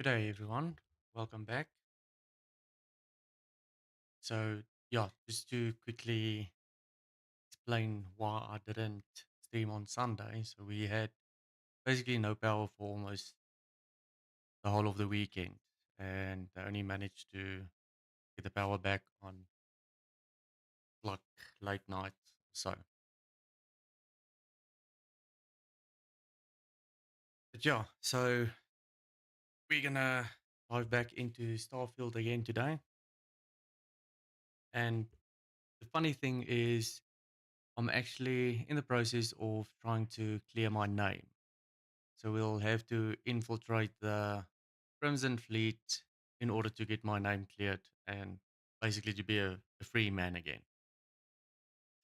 Good day, everyone. Welcome back. So, yeah, just to quickly explain why I didn't stream on Sunday. So, we had basically no power for almost the whole of the weekend, and I only managed to get the power back on like late night. So, but yeah, so we're gonna dive back into Starfield again today. And the funny thing is, I'm actually in the process of trying to clear my name. So we'll have to infiltrate the Crimson Fleet in order to get my name cleared and basically to be a free man again.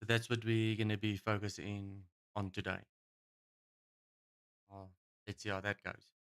So that's what we're going to be focusing on today. Uh, let's see how that goes.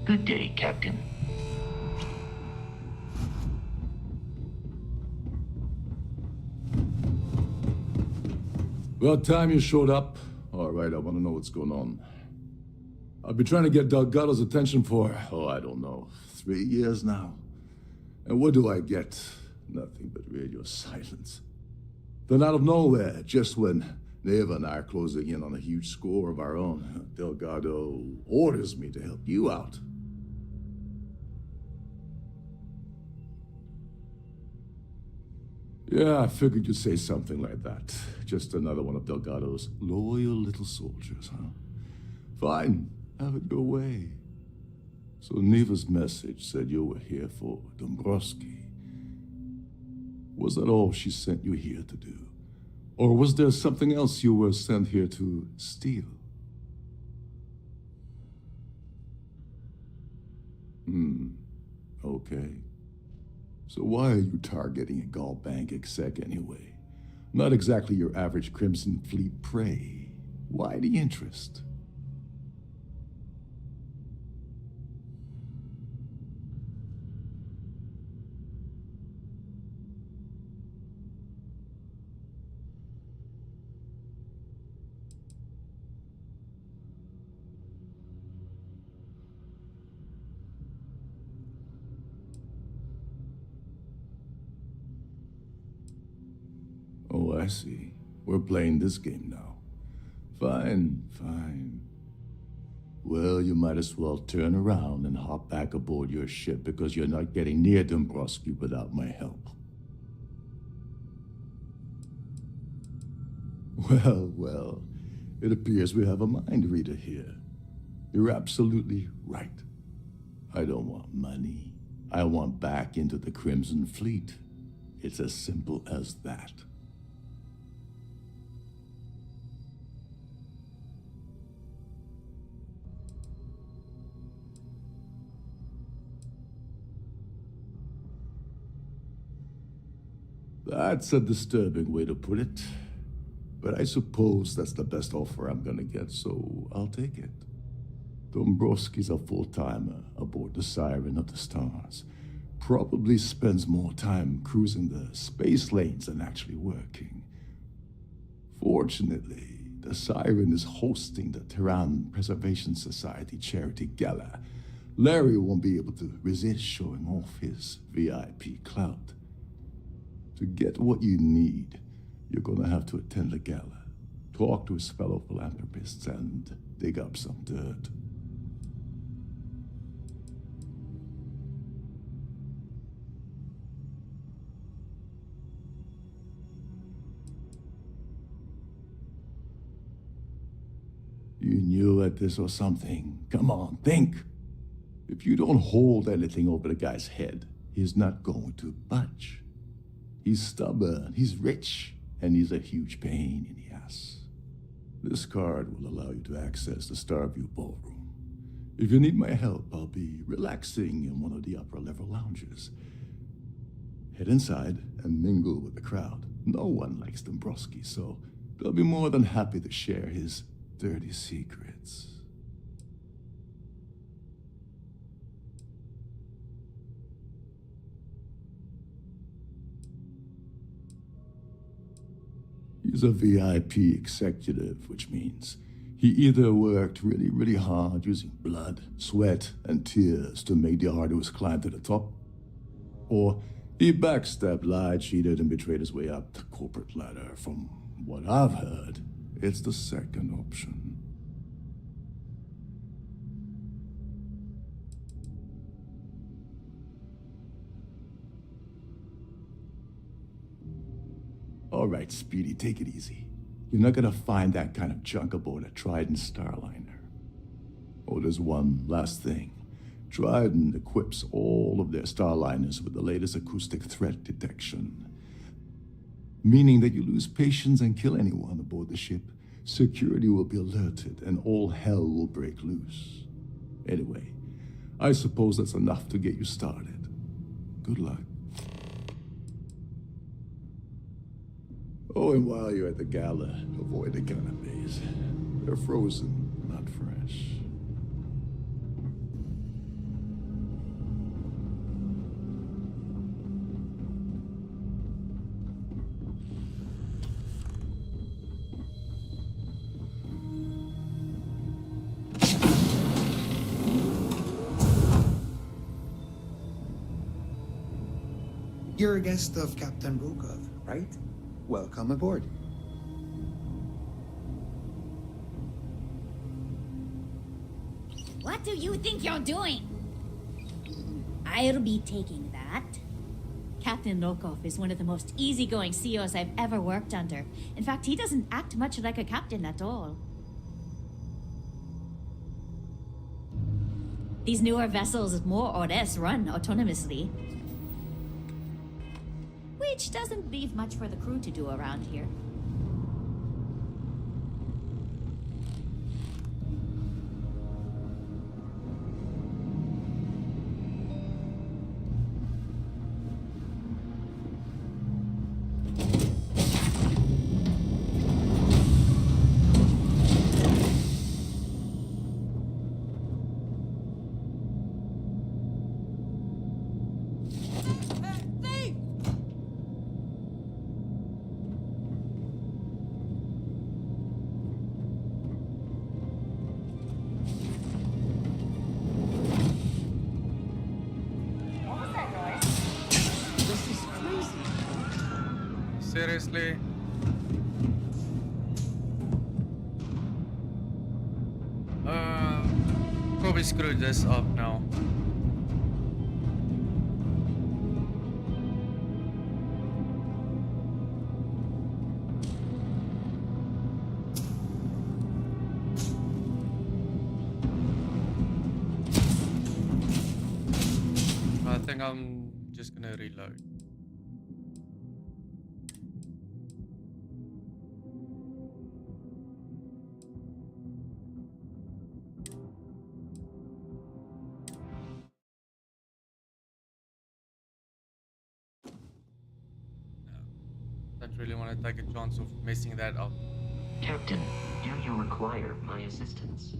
Good day, Captain. About time you showed up. All right, I want to know what's going on. I've been trying to get Delgado's attention for, I don't know, 3 years now. And what do I get? Nothing but radio silence. Then out of nowhere, just when Neva and I are closing in on a huge score of our own, Delgado orders me to help you out. Yeah, I figured you'd say something like that. Just another one of Delgado's loyal little soldiers, huh? Fine, have it your way. So Neva's message said you were here for Dombrowski. Was that all she sent you here to do? Or was there something else you were sent here to steal? Okay. So why are you targeting a Gallbank exec anyway? Not exactly your average Crimson Fleet prey. Why the interest? Oh, I see. We're playing this game now. Fine, fine. Well, you might as well turn around and hop back aboard your ship because you're not getting near Dombrowski without my help. Well, well, it appears we have a mind reader here. You're absolutely right. I don't want money. I want back into the Crimson Fleet. It's as simple as that. That's a disturbing way to put it. But I suppose that's the best offer I'm gonna get, so I'll take it. Dombrowski's a full-timer aboard the Siren of the Stars. Probably spends more time cruising the space lanes than actually working. Fortunately, the Siren is hosting the Tehran Preservation Society charity gala. Larry won't be able to resist showing off his VIP clout. To get what you need, you're gonna have to attend the gala, talk to his fellow philanthropists, and dig up some dirt. You knew at this or something. Come on, think. If you don't hold anything over the guy's head, he's not going to budge. He's stubborn, he's rich, and he's a huge pain in the ass. This card will allow you to access the Starview ballroom. If you need my help, I'll be relaxing in one of the upper-level lounges. Head inside and mingle with the crowd. No one likes Dombrowski, so they'll be more than happy to share his dirty secrets. He's a VIP executive, which means he either worked really hard using blood, sweat, and tears to make the arduous climb to the top, or he backstabbed, lied, cheated, and betrayed his way up the corporate ladder. From what I've heard, it's the second option. All right, Speedy, take it easy. You're not gonna find that kind of junk aboard a Trident Starliner. Oh, there's one last thing. Trident equips all of their Starliners with the latest acoustic threat detection. Meaning that you lose patience and kill anyone aboard the ship, security will be alerted and all hell will break loose. Anyway, I suppose that's enough to get you started. Good luck. Oh, and while you're at the gala, avoid the canapes. They're frozen, not fresh. You're a guest of Captain Rokov, right? Welcome aboard. What do you think you're doing? I'll be taking that. Captain Rokov is one of the most easygoing CEOs I've ever worked under. In fact, he doesn't act much like a captain at all. These newer vessels, more or less, run autonomously. Which doesn't leave much for the crew to do around here. seriously? Probably screwed this up now. I think I'm just gonna reload. Don't really want to take a chance of messing that up. Captain, do you require my assistance?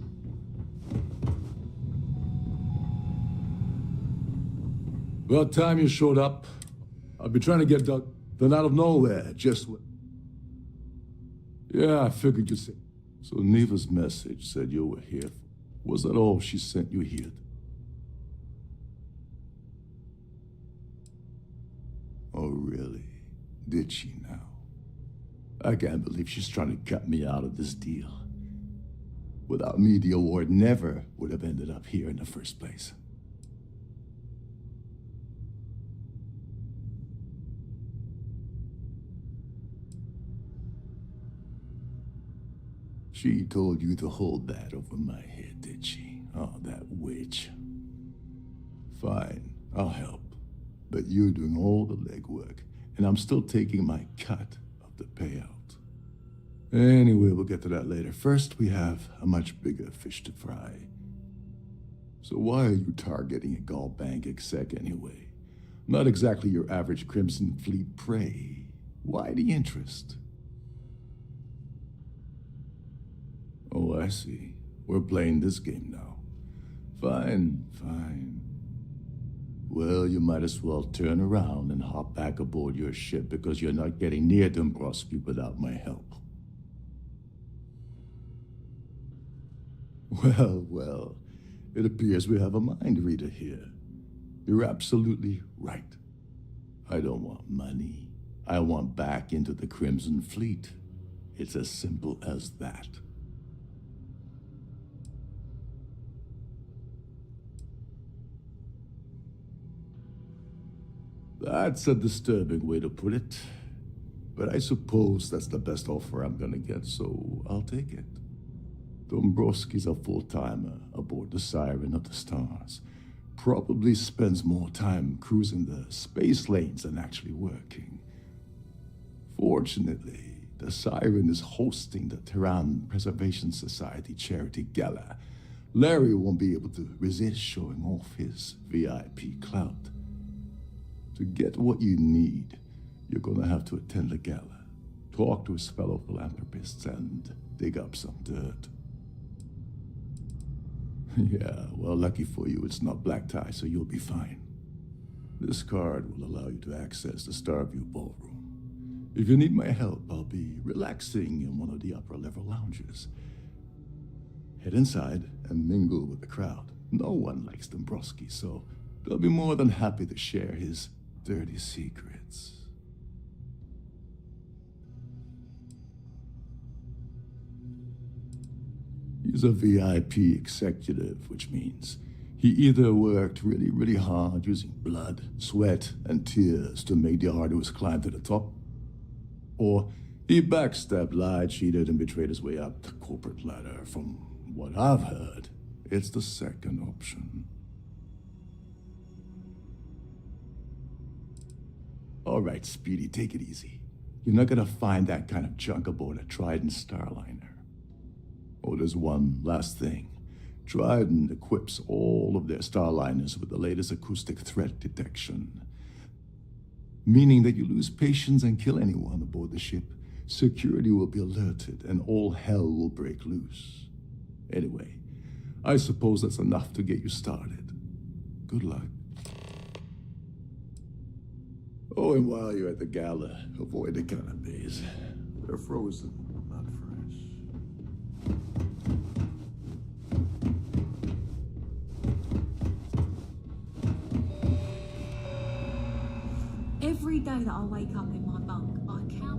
About time you showed up. I've been trying to get Doug, then out of nowhere, just Yeah, I figured you'd say. So Neva's message said you were here. Was that all she sent you here? Oh, really? Did she now? I can't believe she's trying to cut me out of this deal. Without me, the award never would have ended up here in the first place. She told you to hold that over my head, did she? Oh, that witch. Fine, I'll help. But you're doing all the legwork, and I'm still taking my cut of the payout. Anyway, we'll get to that later. First, we have a much bigger fish to fry. So why are you targeting a Gall Bank exec anyway? Not exactly your average Crimson Fleet prey. Why the interest? Oh, I see. We're playing this game now. Fine, fine. Well, you might as well turn around and hop back aboard your ship because you're not getting near Dombrowski without my help. Well, well, it appears we have a mind reader here. You're absolutely right. I don't want money. I want back into the Crimson Fleet. It's as simple as that. That's a disturbing way to put it. But I suppose that's the best offer I'm gonna get, so I'll take it. Dombrowski's a full-timer aboard the Siren of the Stars. Probably spends more time cruising the space lanes than actually working. Fortunately, the Siren is hosting the Tehran Preservation Society charity gala. Larry won't be able to resist showing off his VIP clout. To get what you need, you're gonna have to attend the gala, talk to his fellow philanthropists, and dig up some dirt. Yeah, well, lucky for you, it's not black tie, so you'll be fine. This card will allow you to access the Starfield ballroom. If you need my help, I'll be relaxing in one of the upper-level lounges. Head inside and mingle with the crowd. No one likes Dombrowski, so they'll be more than happy to share his dirty secrets. He's a VIP executive, which means he either worked really, really hard using blood, sweat, and tears to make the arduous climb to the top, or he backstabbed, lied, cheated, and betrayed his way up the corporate ladder. From what I've heard, it's the second option. All right, Speedy, take it easy. You're not gonna find that kind of junk aboard a Trident Starliner. Oh, there's one last thing. Trident equips all of their Starliners with the latest acoustic threat detection. Meaning that you lose patience and kill anyone aboard the ship, security will be alerted and all hell will break loose. Anyway, I suppose that's enough to get you started. Good luck. Oh, and while you're at the gala, avoid the canapes. They're frozen, not fresh. Every day that I wake up in my bunk, I count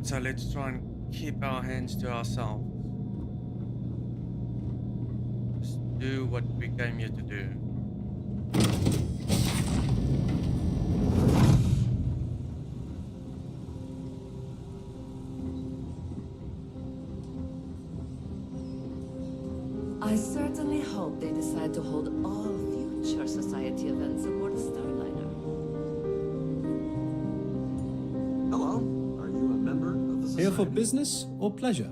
Right, so let's try and keep our hands to ourselves. Just do what we came here to do. I certainly hope they decide to hold all future society events aboard the Starliner. Hello, are you a member of the society? Here for business or pleasure?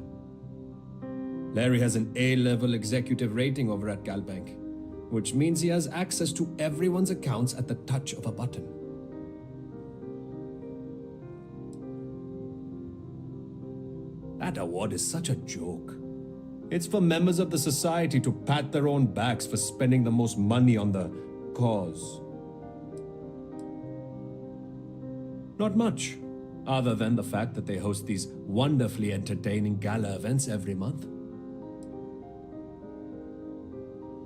Larry has an A-level executive rating over at Galbank, which means he has access to everyone's accounts at the touch of a button. That award is such a joke. It's for members of the society to pat their own backs for spending the most money on the cause. Not much, other than the fact that they host these wonderfully entertaining gala events every month.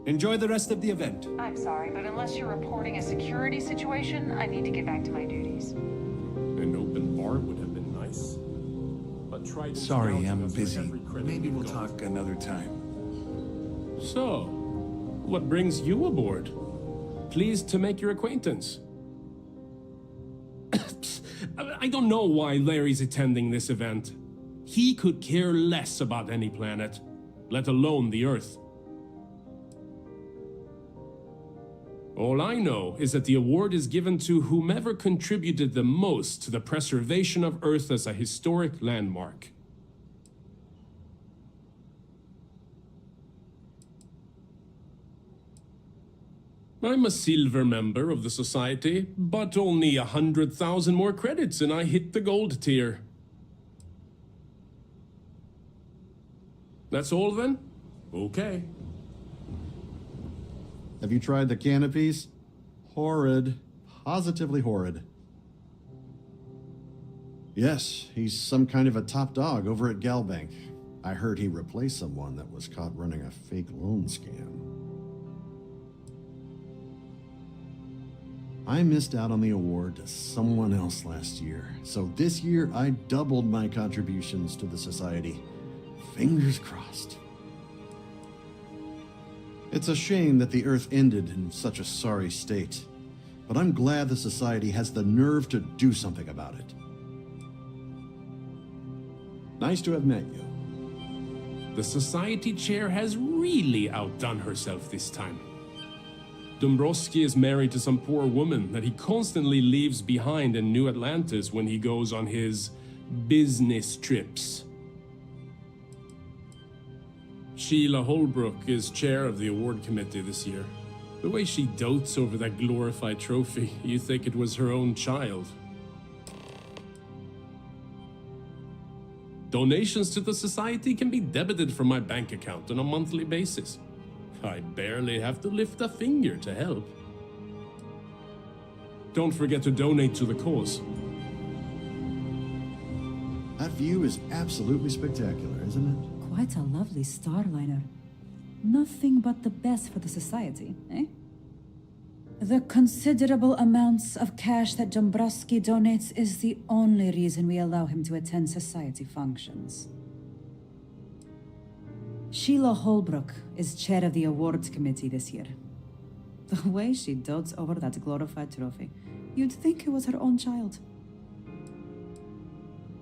Enjoy the rest of the event. I'm sorry, but unless you're reporting a security situation, I need to get back to my duties. An open bar would have been nice. But try to Sorry, I'm us for busy. every credit Maybe we've we'll got. talk another time. So, what brings you aboard? Pleased to make your acquaintance. I don't know why Larry's attending this event. He could care less about any planet, let alone the Earth. All I know is that the award is given to whomever contributed the most to the preservation of Earth as a historic landmark. I'm a silver member of the society, but only 100,000 more credits and I hit the gold tier. That's all then? Okay. Have you tried the canopies? Horrid. Positively horrid. Yes, he's some kind of a top dog over at Galbank. I heard he replaced someone that was caught running a fake loan scam. I missed out on the award to someone else last year, so this year I doubled my contributions to the society. Fingers crossed. It's a shame that the Earth ended in such a sorry state, but I'm glad the society has the nerve to do something about it. Nice to have met you. The society chair has really outdone herself this time. Dombrowski is married to some poor woman that he constantly leaves behind in New Atlantis when he goes on his business trips. Sheila Holbrook is chair of the award committee this year. The way she dotes over that glorified trophy, you think it was her own child. Donations to the society can be debited from my bank account on a monthly basis. I barely have to lift a finger to help. Don't forget to donate to the cause. That view is absolutely spectacular, isn't it? Quite a lovely Starliner. Nothing but the best for the society, eh? The considerable amounts of cash that Dombrowski donates is the only reason we allow him to attend society functions. Sheila Holbrook is chair of the awards committee this year. The way she dotes over that glorified trophy, you'd think it was her own child.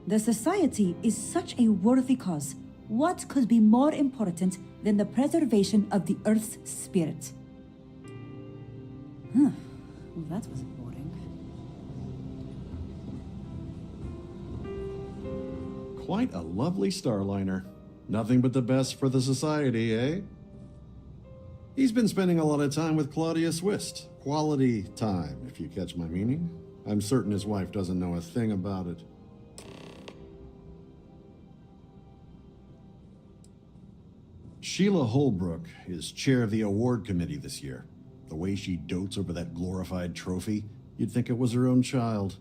The society is such a worthy cause. What could be more important than the preservation of the Earth's spirit? Well, that was boring. Quite a lovely Starliner. Nothing but the best for the society, eh? He's been spending a lot of time with Claudia Swist. Quality time, if you catch my meaning. I'm certain his wife doesn't know a thing about it. Sheila Holbrook is chair of the award committee this year. The way she dotes over that glorified trophy, you'd think it was her own child.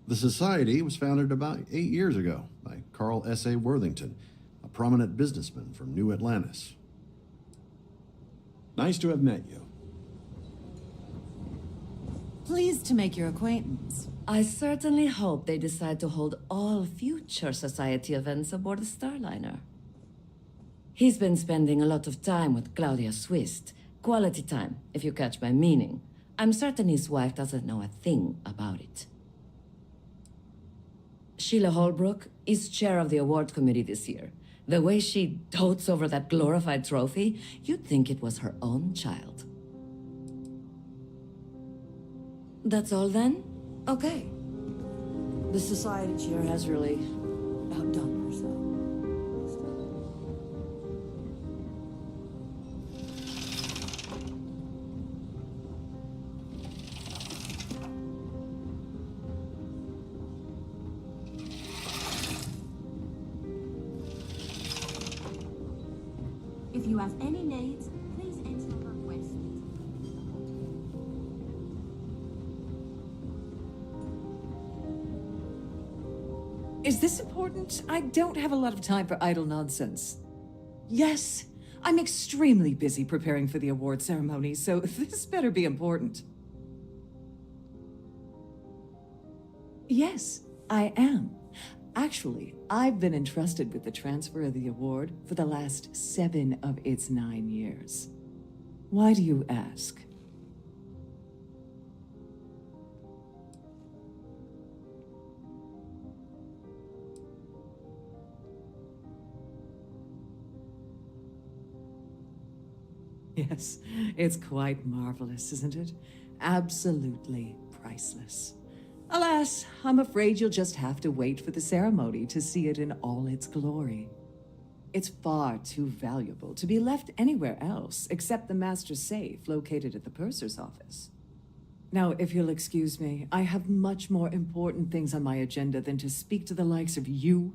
The society was founded about 8 years ago by Carl S.A. Worthington, a prominent businessman from New Atlantis. Nice to have met you. Pleased to make your acquaintance. I certainly hope they decide to hold all future society events aboard the Starliner. He's been spending a lot of time with Claudia Swist. Quality time, if you catch my meaning. I'm certain his wife doesn't know a thing about it. Sheila Holbrook is chair of the award committee this year. The way she dotes over that glorified trophy, you'd think it was her own child. That's all then? Okay. The society chair has really outdone herself. If you have any needs, please enter the request. Is this important? I don't have a lot of time for idle nonsense. Yes, I'm extremely busy preparing for the award ceremony, so this better be important. Yes, I am. Actually, I've been entrusted with the transfer of the award for the last 7 of its 9 years. Why do you ask? Yes, it's quite marvelous, isn't it? Absolutely priceless. Alas, I'm afraid you'll just have to wait for the ceremony to see it in all its glory. It's far too valuable to be left anywhere else except the master safe located at the purser's office. Now, if you'll excuse me, I have much more important things on my agenda than to speak to the likes of you.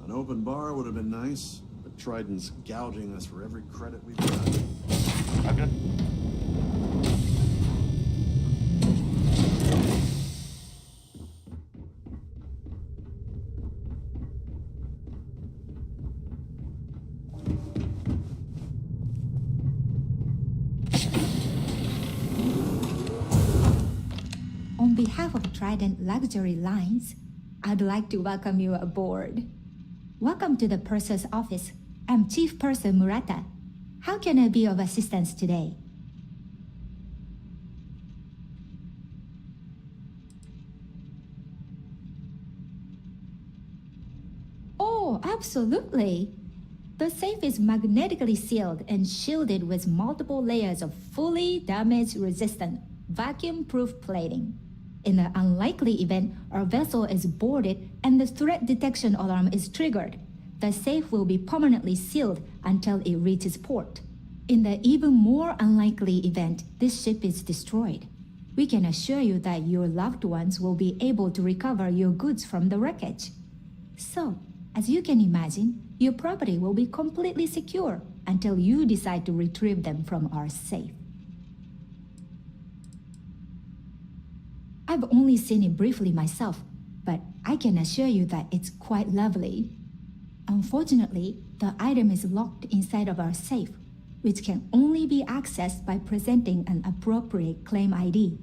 An open bar would have been nice, but Trident's gouging us for every credit we've got. Okay. On behalf of Trident Luxury Lines, I'd like to welcome you aboard. Welcome to the purser's office. I'm Chief Purser Murata. How can I be of assistance today? Oh, absolutely. The safe is magnetically sealed and shielded with multiple layers of fully damage-resistant, vacuum-proof plating. In the unlikely event our vessel is boarded and the threat detection alarm is triggered, the safe will be permanently sealed until it reaches port. In the even more unlikely event this ship is destroyed, we can assure you that your loved ones will be able to recover your goods from the wreckage. So, as you can imagine, your property will be completely secure until you decide to retrieve them from our safe. I've only seen it briefly myself, but I can assure you that it's quite lovely. Unfortunately, the item is locked inside of our safe, which can only be accessed by presenting an appropriate claim ID.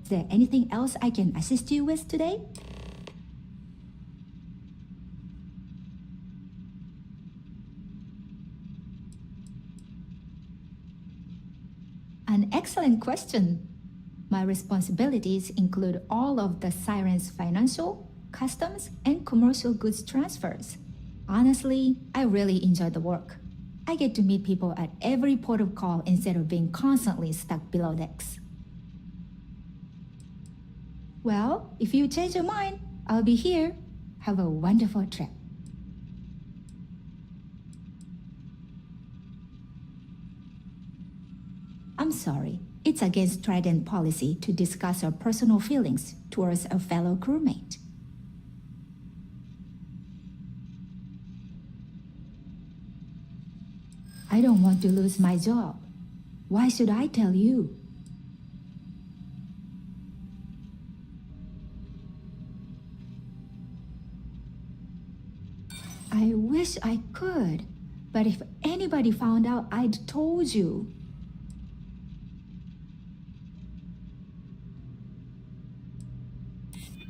Is there anything else I can assist you with today? An excellent question. My responsibilities include all of the Siren's financial, customs, and commercial goods transfers. Honestly, I really enjoy the work. I get to meet people at every port of call instead of being constantly stuck below decks. Well, if you change your mind, I'll be here. Have a wonderful trip. I'm sorry. It's against Trident policy to discuss our personal feelings towards a fellow crewmate. I don't want to lose my job. Why should I tell you? I wish I could, But if anybody found out, I'd told you.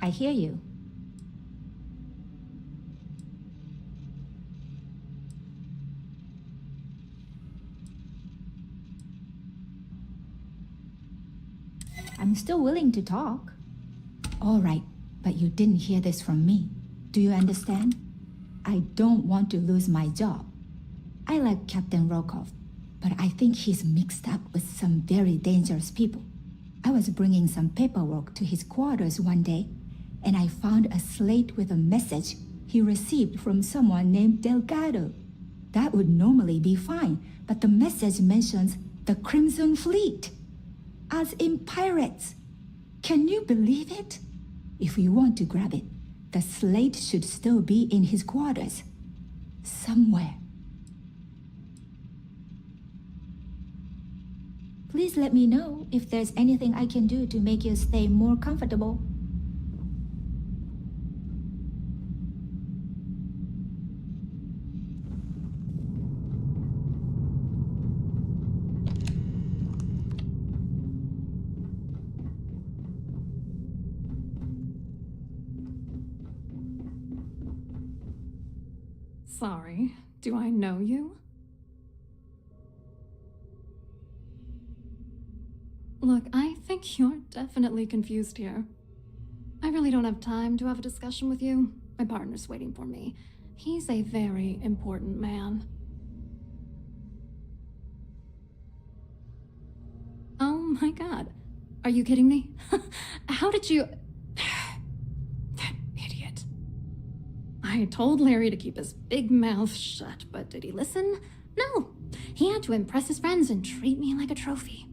I hear you. I'm still willing to talk. All right, but you didn't hear this from me. Do you understand? I don't want to lose my job. I like Captain Rokov, but I think he's mixed up with some very dangerous people. I was bringing some paperwork to his quarters one day, and I found a slate with a message he received from someone named Delgado. That would normally be fine, but the message mentions the Crimson Fleet, as in pirates. Can you believe it? If you want to grab it, the slate should still be in his quarters. Somewhere. Please let me know if there's anything I can do to make your stay more comfortable. Sorry, do I know you? Look, I think you're definitely confused here. I really don't have time to have a discussion with you. My partner's waiting for me. He's a very important man. Oh my god. Are you kidding me? How did you... That idiot. I told Larry to keep his big mouth shut, but did he listen? No. He had to impress his friends and treat me like a trophy.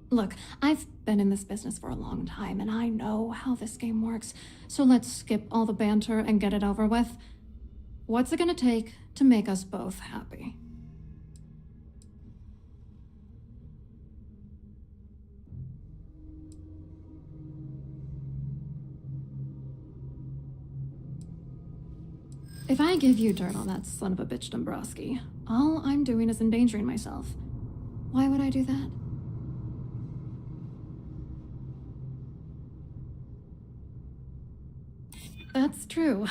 Look, I've been in this business for a long time, and I know how this game works, so let's skip all the banter and get it over with. What's it gonna take to make us both happy? If I give you dirt on that son of a bitch Dombrowski, all I'm doing is endangering myself. Why would I do that? That's true.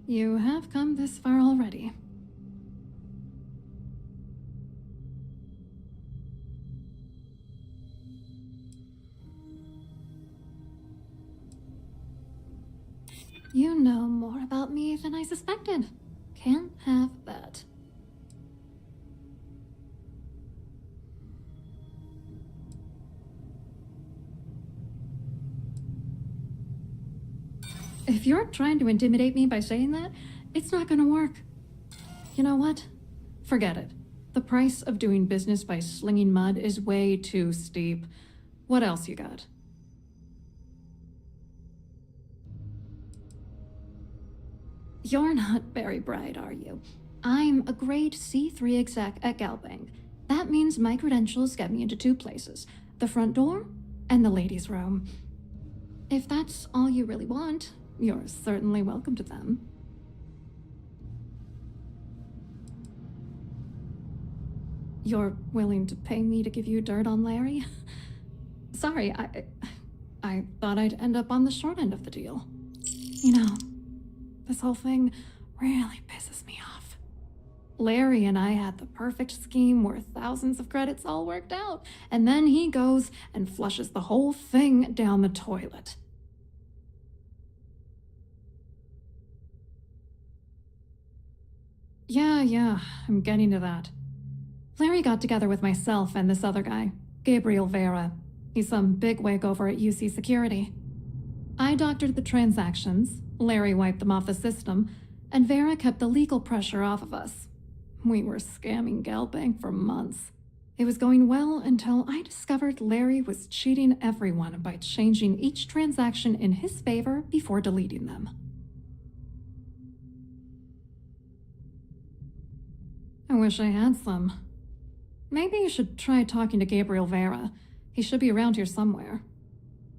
You have come this far already. You know more about me than I suspected. Can't have that. If you're trying to intimidate me by saying that, it's not gonna work. You know what? Forget it. The price of doing business by slinging mud is way too steep. What else you got? You're not very bright, are you? I'm a grade C3 exec at Galbank. That means my credentials get me into two places, the front door and the ladies' room. If that's all you really want, you're certainly welcome to them. You're willing to pay me to give you dirt on Larry? Sorry, I thought I'd end up on the short end of the deal. You know, this whole thing really pisses me off. Larry and I had the perfect scheme worth thousands of credits all worked out, and then he goes and flushes the whole thing down the toilet. Yeah, I'm getting to that. Larry got together with myself and this other guy, Gabriel Vera. He's some bigwig over at UC Security. I doctored the transactions, Larry wiped them off the system, and Vera kept the legal pressure off of us. We were scamming Galbank for months. It was going well until I discovered Larry was cheating everyone by changing each transaction in his favor before deleting them. I wish I had some. Maybe you should try talking to Gabriel Vera. He should be around here somewhere.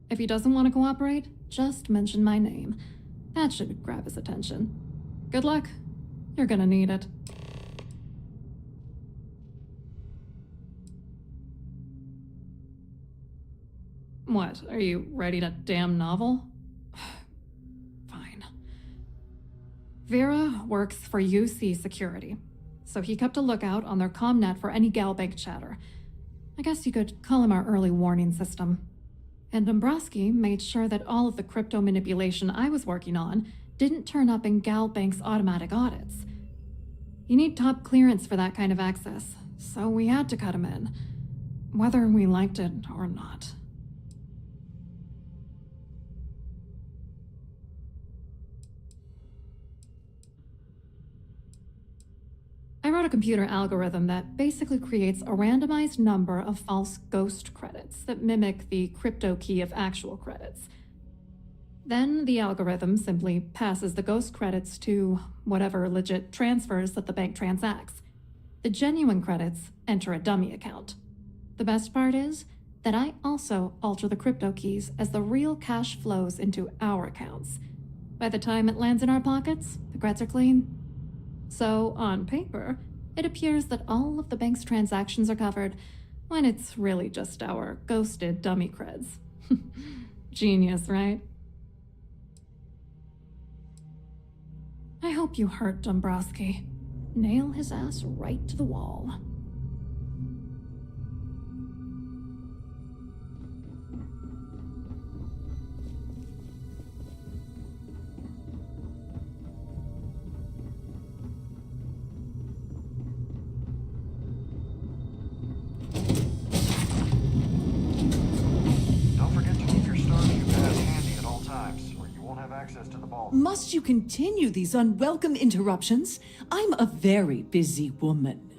If he doesn't want to cooperate, just mention my name. That should grab his attention. Good luck. You're gonna need it. What, are you writing a damn novel? Fine. Vera works for UC Security, so he kept a lookout on their comnet for any Galbank chatter. I guess you could call him our early warning system. And Dombrowski made sure that all of the crypto manipulation I was working on didn't turn up in Galbank's automatic audits. You need top clearance for that kind of access, so we had to cut him in, whether we liked it or not. I wrote a computer algorithm that basically creates a randomized number of false ghost credits that mimic the crypto key of actual credits. Then the algorithm simply passes the ghost credits to whatever legit transfers that the bank transacts. The genuine credits enter a dummy account. The best part is that I also alter the crypto keys as the real cash flows into our accounts. By the time it lands in our pockets, the creds are clean. So, on paper, it appears that all of the bank's transactions are covered, when it's really just our ghosted dummy creds. Genius, right? I hope you hurt Dombrowski. Nail his ass right to the wall. Must you continue these unwelcome interruptions? I'm a very busy woman.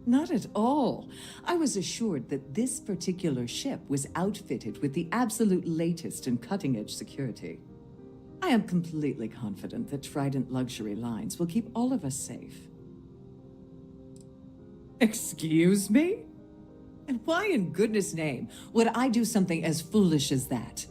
Not at all. I was assured that this particular ship was outfitted with the absolute latest and cutting-edge security. I am completely confident that Trident Luxury Lines will keep all of us safe. Excuse me? And why in goodness name would I do something as foolish as that?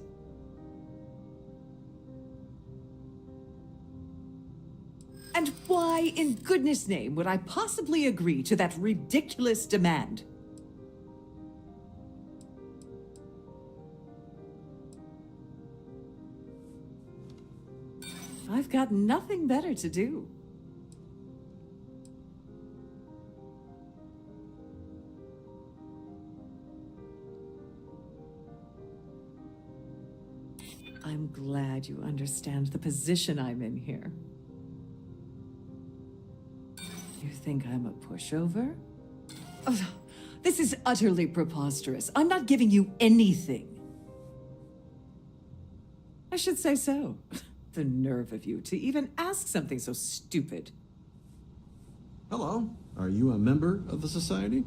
And why in goodness name would I possibly agree to that ridiculous demand? I've got nothing better to do. I'm glad you understand the position I'm in here. You think I'm a pushover? Oh, this is utterly preposterous. I'm not giving you anything. I should say so. The nerve of you to even ask something so stupid. Hello. Are you a member of the Society?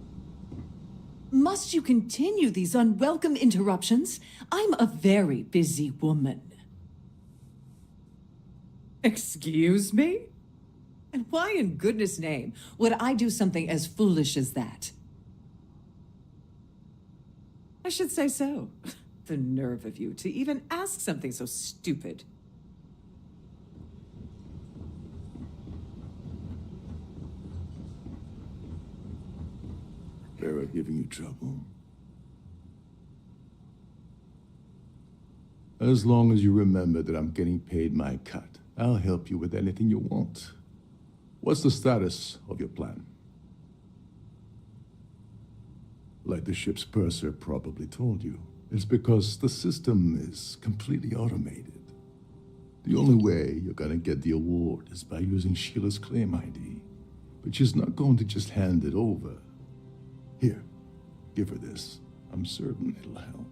Must you continue these unwelcome interruptions? I'm a very busy woman. Excuse me? And why in goodness name would I do something as foolish as that? I should say so. The nerve of you to even ask something so stupid. Vera giving you trouble? As long as you remember that I'm getting paid my cut, I'll help you with anything you want. What's the status of your plan? Like the ship's purser probably told you, it's because the system is completely automated. The only way you're gonna get the award is by using Sheila's claim ID. But she's not going to just hand it over. Here, give her this. I'm certain it'll help.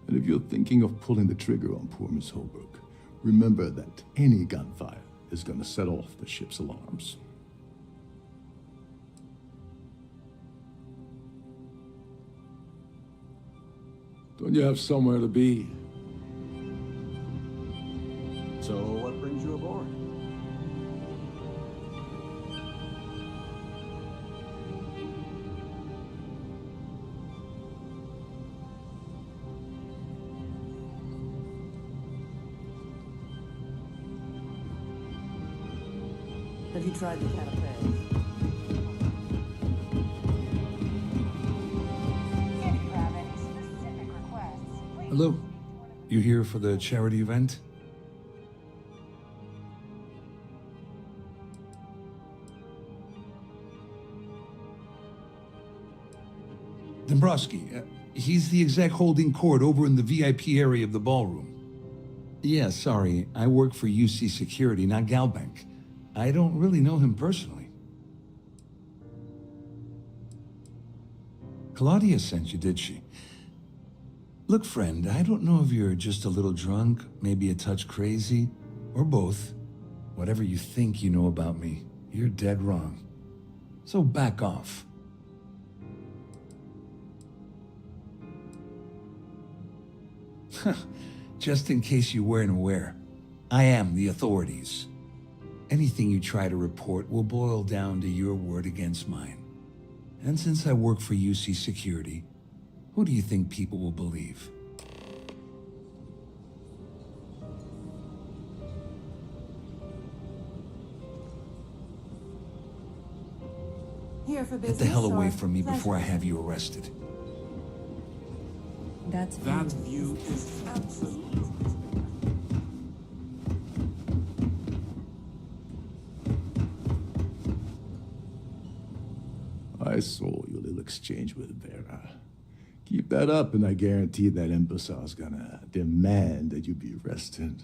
And if you're thinking of pulling the trigger on poor Miss Holbrook, remember that any gunfire is gonna set off the ship's alarms. Don't you have somewhere to be? So what brings you aboard? Have you tried the canapé? Hello. You here for the charity event? Dombrowski, he's the exec holding court over in the VIP area of the ballroom. Yeah, sorry, I work for UC Security, not Galbank. I don't really know him personally. Claudia sent you, did she? Look, friend, I don't know if you're just a little drunk, maybe a touch crazy, or both. Whatever you think you know about me, you're dead wrong. So back off. Just in case you weren't aware, I am the authorities. Anything you try to report will boil down to your word against mine. And since I work for UC Security, who do you think people will believe? Here for Get business. the hell away or from me pleasure? before I have you arrested. That view is absolutely. I saw your little exchange with Vera. Keep that up, and I guarantee that imbecile's gonna demand that you be arrested.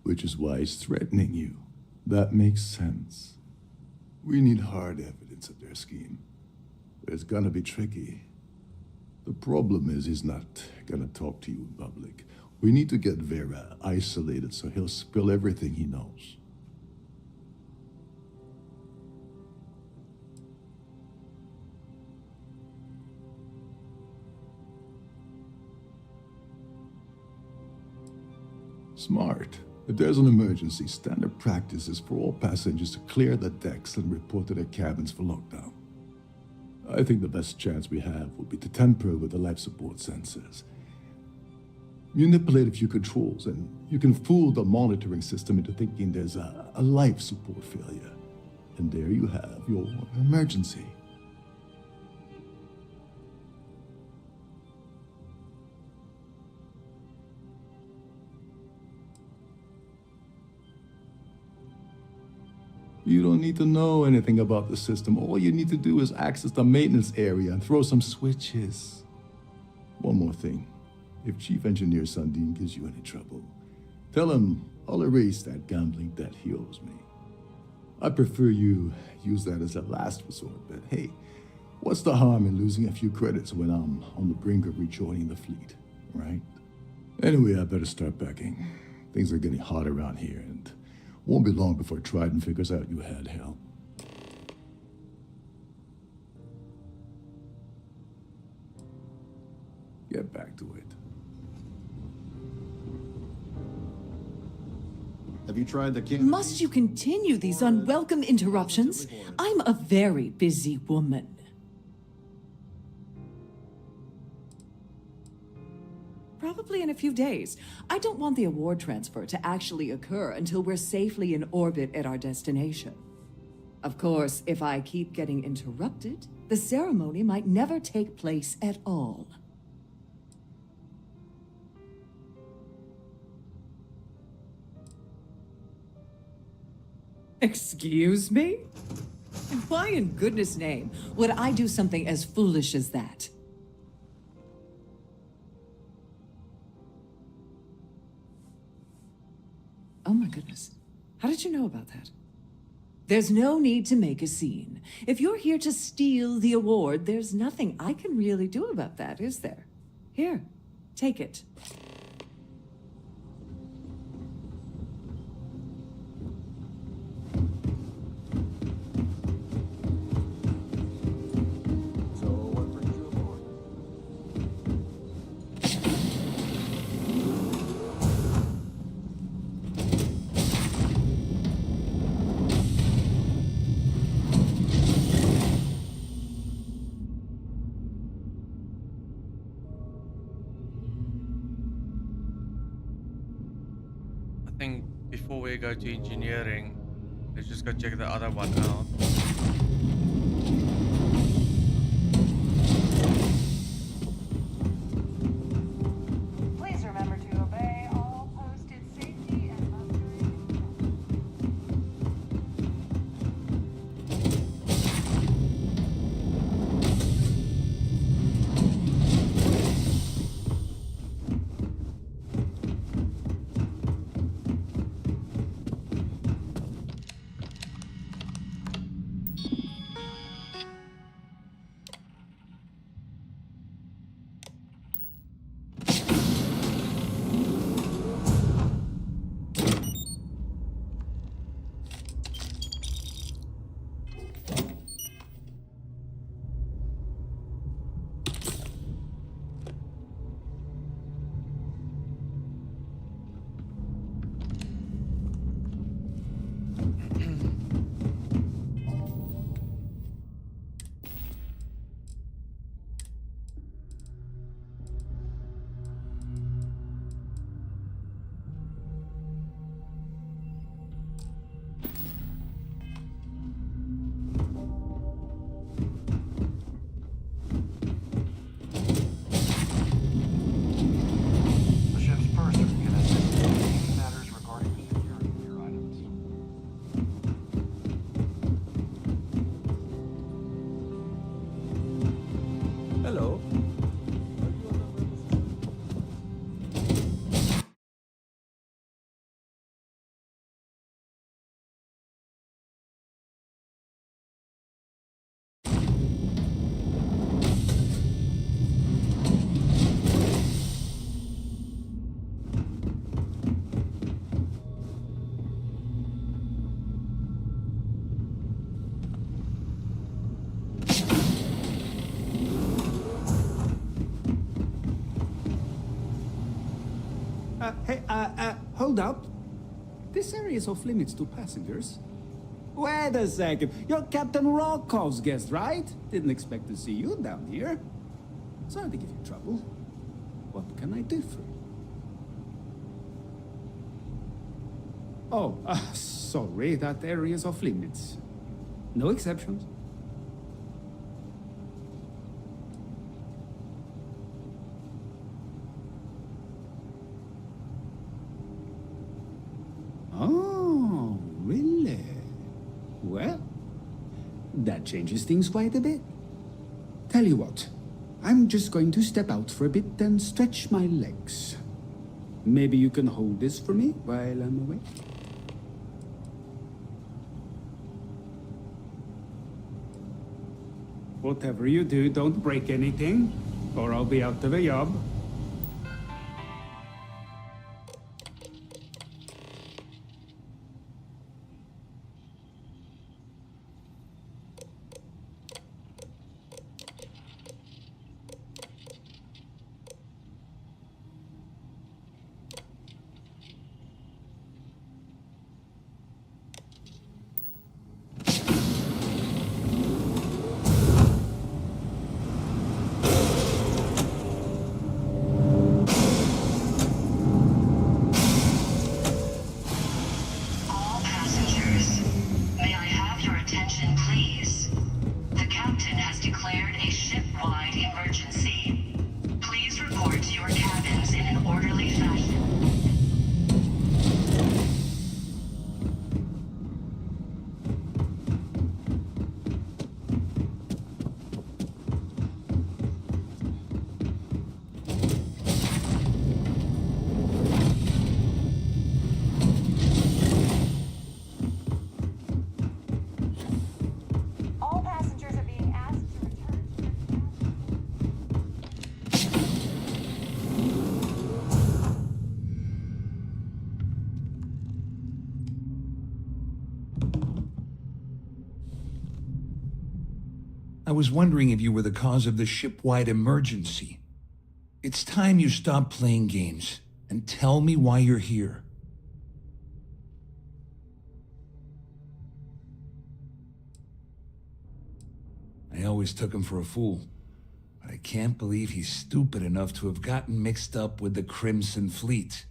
Which is why he's threatening you. That makes sense. We need hard evidence of their scheme. But it's gonna be tricky. The problem is he's not gonna talk to you in public. We need to get Vera isolated so he'll spill everything he knows. Smart. If there's an emergency, standard practice is for all passengers to clear the decks and report to their cabins for lockdown. I think the best chance we have would be to tamper with the life support sensors. Manipulate a few controls, and you can fool the monitoring system into thinking there's a life support failure. And there you have your emergency. You don't need to know anything about the system. All you need to do is access the maintenance area and throw some switches. One more thing. If Chief Engineer Sundin gives you any trouble, tell him I'll erase that gambling debt he owes me. I prefer you use that as a last resort, but hey, what's the harm in losing a few credits when I'm on the brink of rejoining the fleet, right? Anyway, I better start packing. Things are getting hot around here, and won't be long before Trident figures out you had help. Get back to it. Have you tried the can? Must you continue these unwelcome interruptions? I'm a very busy woman. Probably in a few days. I don't want the award transfer to actually occur until we're safely in orbit at our destination. Of course, if I keep getting interrupted, the ceremony might never take place at all. Excuse me? Why in goodness name would I do something as foolish as that? Oh my goodness. How did you know about that? There's no need to make a scene. If you're here to steal the award, there's nothing I can really do about that, is there? Here, take it. So what brings you aboard? I think before we go to engineering, let's just go check the other one out. Please remember to obey all posted safety and mustering instructions. The ship's purser can assist in any matters regarding the security of your items. Hello. Hold up. This area is off limits to passengers. Wait a second. You're Captain Rokov's guest, right? Didn't expect to see you down here. Sorry to give you trouble. What can I do for you? Oh, sorry. That area is off limits. No exceptions. Oh, really? Well, that changes things quite a bit. Tell you what, I'm just going to step out for a bit and stretch my legs. Maybe you can hold this for me while I'm away? Whatever you do, don't break anything, or I'll be out of a job. All passengers, may I have your attention, please? The captain has declared a ship-wide emergency. Please report to your cabins in an orderly fashion. All passengers are being asked to return to their I was wondering if you were the cause of the ship-wide emergency. It's time you stop playing games and tell me why you're here. I always took him for a fool, but I can't believe he's stupid enough to have gotten mixed up with the Crimson Fleet.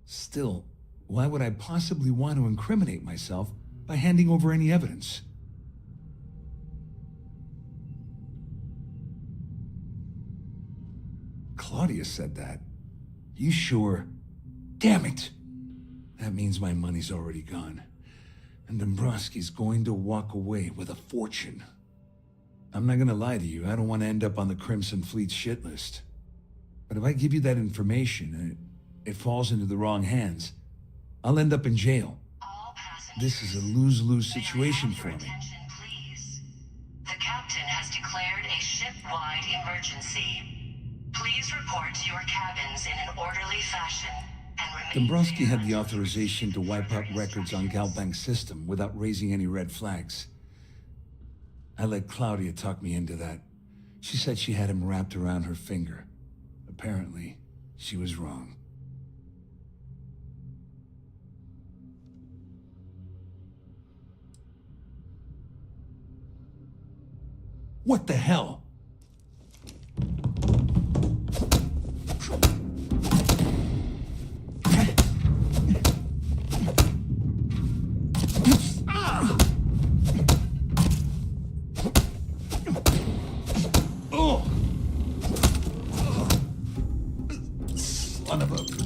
Still, Why would I possibly want to incriminate myself by handing over any evidence? Claudia said that. You sure? Damn it! That means my money's already gone. And Dombrowski's going to walk away with a fortune. I'm not gonna lie to you, I don't want to end up on the Crimson Fleet's shit list. But if I give you that information and it falls into the wrong hands, I'll end up in jail. This is a lose-lose situation for me. The captain has declared a ship-wide emergency. Please report to your cabins in an orderly fashion and remain Dombrowski had the authorization to wipe out records on Galbank's system without raising any red flags. I let Claudia talk me into that. She said she had him wrapped around her finger. Apparently, she was wrong. What the hell? Son of a...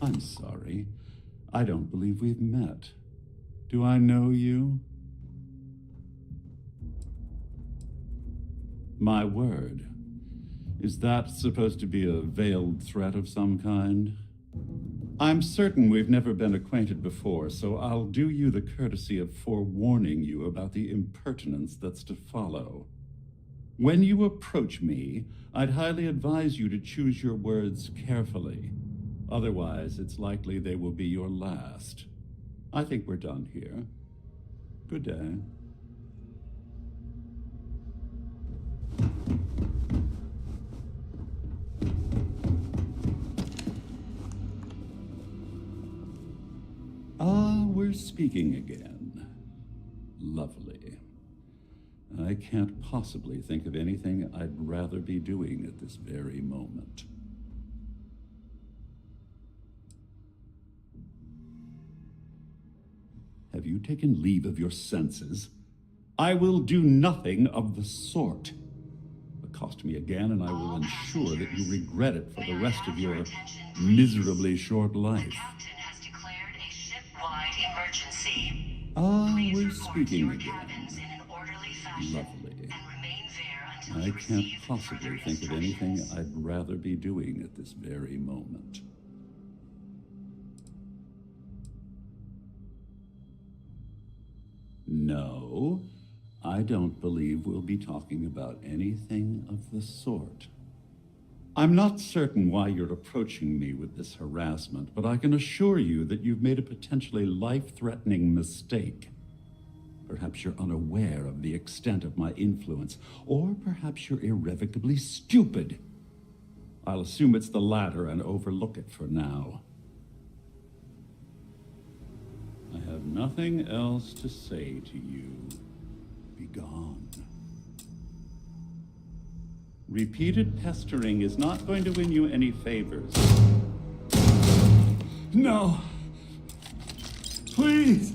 I'm sorry. I don't believe we've met. Do I know you? My word. Is that supposed to be a veiled threat of some kind? I'm certain we've never been acquainted before, so I'll do you the courtesy of forewarning you about the impertinence that's to follow. When you approach me, I'd highly advise you to choose your words carefully. Otherwise, it's likely they will be your last. I think we're done here. Good day. Ah, we're speaking again. Lovely. I can't possibly think of anything I'd rather be doing at this very moment. Have you taken leave of your senses? I will do nothing of the sort. Accost me again, and I will ensure that you regret it for the rest of your miserably short life. Emergency. Ah, we're speaking again. Lovely. I can't possibly think of anything I'd rather be doing at this very moment. No, I don't believe we'll be talking about anything of the sort. I'm not certain why you're approaching me with this harassment, but I can assure you that you've made a potentially life-threatening mistake. Perhaps you're unaware of the extent of my influence, or perhaps you're irrevocably stupid. I'll assume it's the latter and overlook it for now. I have nothing else to say to you. Be gone. Repeated pestering is not going to win you any favors. No! Please!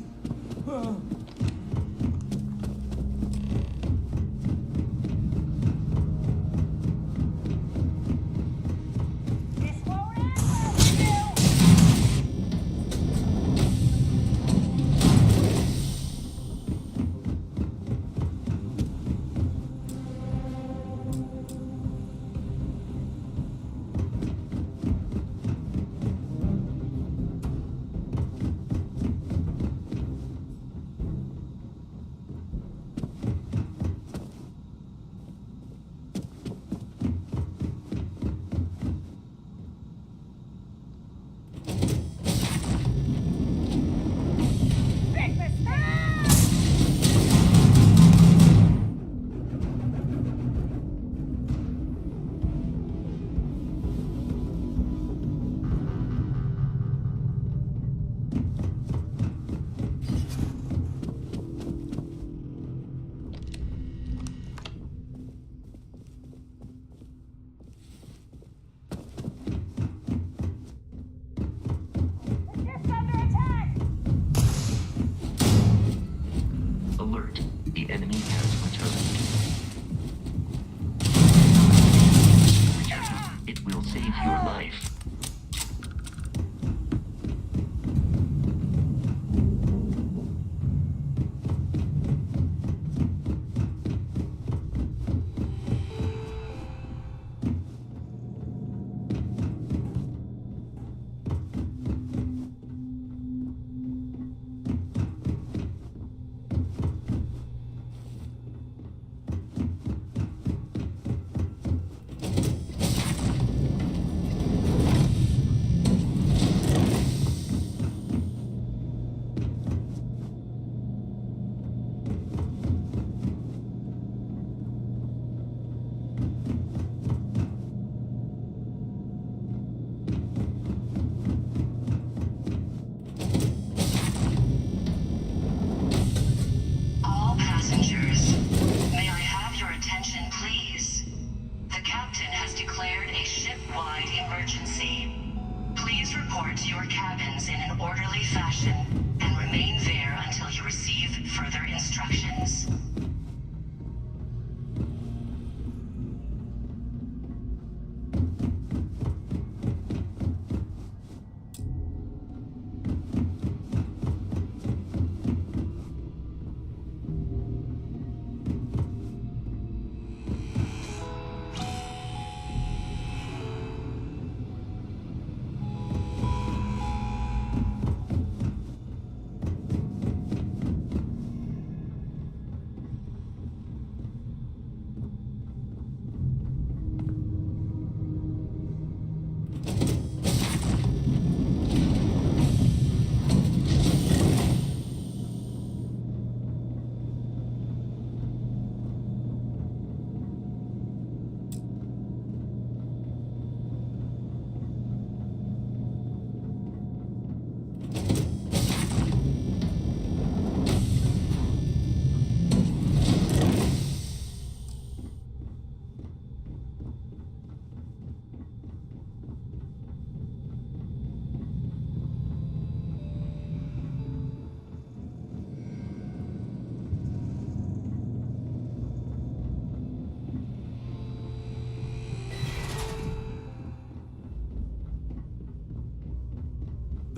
Alert. The enemy has returned. It will save your life.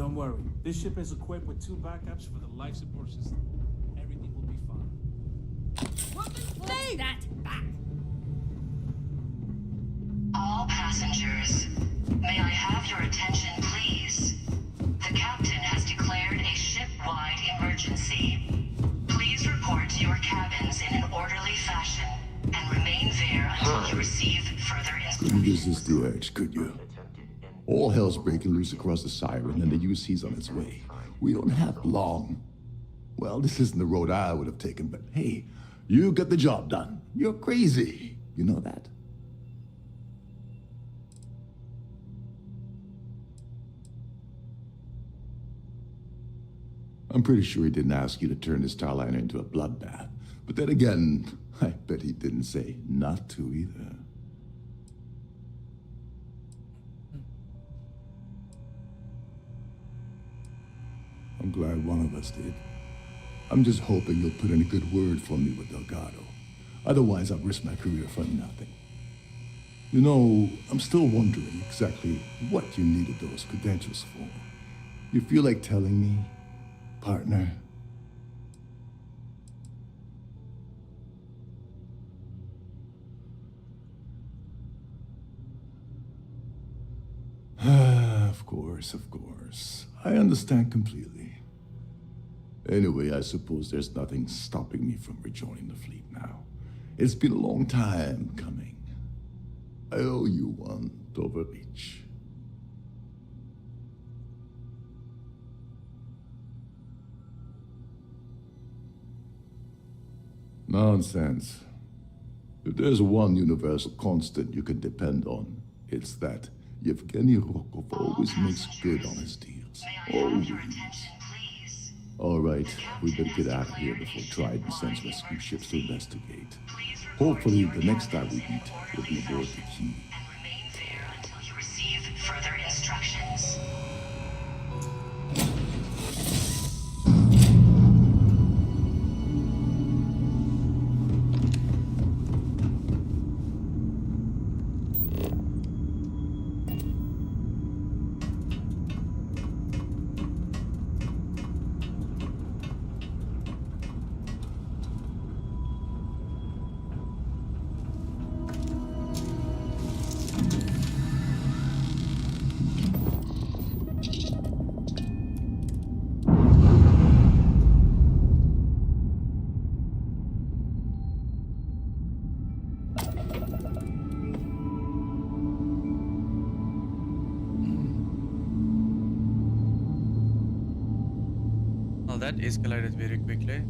Don't worry. This ship is equipped with 2 backups for the life support system. Everything will be fine. Take that back! All passengers, may I have your attention, please? The captain has declared a ship-wide emergency. Please report to your cabins in an orderly fashion and remain there until you receive further Couldn't instructions. resist the urge, could you? All hell's breaking loose across the Siren, and the UC's on its way. We don't have long. Well, this isn't the road I would have taken, but hey, you got the job done. You're crazy. You know that? I'm pretty sure he didn't ask you to turn the Starliner into a bloodbath. But then again, I bet he didn't say not to either. I'm glad one of us did. I'm just hoping you'll put in a good word for me with Delgado. Otherwise, I'll risk my career for nothing. You know, I'm still wondering exactly what you needed those credentials for. You feel like telling me, partner? Of course, of course. I understand completely. Anyway, I suppose there's nothing stopping me from rejoining the fleet now. It's been a long time coming. I owe you one, Dover Beach. Nonsense. If there's one universal constant you can depend on, it's that Yevgeny Rokov always makes good on his deals. Always. All right, we better get out of here before Trident sends rescue ships to investigate. Hopefully, the next time we meet, we'll be aboard the Key. And remain there until you receive further instructions. Well, that escalated very quickly.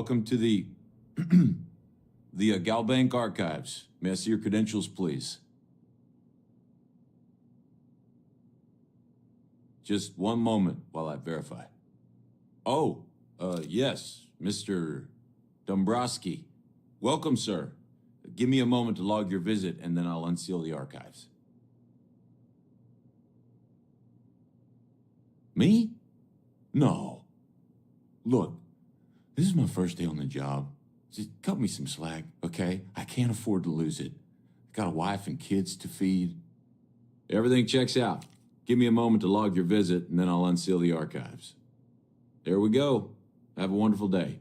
welcome to the the Galbank Archives. May I see your credentials, please? Just one moment while I verify. Oh, yes, Mr. Dombrowski. Welcome, sir. Give me a moment to log your visit, and then I'll unseal the archives. Me? No. Look, this is my first day on the job. Just cut me some slack, okay? I can't afford to lose it. Got a wife and kids to feed. Everything checks out. Give me a moment to log your visit, and then I'll unseal the archives. There we go. Have a wonderful day.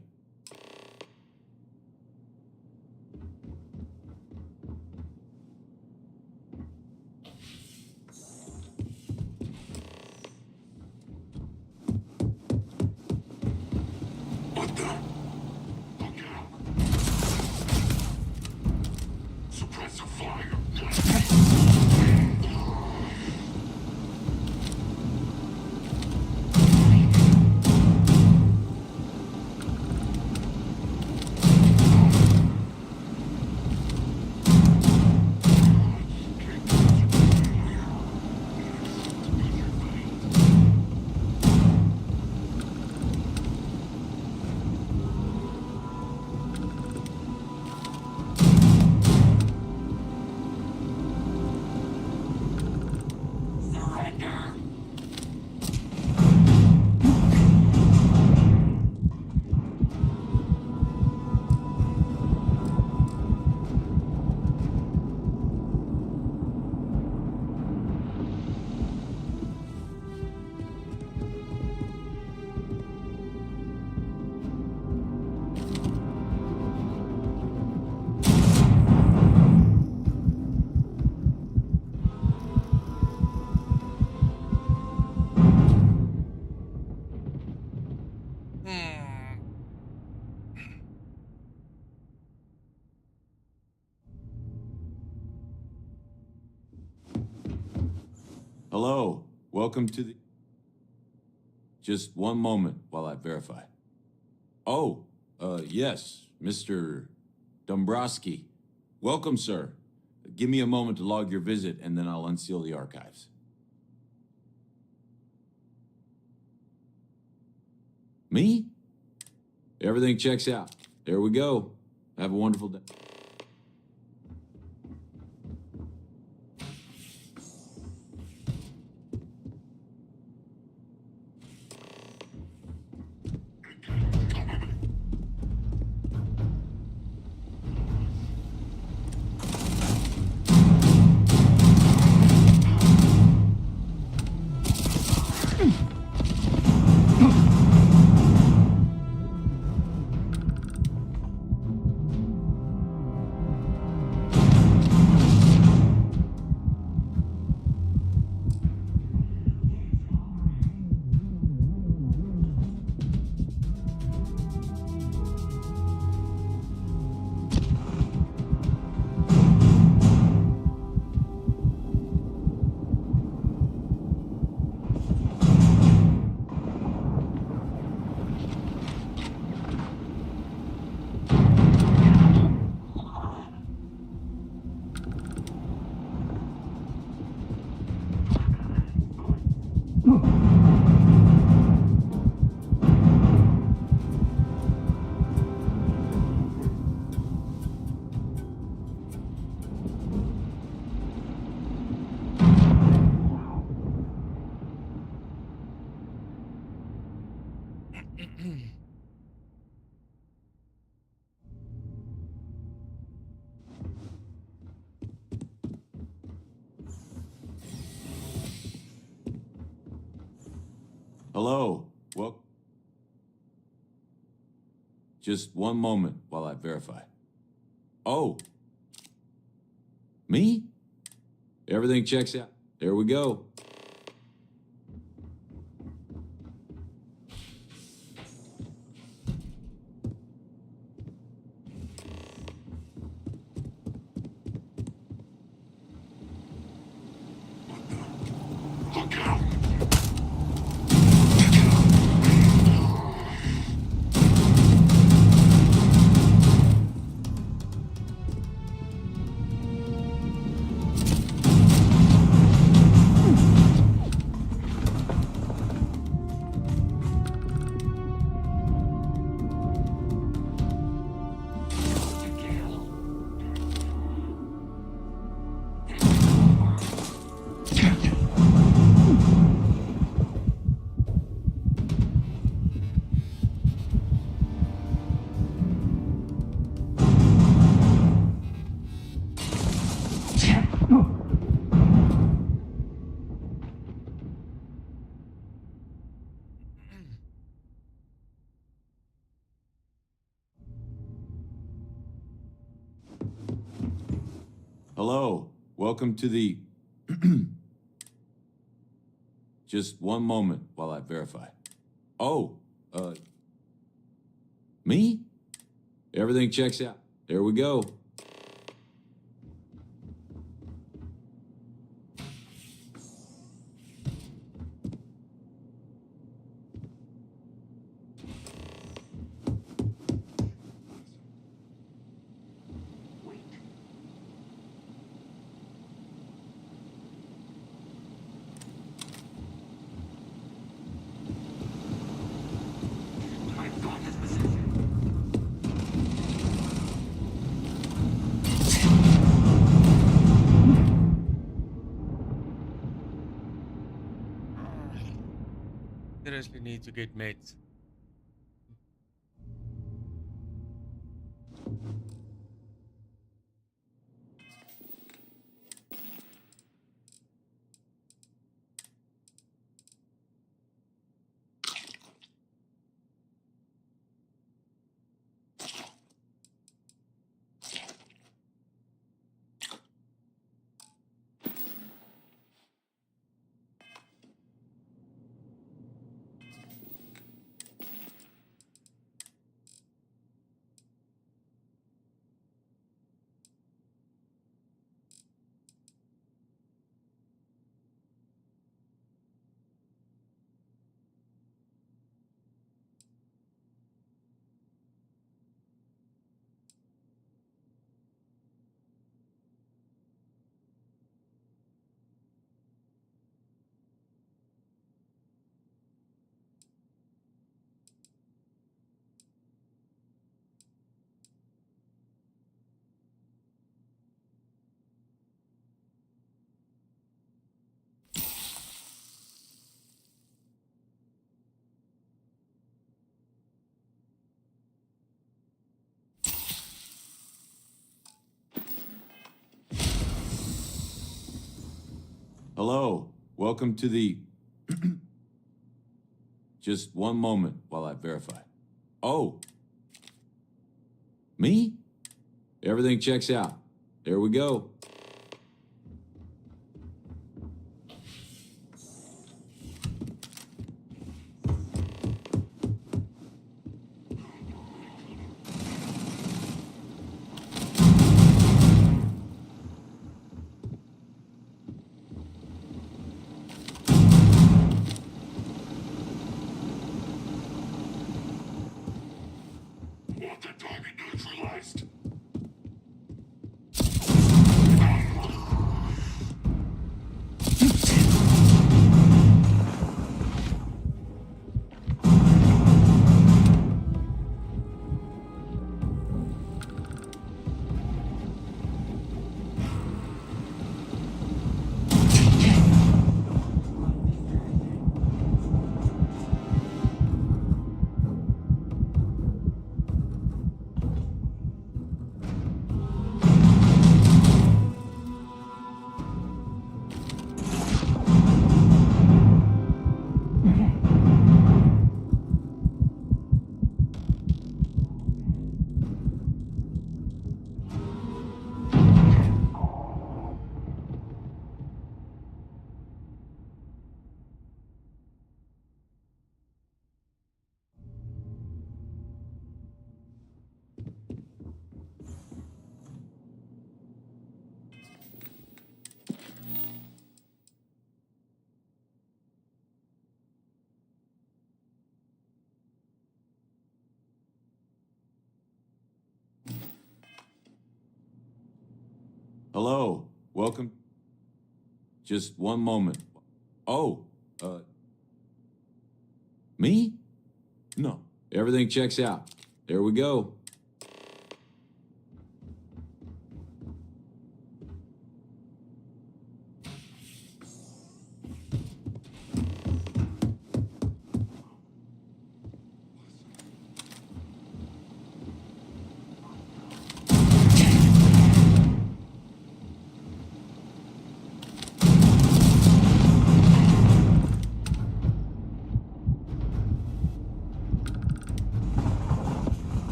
Hello, welcome to the... Just one moment while I verify. Oh, yes, Mr. Dombrowski. Welcome, sir. Give me a moment to log your visit, and then I'll unseal the archives. Me? Everything checks out. There we go. Have a wonderful day. Hello, well... Just one moment while I verify. Oh. Me? Everything checks out. There we go. Hello, welcome to the... Just one moment while I verify. Oh, me? Everything checks out. There we go. Seriously need to get meds. Hello, welcome to the... Just one moment while I verify. Oh, me? Everything checks out. There we go. Hello, welcome. Just one moment. Oh, me? No, everything checks out. There we go.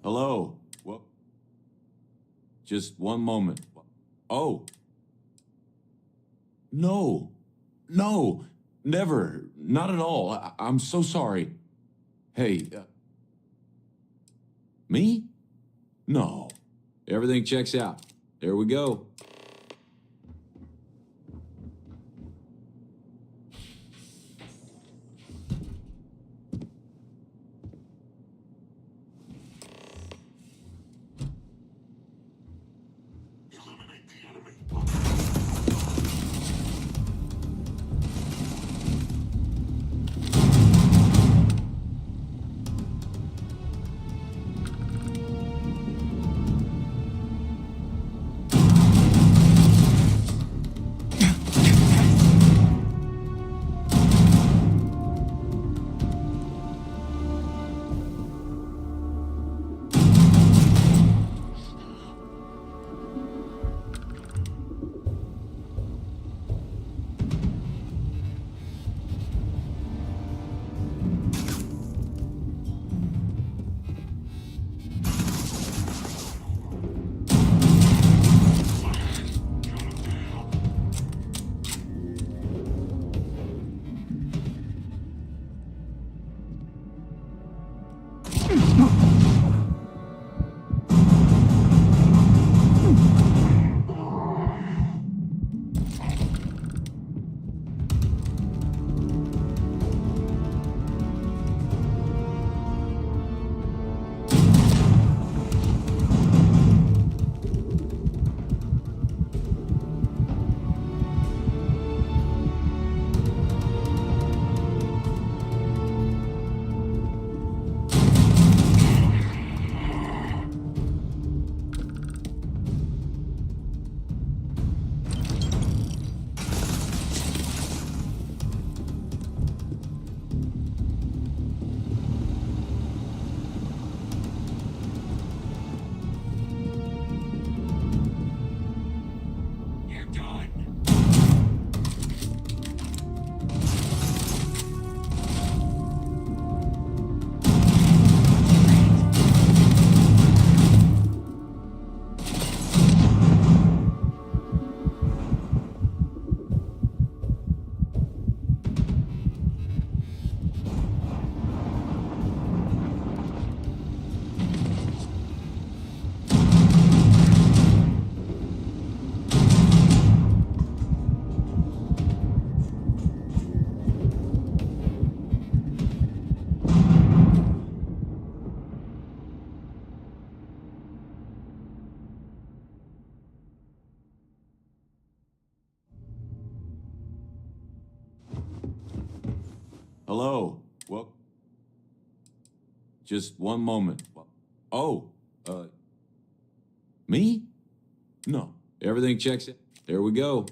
Hello? What? Just one moment. Oh. No. No. Never. Not at all. I'm so sorry. Hey, me? No. Everything checks out. There we go. Hello? What? Just one moment. Oh, me? No. Everything checks out. There we go.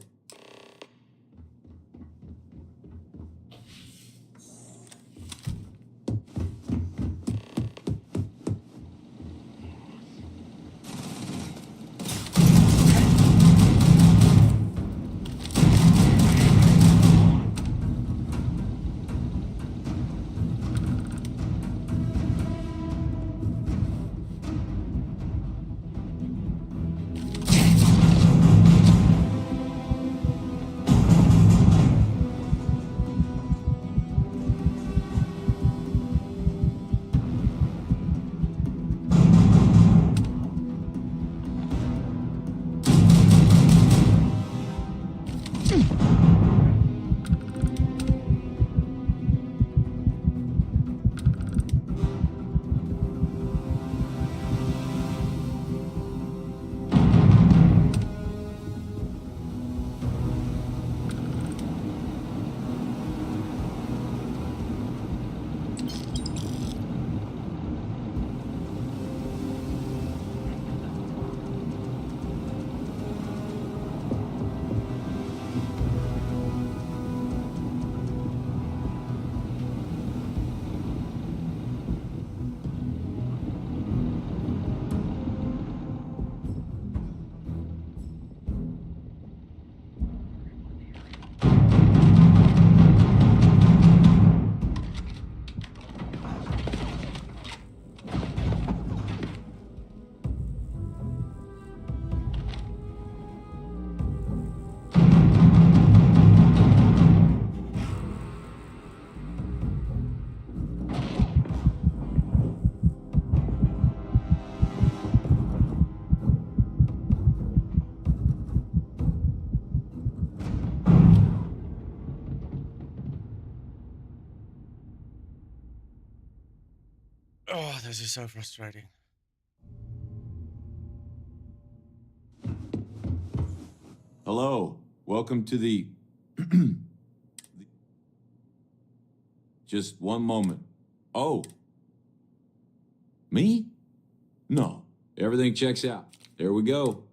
Oh, this is so frustrating. Hello. Welcome to the... Just one moment. Oh. Me? No. Everything checks out. There we go.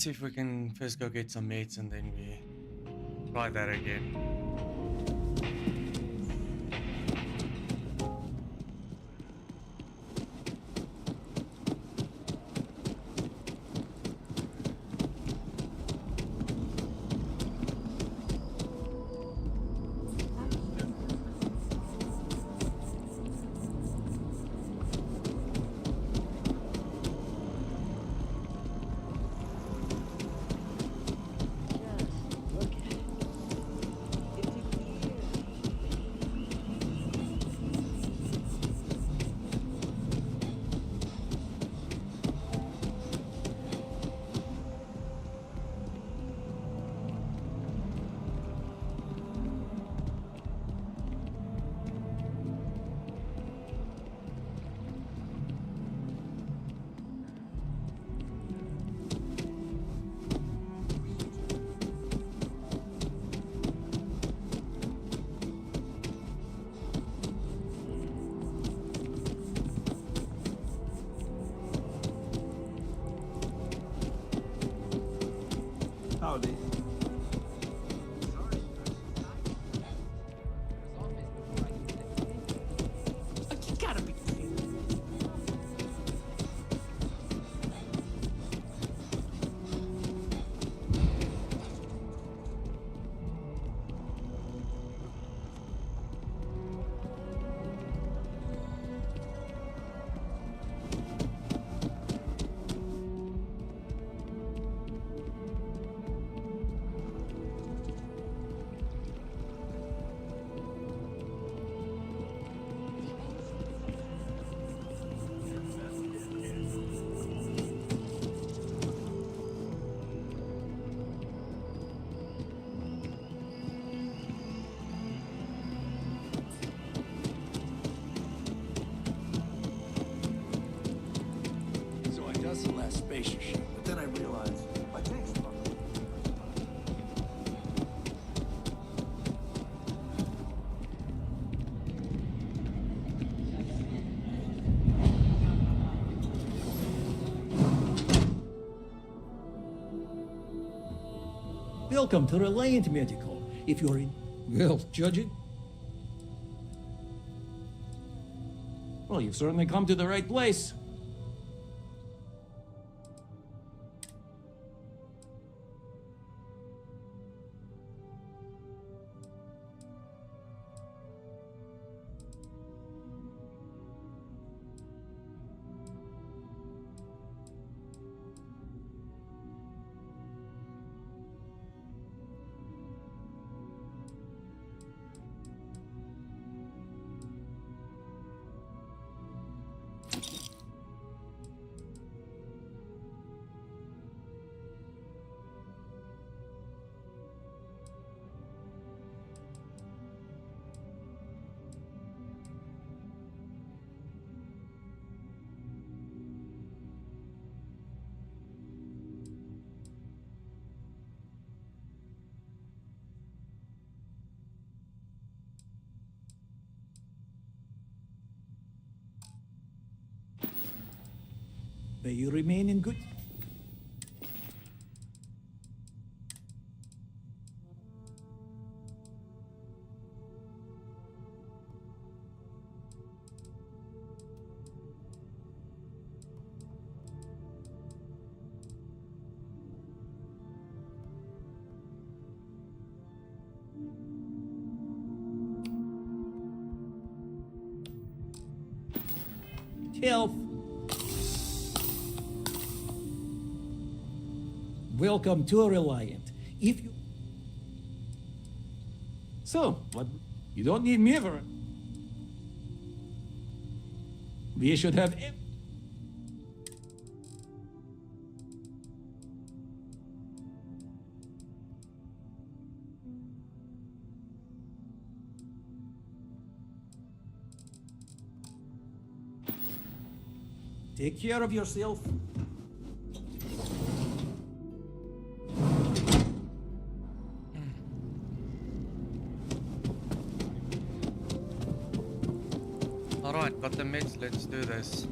See if we can first go get some meds and then we try that again. spacer ship, but then I realized my tank's fucked. Welcome to Reliant Medical. If you're in... Well, judging... Well, you've certainly come to the right place. May you remain in good... Health. Welcome to Reliant. If you... So, what? You don't need me ever. We should have... Take care of yourself. Alright, got the meds, let's do this.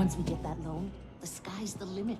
Once we get that loan, the sky's the limit.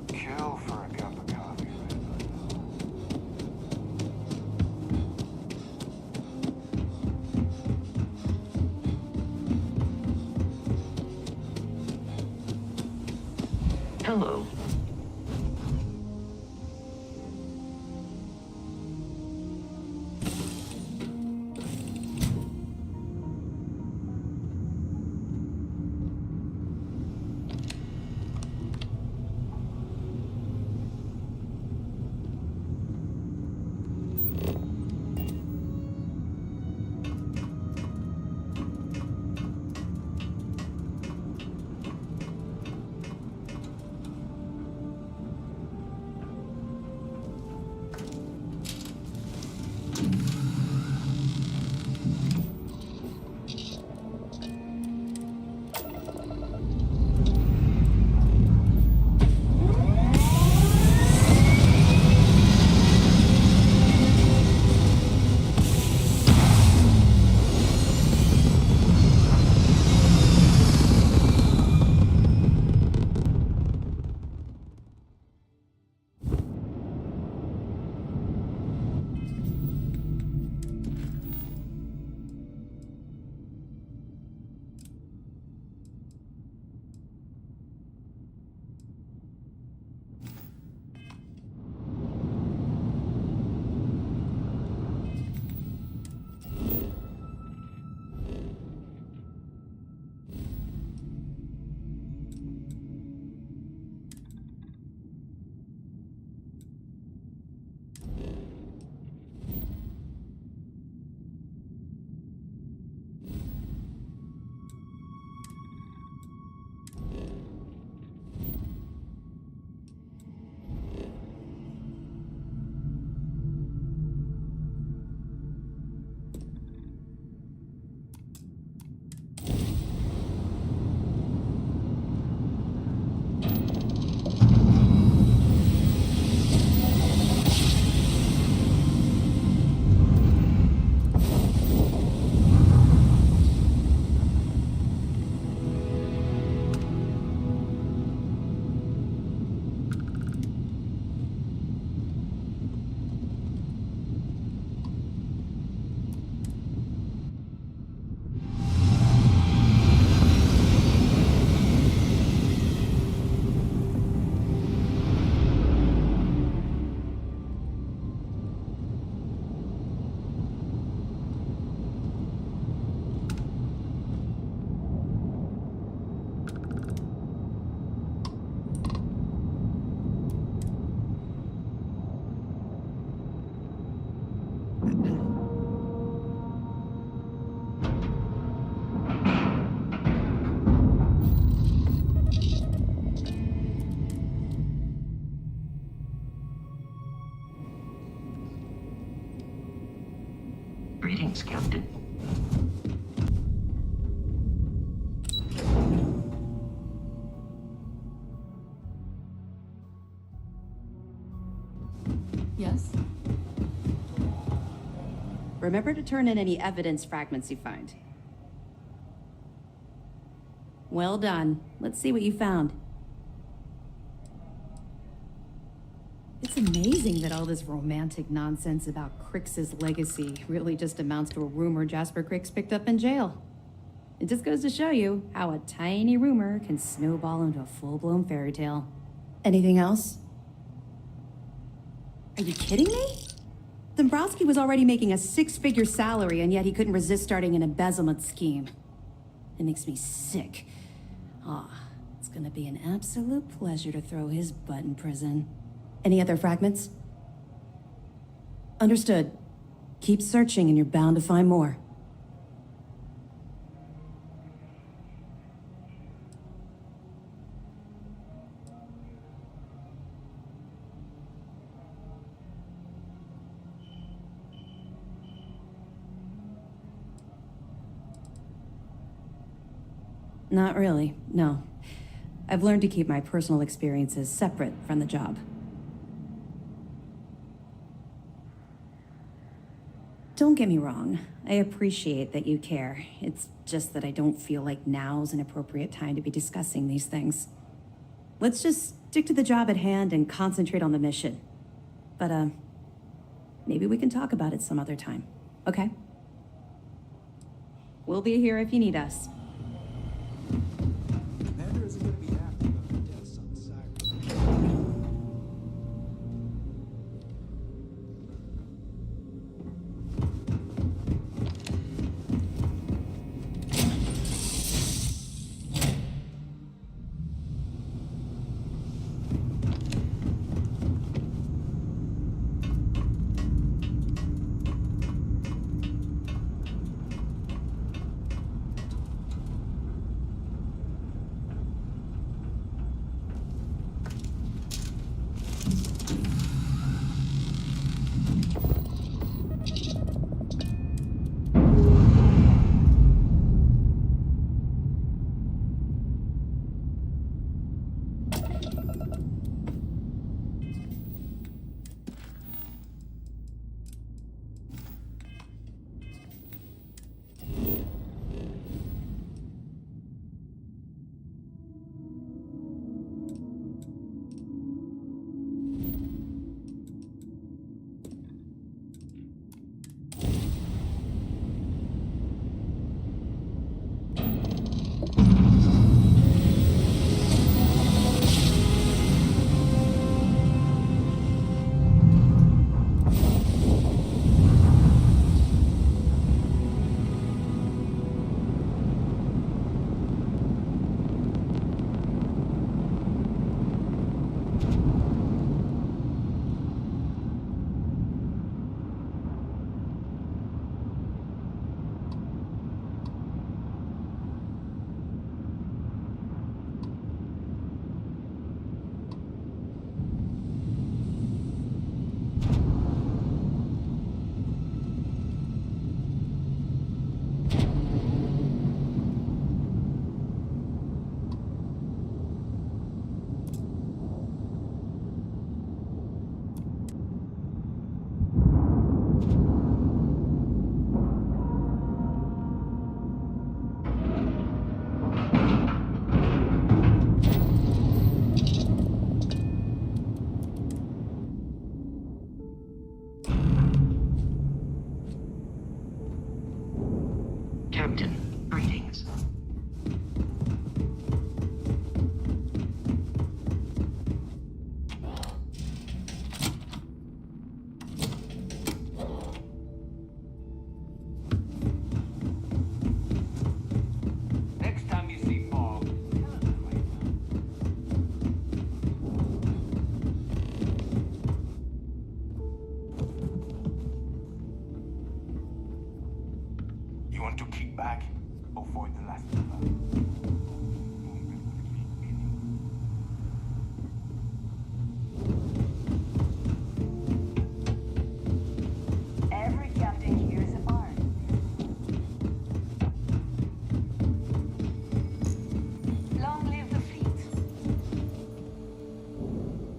Kill for a cup of coffee right Hello. Thanks, Captain. Yes? Remember to turn in any evidence fragments you find. Well done. Let's see what you found. It's amazing that all this romantic nonsense about Crix's legacy really just amounts to a rumor Jasper Crix picked up in jail. It just goes to show you how a tiny rumor can snowball into a full-blown fairy tale. Anything else? Are you kidding me? Dombrowski was already making a six-figure salary, and yet he couldn't resist starting an embezzlement scheme. It makes me sick. It's gonna be an absolute pleasure to throw his butt in prison. Any other fragments? Understood. Keep searching and you're bound to find more. Not really, no. I've learned to keep my personal experiences separate from the job. Don't get me wrong. I appreciate that you care. It's just that I don't feel like now's an appropriate time to be discussing these things. Let's just stick to the job at hand and concentrate on the mission. But, maybe we can talk about it some other time, okay? We'll be here if you need us. Commander isn't going to be happy about the deaths on the side.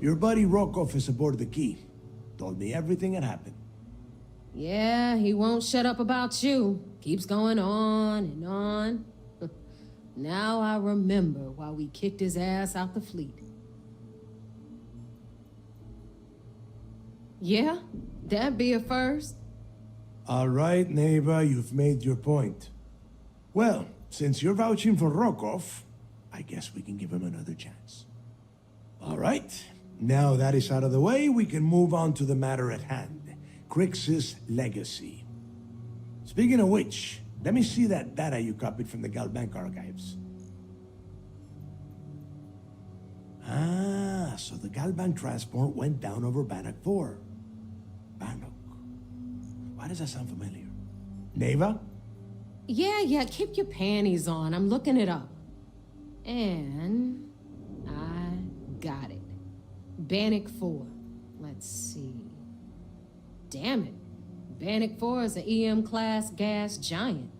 Your buddy Rokov is aboard the Key. Told me everything that happened. Yeah, he won't shut up about you. Keeps going on and on. Now I remember why we kicked his ass out the fleet. Yeah, that'd be a first. All right, Neva, you've made your point. Well, since you're vouching for Rokov, I guess we can give him another chance. All right, now that is out of the way, we can move on to the matter at hand. Crix's legacy. Speaking of which, let me see that data you copied from the Galbank archives. Ah, so the Galbank transport went down over Bannock 4. Bannock. Why does that sound familiar? Neva? Yeah, keep your panties on. I'm looking it up. And I got it. Bannock 4. Let's see. Damn it. Bannock 4 is an EM-class gas giant.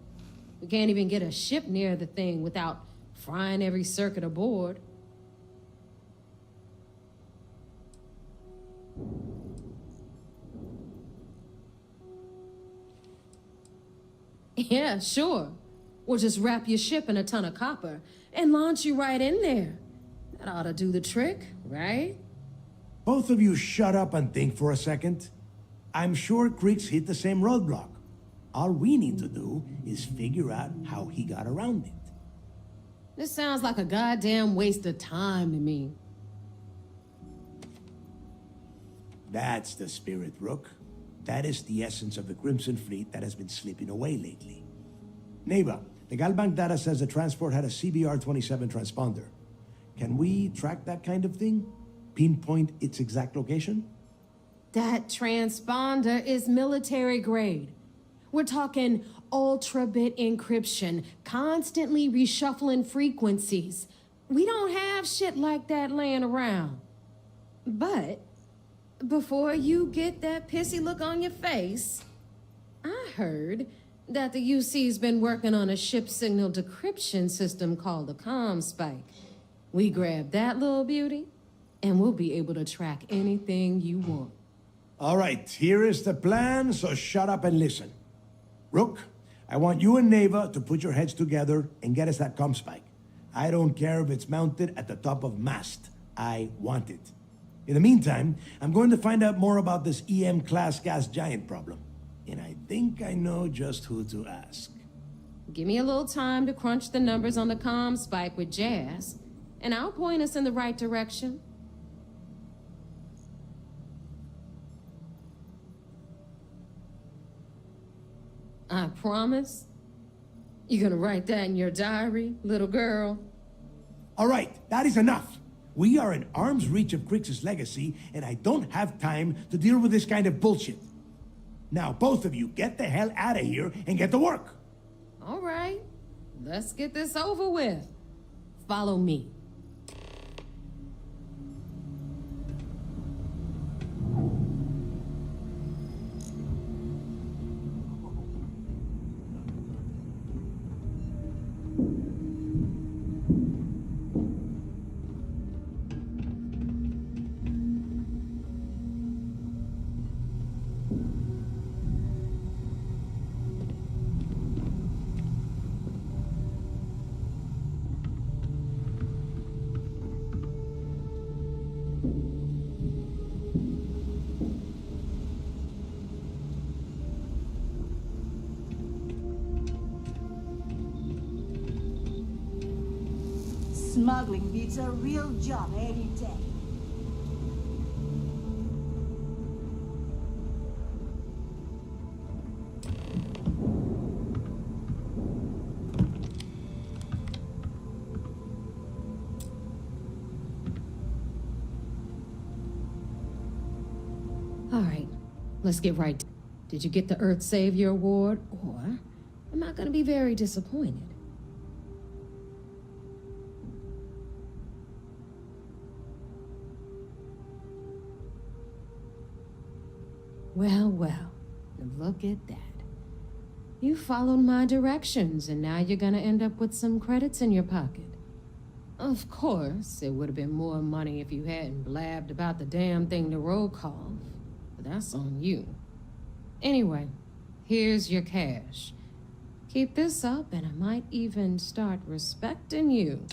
We can't even get a ship near the thing without frying every circuit aboard. Yeah, sure. We'll just wrap your ship in a ton of copper and launch you right in there. That ought to do the trick, right? Both of you shut up and think for a second. I'm sure Crix hit the same roadblock. All we need to do is figure out how he got around it. This sounds like a goddamn waste of time to me. That's the spirit, Rook. That is the essence of the Crimson Fleet that has been slipping away lately. Neva, the Galbank data says the transport had a CBR-27 transponder. Can we track that kind of thing? Pinpoint its exact location? That transponder is military grade. We're talking ultra-bit encryption, constantly reshuffling frequencies. We don't have shit like that laying around. But before you get that pissy look on your face, I heard that the UC's been working on a ship signal decryption system called the CommSpike. We grab that little beauty, and we'll be able to track anything you want. All right, here is the plan, so shut up and listen. Rook, I want you and Neva to put your heads together and get us that CommSpike. I don't care if it's mounted at the top of mast. I want it. In the meantime, I'm going to find out more about this EM-class gas giant problem. And I think I know just who to ask. Give me a little time to crunch the numbers on the CommSpike with Jazz, and I'll point us in the right direction. I promise. You gonna write that in your diary, little girl? All right, that is enough. We are in arm's reach of Crix's legacy, and I don't have time to deal with this kind of bullshit. Now, both of you, get the hell out of here and get to work. All right, let's get this over with. Follow me. Smuggling beats a real job any day. All right, let's get right. Did you get the Earth Savior Award, or am I gonna be very disappointed? Well, look at that. You followed my directions, and now you're gonna end up with some credits in your pocket. Of course, it would have been more money if you hadn't blabbed about the damn thing to roll call. But that's on you. Anyway, here's your cash. Keep this up and I might even start respecting you.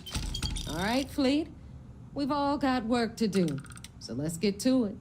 All right, Fleet? We've all got work to do, so let's get to it.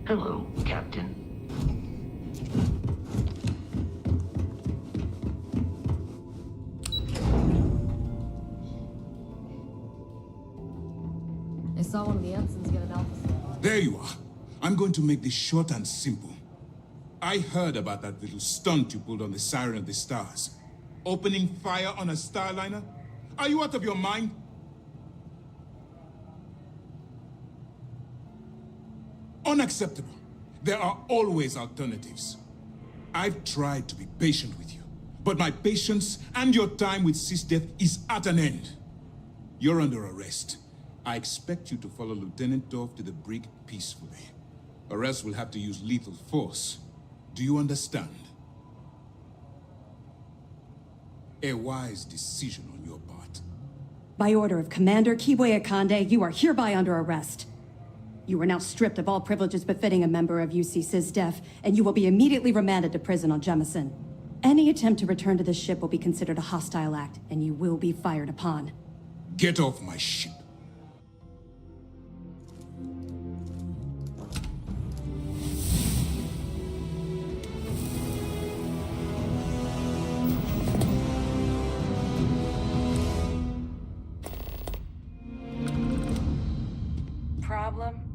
Hello, Captain. I saw one of the ensigns get an alpha. There you are. I'm going to make this short and simple. I heard about that little stunt you pulled on the Siren of the Stars. Opening fire on a Starliner? Are you out of your mind? Unacceptable. There are always alternatives. I've tried to be patient with you, but my patience and your time with SysDef is at an end. You're under arrest. I expect you to follow Lieutenant Dorff to the brig peacefully, or else we'll have to use lethal force. Do you understand? A wise decision on your part. By order of Commander Kiwe Akande, you are hereby under arrest. You are now stripped of all privileges befitting a member of UC SysDef, and you will be immediately remanded to prison on Jemison. Any attempt to return to the ship will be considered a hostile act, and you will be fired upon. Get off my ship. Problem?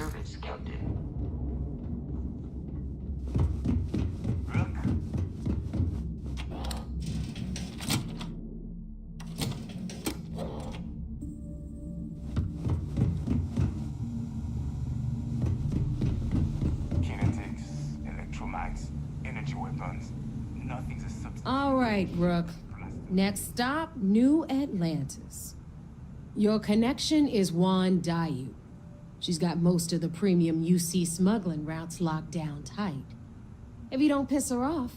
service, Captain. Kinetics, electromags, energy weapons. Nothing's a substitute. All right, Rook. Next stop, New Atlantis. Your connection is Juan Dayu. She's got most of the premium UC smuggling routes locked down tight. If you don't piss her off,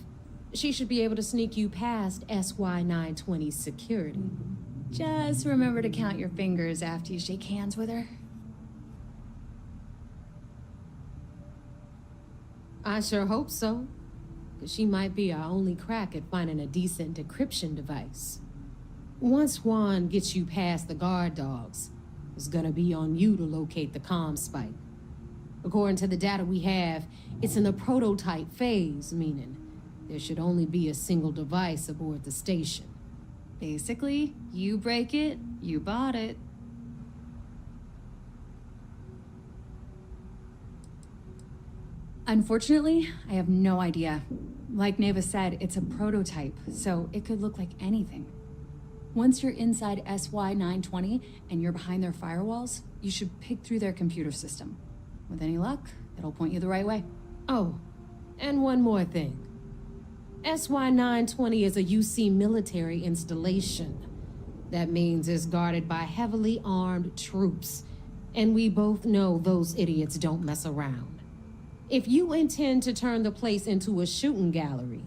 she should be able to sneak you past SY-920's security. Just remember to count your fingers after you shake hands with her. I sure hope so. 'Cause she might be our only crack at finding a decent decryption device. Once Juan gets you past the guard dogs, it's gonna be on you to locate the comm spike. According to the data we have, it's in the prototype phase, meaning there should only be a single device aboard the station. Basically, you break it, you bought it. Unfortunately, I have no idea. Like Neva said, it's a prototype, so it could look like anything. Once you're inside SY-920 and you're behind their firewalls, you should pick through their computer system. With any luck, it'll point you the right way. Oh, and one more thing. SY-920 is a UC military installation. That means it's guarded by heavily armed troops, and we both know those idiots don't mess around. If you intend to turn the place into a shooting gallery,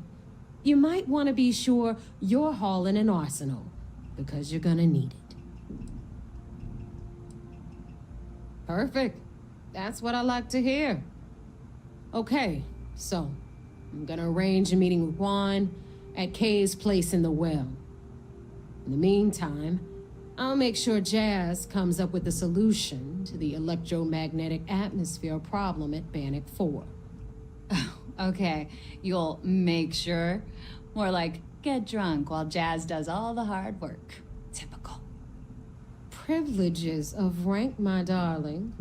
you might want to be sure you're hauling an arsenal, because you're gonna need it. Perfect. That's what I like to hear. Okay, so I'm gonna arrange a meeting with Juan at Kay's place in the well. In the meantime, I'll make sure Jazz comes up with a solution to the electromagnetic atmosphere problem at Bannock 4. Okay, you'll make sure. More like, get drunk while Jazz does all the hard work. Typical. Privileges of rank, my darling.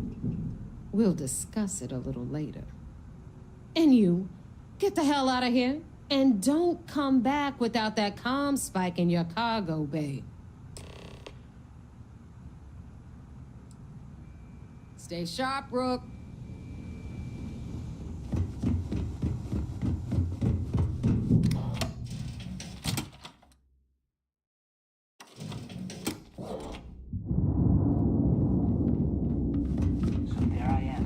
We'll discuss it a little later. And you, get the hell out of here. And don't come back without that comm spike in your cargo bay. Stay sharp, Rook. So there I am.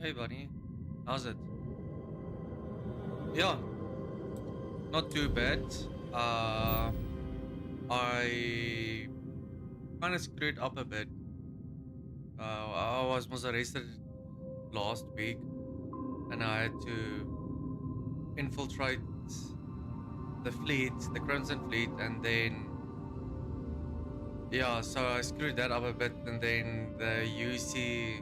Hey buddy, how's it? Yeah, not too bad. I kind of screwed up a bit. I was arrested last week, and I had to infiltrate the fleet, the Crimson Fleet, and then yeah, so I screwed that up a bit, and then the UC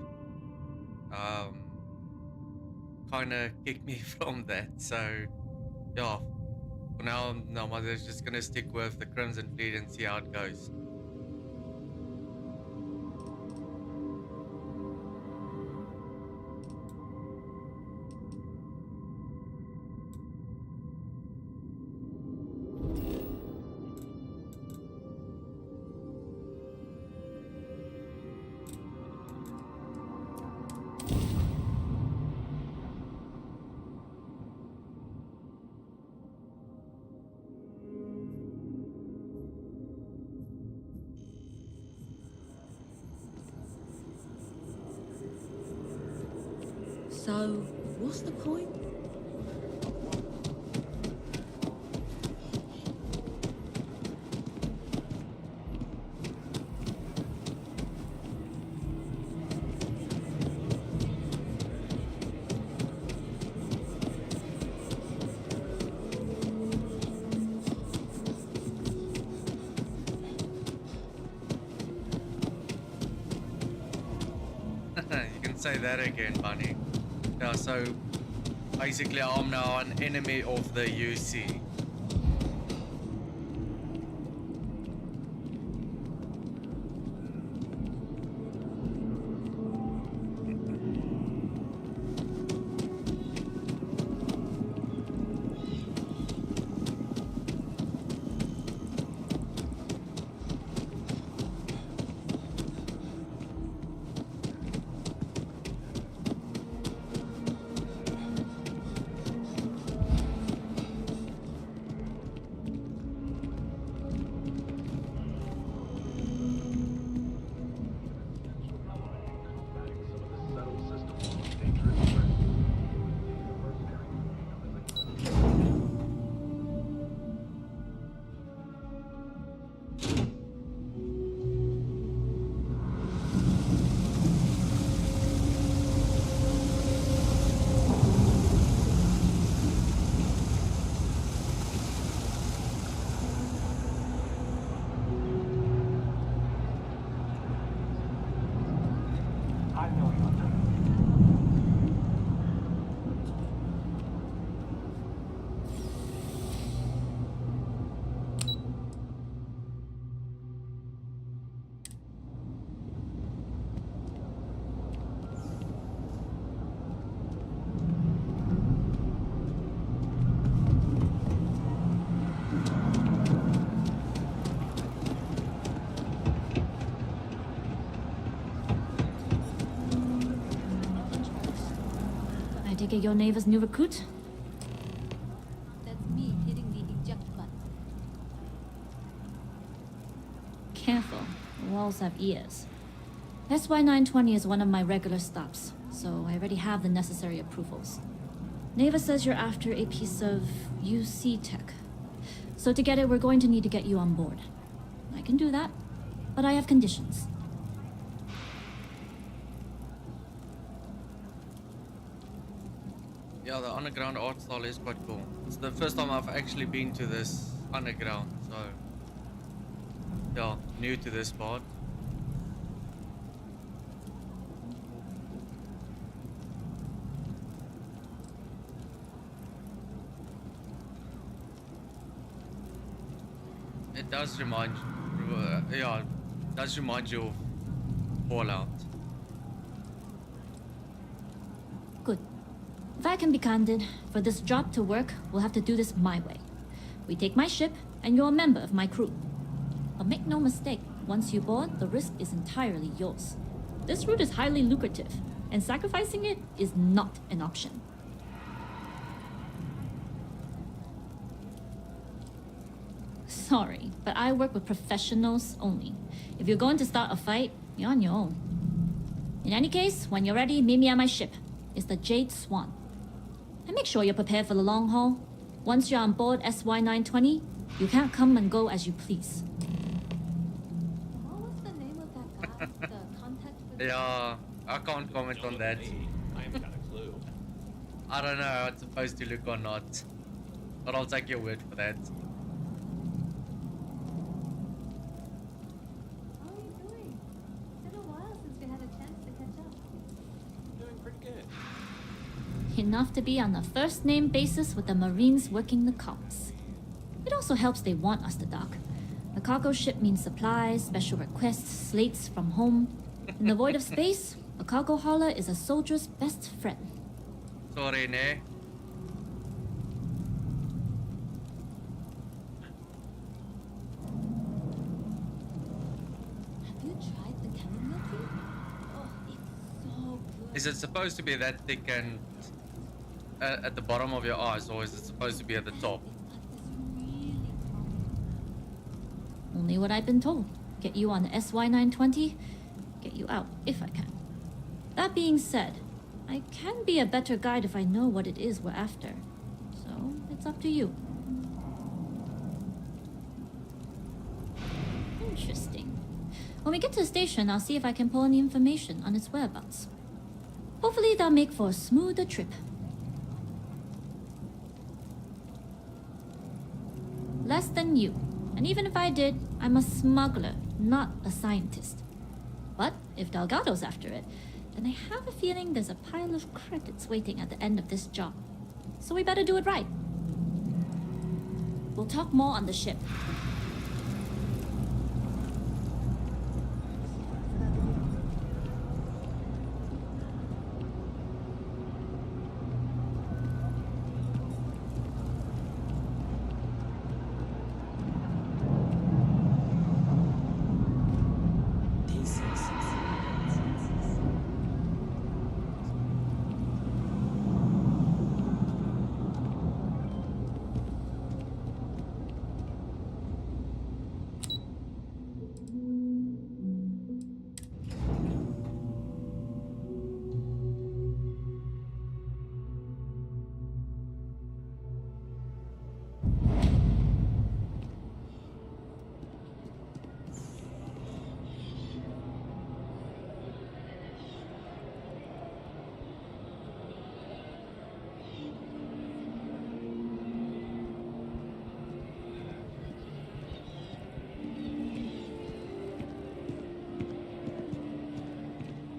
kind of kicked me from that. So yeah, for now I'm just gonna stick with the Crimson Fleet and see how it goes. So, what's the point? You can say that again, Bunny. Yeah, so basically I'm now an enemy of the UC. I take it your neighbor's new recruit? That's me hitting the eject button. Careful, the walls have ears. SY920 is one of my regular stops, so I already have the necessary approvals. Neva says you're after a piece of UC tech. So to get it, we're going to need to get you on board. I can do that, but I have conditions. Yeah, the underground art style is quite cool. It's the first time I've actually been to this underground, so yeah, new to this part. It does remind, yeah, it does remind you of Fallout. Good. If I can be candid, for this job to work, we'll have to do this my way. We take my ship, and you're a member of my crew. But make no mistake, once you board, the risk is entirely yours. This route is highly lucrative, and sacrificing it is not an option. Sorry, but I work with professionals only. If you're going to start a fight, you're on your own. In any case, when you're ready, meet me at my ship. It's the Jade Swan. And make sure you're prepared for the long haul. Once you're on board SY920, you can't come and go as you please. What was the name of that guy? The contact for Yeah, I can't comment on that. I haven't got a clue. I don't know how it's supposed to look or not, but I'll take your word for that. How are you doing? It's been a while since we had a chance to catch up. Doing pretty good. Enough to be on a first-name basis with the Marines working the comms. It also helps they want us to dock. A cargo ship means supplies, special requests, slates from home. In the void of space, a cargo hauler is a soldier's best friend. Sorry, ne? Have you tried the chamomile tea? Oh, it's so good. Is it supposed to be that thick and at the bottom of your eyes, or is it supposed to be at the top? Only what I've been told. Get you on the SY920, get you out if I can. That being said, I can be a better guide if I know what it is we're after. So, it's up to you. Interesting. When we get to the station, I'll see if I can pull any information on its whereabouts. Hopefully that'll make for a smoother trip. Less than you. And even if I did, I'm a smuggler, not a scientist. But if Delgado's after it, then I have a feeling there's a pile of credits waiting at the end of this job. So we better do it right. We'll talk more on the ship.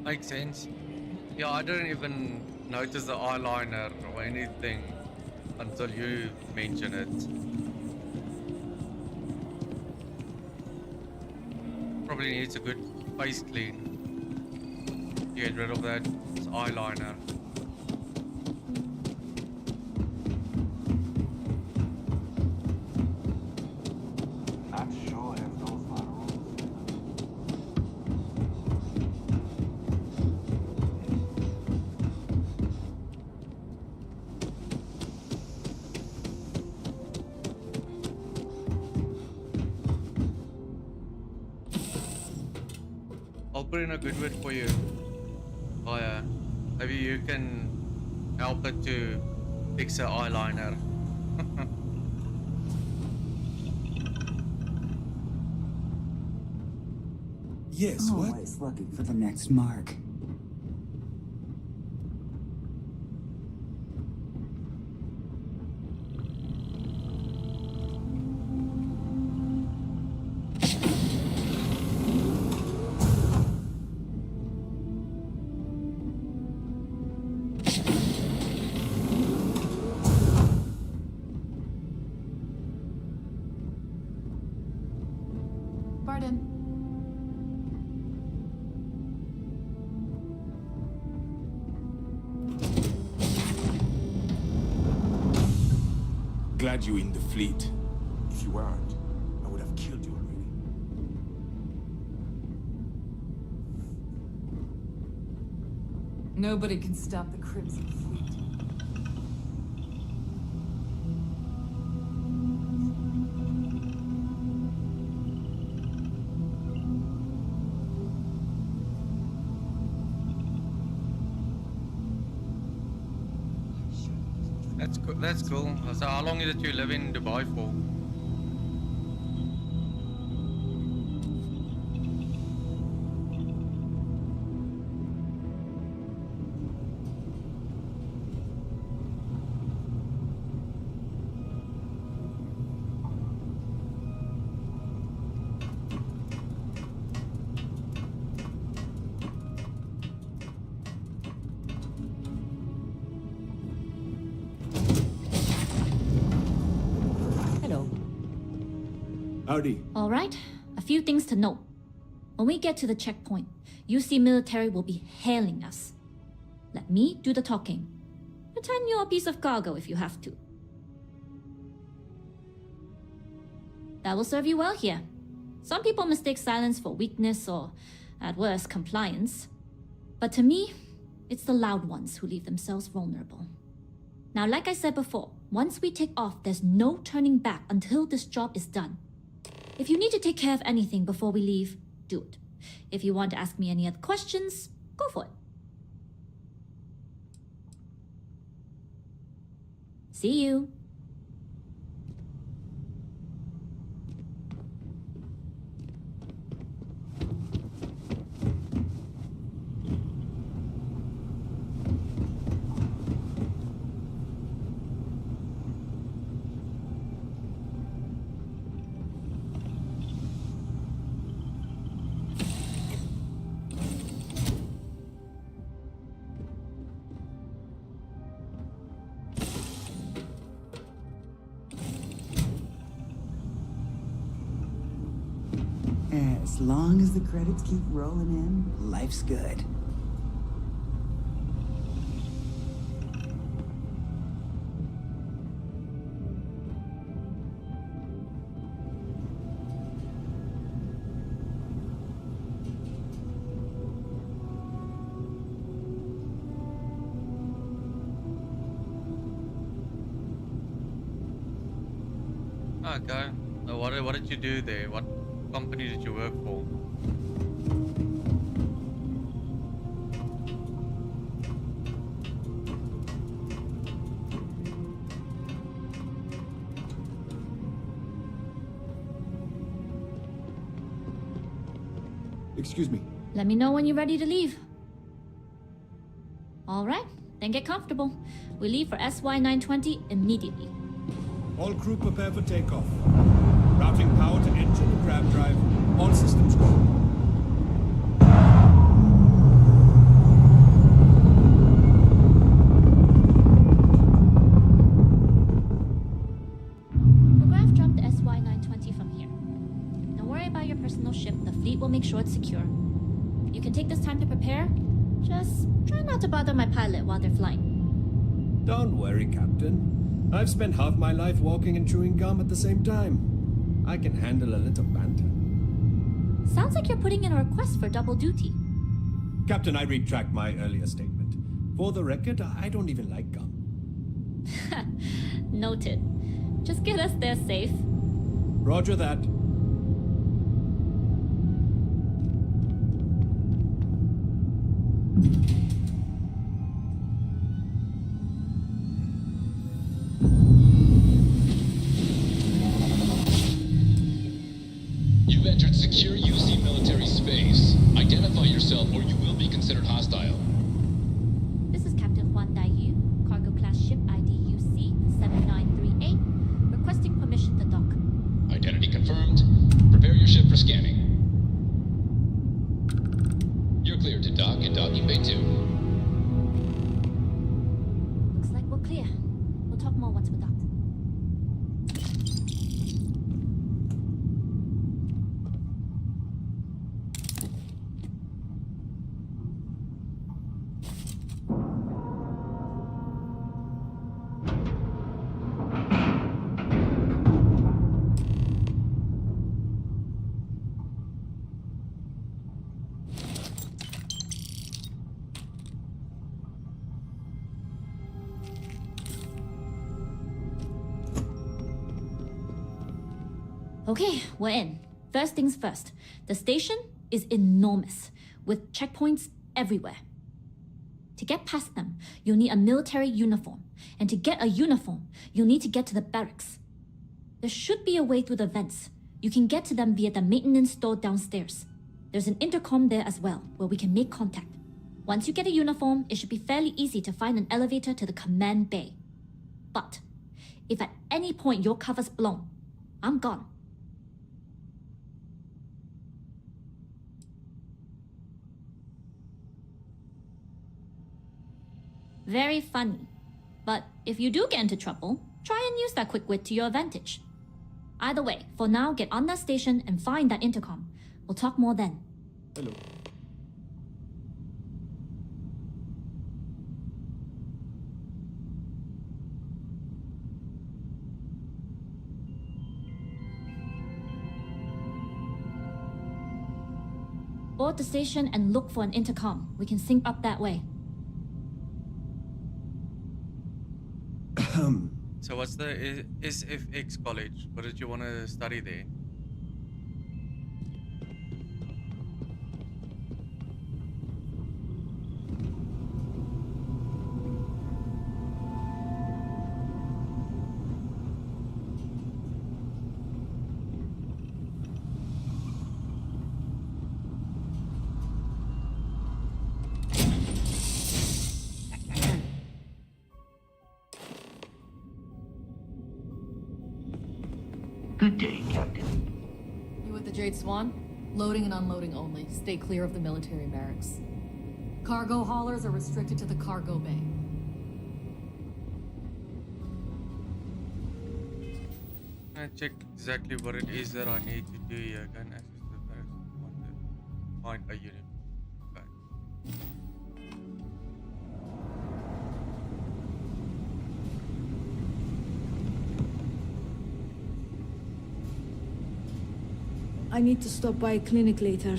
Makes sense. Yeah, I didn't even notice the eyeliner or anything until you mentioned it. Probably needs a good face clean. Get rid of that eyeliner. Not sure if those are rules. I'll put in a good word for you. Maybe you can help it to fix her eyeliner. Yes, what? Always looking for the next mark. Pardon. Glad you're in the fleet. If you weren't, I would have killed you already. Nobody can stop the Crimson Fleet. That's cool. So how long did you live in Dubai for? Howdy. All right, a few things to note. When we get to the checkpoint, UC military will be hailing us. Let me do the talking. Pretend you're a piece of cargo if you have to. That will serve you well here. Some people mistake silence for weakness or, at worst, compliance. But to me, it's the loud ones who leave themselves vulnerable. Now, like I said before, once we take off, there's no turning back until this job is done. If you need to take care of anything before we leave, do it. If you want to ask me any other questions, go for it. See you. As long as the credits keep rolling in, life's good. Okay. What did you do there? What company did you work for? Excuse me. Let me know when you're ready to leave. All right, then get comfortable. We leave for SY-920 immediately. All crew prepare for takeoff. Routing power to engine and crab drive. All systems go. Graph jump the SY-920 from here. Don't worry about your personal ship. The fleet will make sure it's secure. You can take this time to prepare. Just try not to bother my pilot while they're flying. Don't worry, Captain. I've spent half my life walking and chewing gum at the same time. I can handle a little banter. Sounds like you're putting in a request for double duty. Captain, I retract my earlier statement. For the record, I don't even like gum. Noted. Just get us there safe. Roger that. You've entered secure UC military space. Identify yourself or you will be considered hostile. This is Captain Huan Daiyu, cargo class ship ID UC 7938, requesting permission to dock. Identity confirmed. Prepare your ship for scanning. You're cleared to dock in docking bay 2. Looks like we're clear. We'll talk more once we're docked. Okay, we're in. First things first. The station is enormous, with checkpoints everywhere. To get past them, you'll need a military uniform. And to get a uniform, you'll need to get to the barracks. There should be a way through the vents. You can get to them via the maintenance store downstairs. There's an intercom there as well, where we can make contact. Once you get a uniform, it should be fairly easy to find an elevator to the command bay. But if at any point your cover's blown, I'm gone. Very funny. But if you do get into trouble, try and use that quick wit to your advantage. Either way, for now, get on that station and find that intercom. We'll talk more then. Hello. Board the station and look for an intercom. We can sync up that way. So what's the SFX college? What did you want to study there? Good day, Captain. You with the Jade Swan? Loading and unloading only. Stay clear of the military barracks. Cargo haulers are restricted to the cargo bay. I check exactly what it is that I need to do here. Go and access the barracks. Find a unit. Okay. I need to stop by clinic later.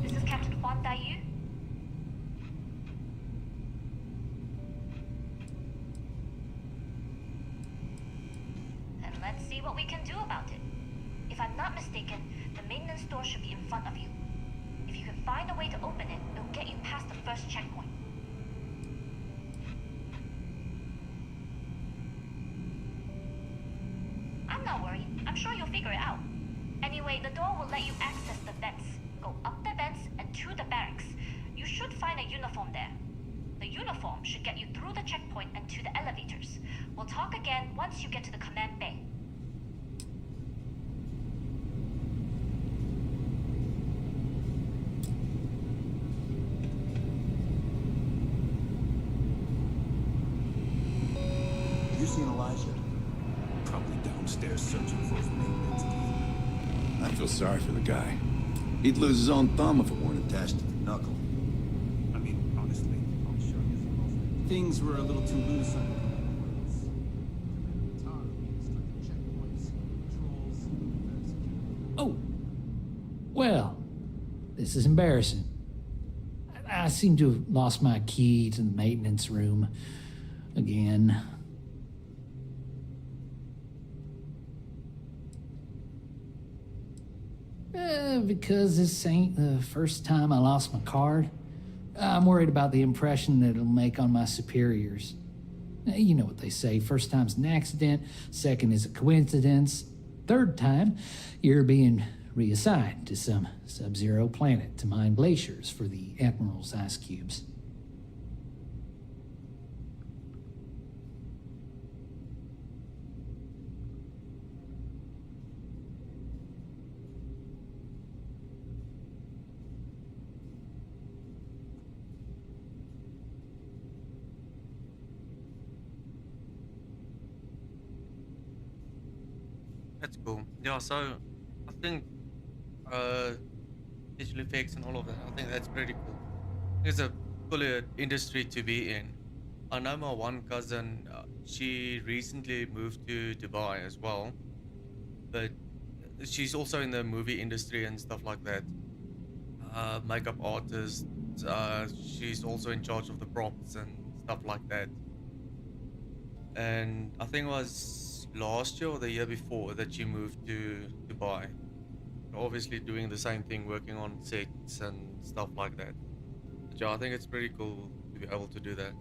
This is Captain Huan Daiyu. And let's see what we can do about it. If I'm not mistaken, the maintenance door should be in front of you. If you can find a way to open it, it'll get you past the first checkpoint. I'm not worried. I'm sure you'll figure it out. Anyway, the door will let you access the vents. Go up the vents and to the barracks. You should find a uniform there. The uniform should get you through the checkpoint and to the elevators. We'll talk again once you get to the command bay. You seen Elijah? Probably downstairs searching for his maintenance key. I feel sorry for the guy. He'd lose his own thumb if it weren't attached to the knuckle. I mean, honestly, I'm sure things were a little too loose on the Oh, well, this is embarrassing. I seem to have lost my key to the maintenance room again. Because this ain't the first time I lost my card. I'm worried about the impression that it'll make on my superiors. You know what they say, first time's an accident, second is a coincidence, third time, you're being reassigned to some sub-zero planet to mine glaciers for the Admiral's ice cubes. That's cool. Yeah, so I think digital effects and all of that, I think that's pretty cool. It's a cooler industry to be in. I know my one cousin, she recently moved to Dubai as well, but she's also in the movie industry and stuff like that. Makeup artist, she's also in charge of the props and stuff like that. And I think it was last year or the year before that she moved to Dubai. Obviously doing the same thing, working on sets and stuff like that. But yeah, I think it's pretty cool to be able to do that.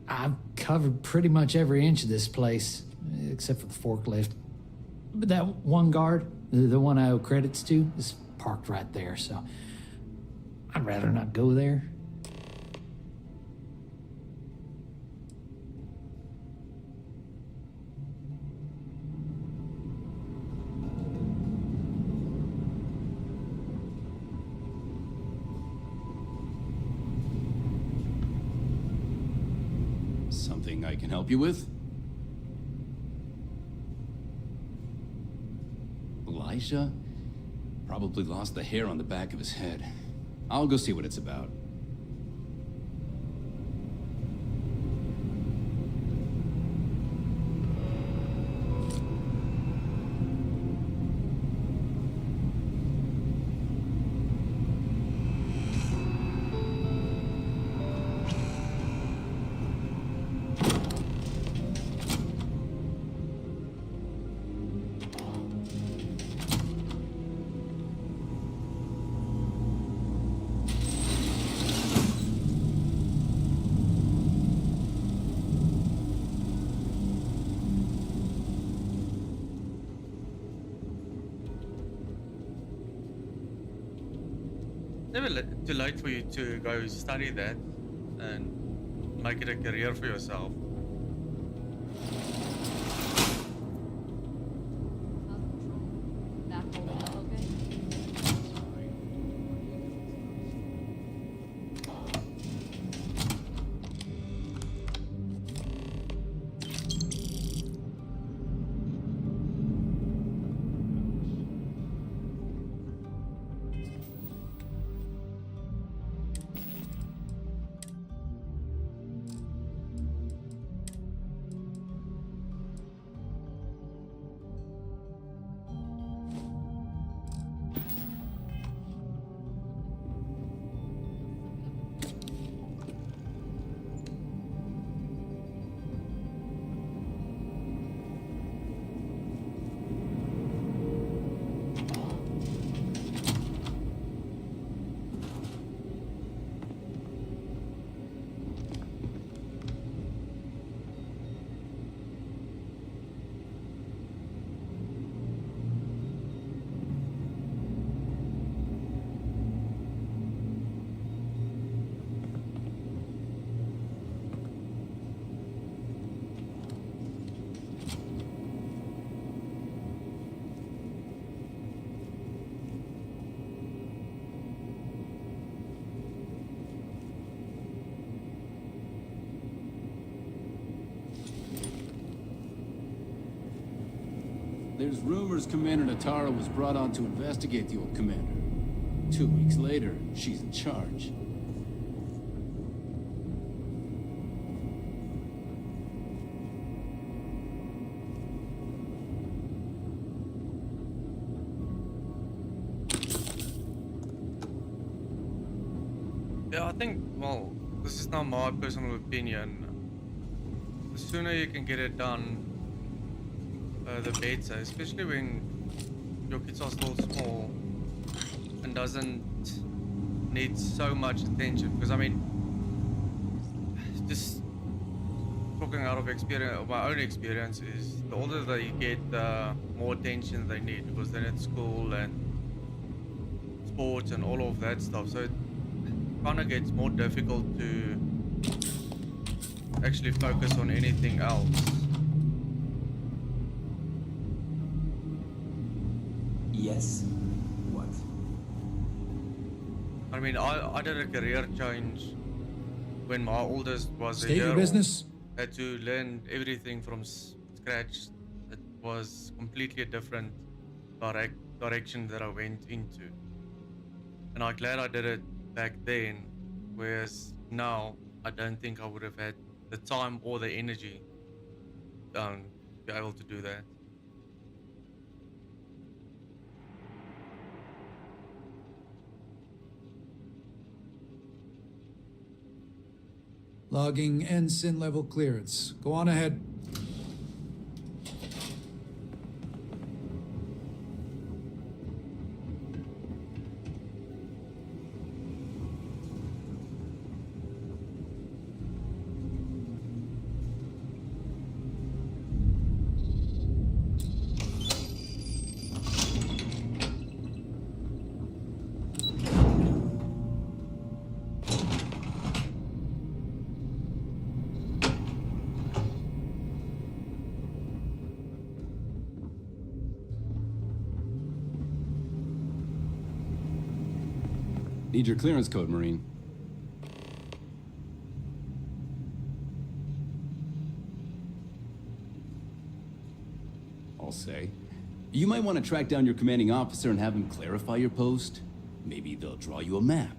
I've covered pretty much every inch of this place, except for the forklift. But that one guard, the one I owe credits to, is parked right there, so I'd rather not go there. Something I can help you with? Elijah? Probably lost the hair on the back of his head. I'll go see what it's about. never too late for you to go study that and make it a career for yourself. That holding up okay? There's rumors Commander Natara was brought on to investigate the old commander. 2 weeks later, she's in charge. Yeah, I think, well, this is not my personal opinion. The sooner you can get it done, the better, especially when your kids are still small and doesn't need so much attention. Because I mean, just talking out of experience, my own experience is the older they get, the more attention they need because they're at school and sports and all of that stuff. So it kind of gets more difficult to actually focus on anything else. Yes. What? I mean, I did a career change when my oldest was State a year your business. old. Had to learn everything from scratch. It was completely a different direction that I went into. And I'm glad I did it back then, whereas now I don't think I would have had the time or the energy to be able to do that. Logging ensign level clearance. Go on ahead. Need your clearance code, Marine. I'll say. You might want to track down your commanding officer and have him clarify your post. Maybe they'll draw you a map.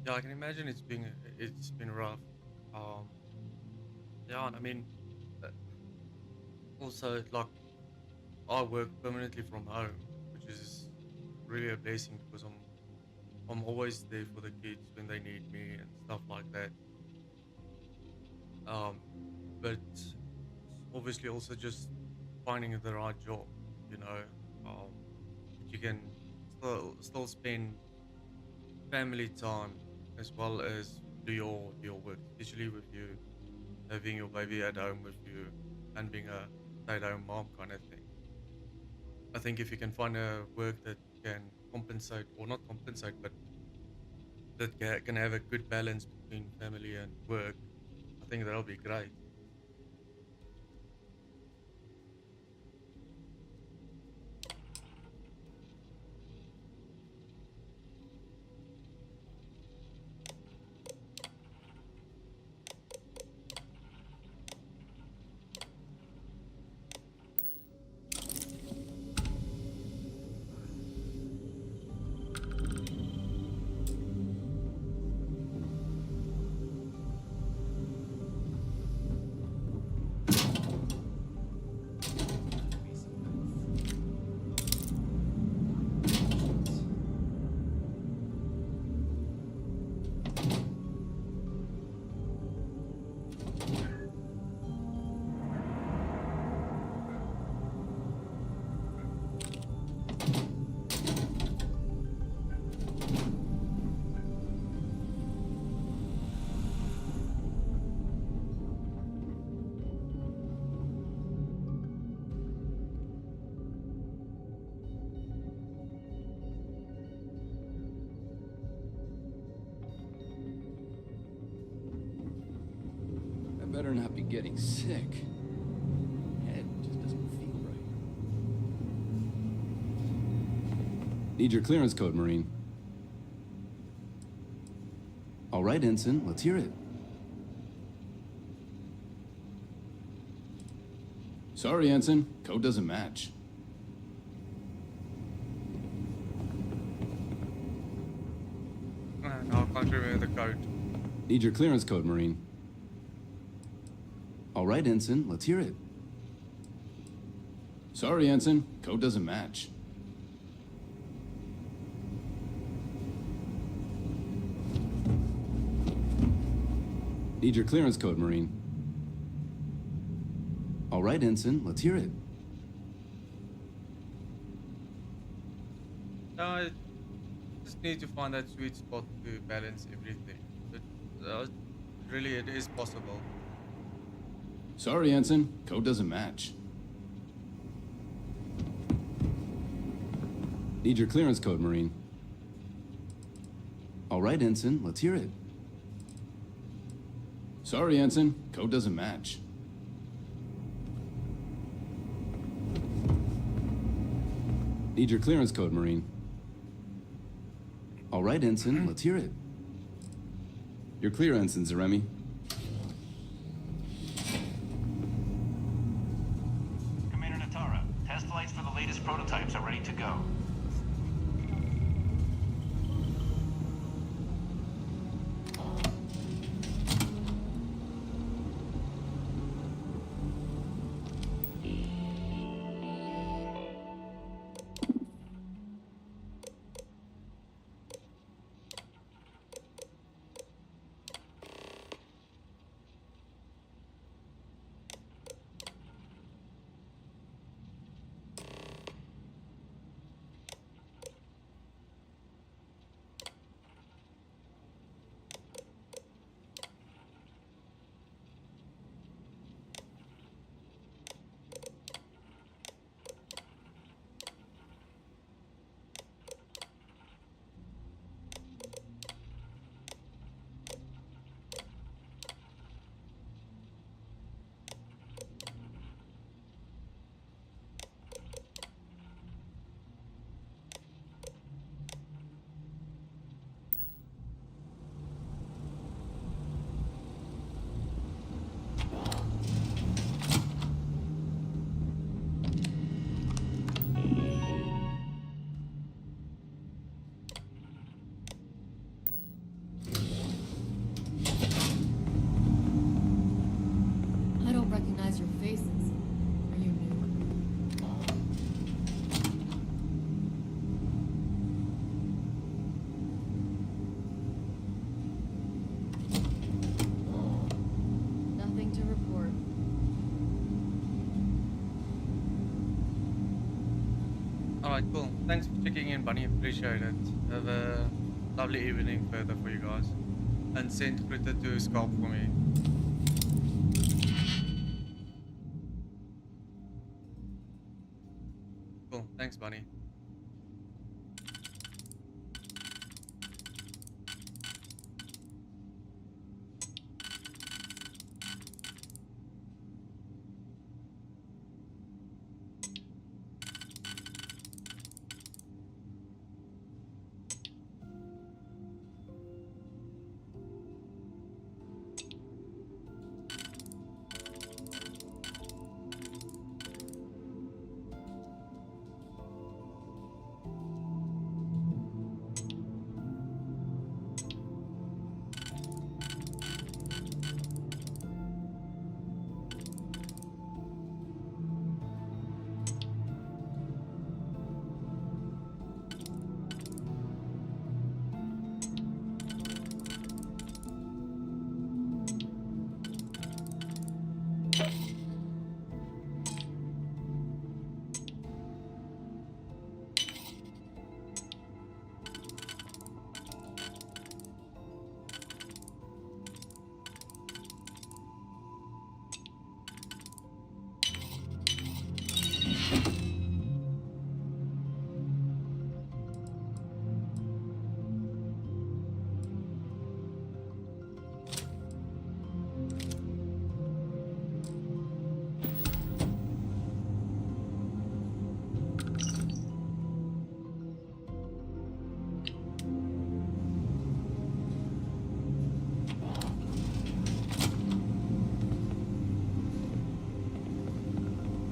Yeah, I can imagine it's been rough. Um, yeah, and I mean, uh, also like I work permanently from home, which is really a blessing because I'm always there for the kids when they need me and stuff like that. Um, but obviously also just finding the right job, you know, that you can still spend family time as well as do your work, especially with you having your baby at home with you and being a stay-at-home mom kind of thing. I think if you can find a work that can compensate or not compensate, but that can have a good balance between family and work, I think that'll be great. I better not be getting sick. Head just doesn't feel right. Need your clearance code, Marine. All right, Ensign, let's hear it. Sorry, Ensign. Code doesn't match. No, I can't remember the code. Need your clearance code, Marine. All right, Ensign, let's hear it. Sorry, Ensign. Code doesn't match. Need your clearance code, Marine. All right, Ensign, let's hear it. No, I just need to find that sweet spot to balance everything. But really, it is possible. Sorry, Ensign. Code doesn't match. Need your clearance code, Marine. All right, Ensign, let's hear it. Sorry, Ensign. Code doesn't match. Need your clearance code, Marine. All right, Ensign, let's hear it. You're clear, Ensign Zaremi. Commander Natara, test flights for the latest prototypes are ready to go. Alright, cool. Thanks for checking in, Bunny. Appreciate it. Have a lovely evening further for you guys. And send Critter to Scalp for me. Cool. Thanks, Bunny.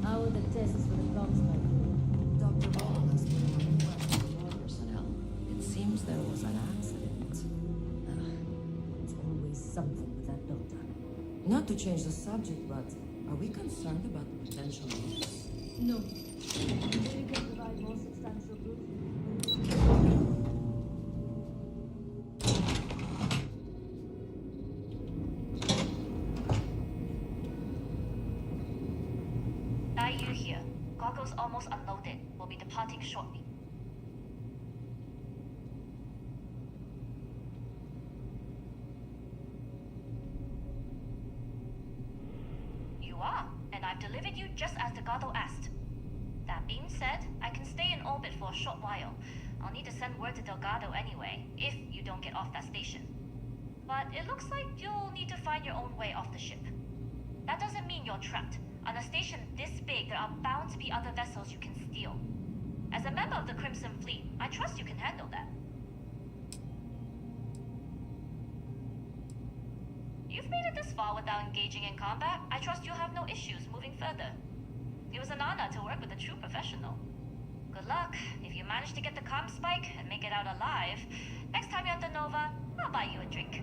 How are the tests for the comms microwave? Dr. Ball has been requesting more personnel. It seems there was an accident. There's always something with that doctor. Not to change the subject, but are we concerned about the potential leaks? No. They can provide more substantial proof. IU here. Goggles almost unloaded. We'll be departing shortly. You are, and I've delivered you just as Delgado asked. That being said, I can stay in orbit for a short while. I'll need to send word to Delgado anyway, if you don't get off that station. But it looks like you'll need to find your own way off the ship. That doesn't mean you're trapped. On a station this big, there are bound to be other vessels you can steal. As a member of the Crimson Fleet, I trust you can handle that. You've made it this far without engaging in combat. I trust you'll have no issues moving further. It was an honor to work with a true professional. Good luck. If you manage to get the comm spike and make it out alive, next time you're at the Nova, I'll buy you a drink.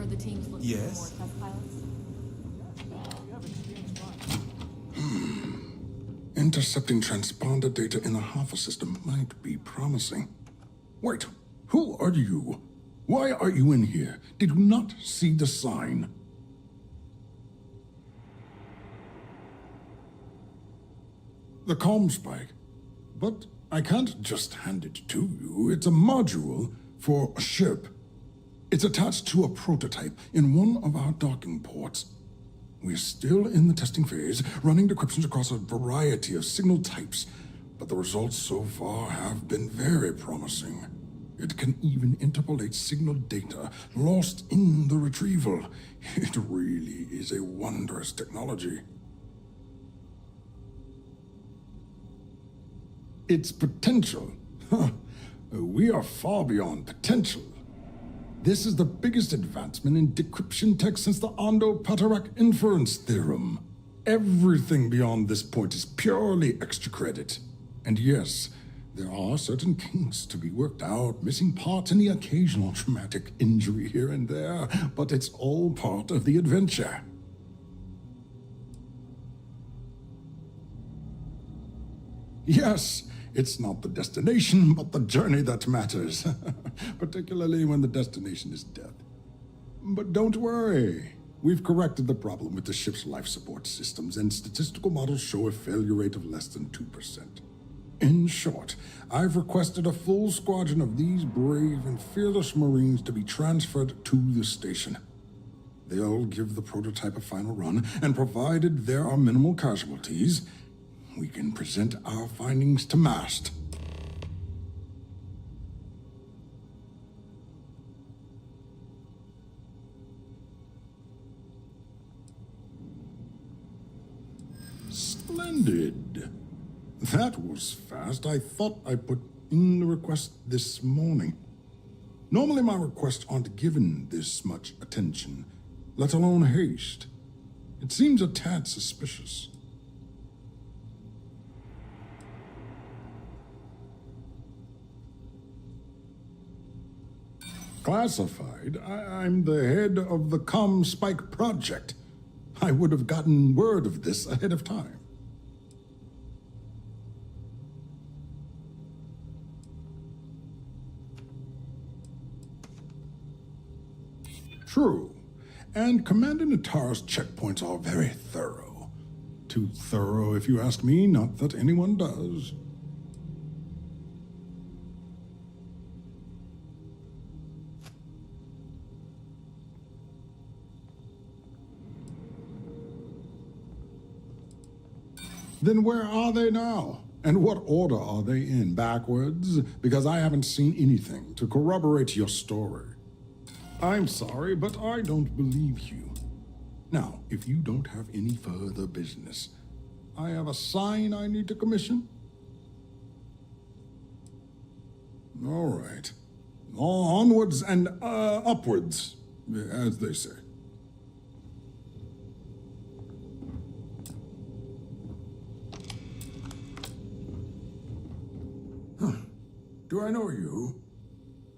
The team's looking Yes? for more test pilots. Intercepting transponder data in the Alpha system might be promising. Wait, who are you? Why are you in here? Did you not see the sign? The comm spike. But I can't just hand it to you. It's a module for a ship. It's attached to a prototype in one of our docking ports. We're still in the testing phase, running decryptions across a variety of signal types, but the results so far have been very promising. It can even interpolate signal data lost in the retrieval. It really is a wondrous technology. Its potential? We are far beyond potential. This is the biggest advancement in decryption tech since the Ondo-Patarak inference theorem. Everything beyond this point is purely extra credit. And yes, there are certain kinks to be worked out, missing parts and the occasional traumatic injury here and there, but it's all part of the adventure. Yes, it's not the destination, but the journey that matters. Particularly when the destination is death. But don't worry. We've corrected the problem with the ship's life support systems, and statistical models show a failure rate of less than 2%. In short, I've requested a full squadron of these brave and fearless Marines to be transferred to the station. They'll give the prototype a final run, and provided there are minimal casualties, we can present our findings to MAST. Splendid. That was fast. I thought I put in the request this morning. Normally my requests aren't given this much attention, let alone haste. It seems a tad suspicious. Classified? I'm the head of the Spike project. I would have gotten word of this ahead of time. True. And Commander Natara's checkpoints are very thorough. Too thorough, if you ask me, not that anyone does. Then where are they now? And what order are they in? Backwards? Because I haven't seen anything to corroborate your story. I'm sorry, but I don't believe you. Now, if you don't have any further business, I have a sign I need to commission. All right. Onwards and upwards, as they say. Huh. Do I know you?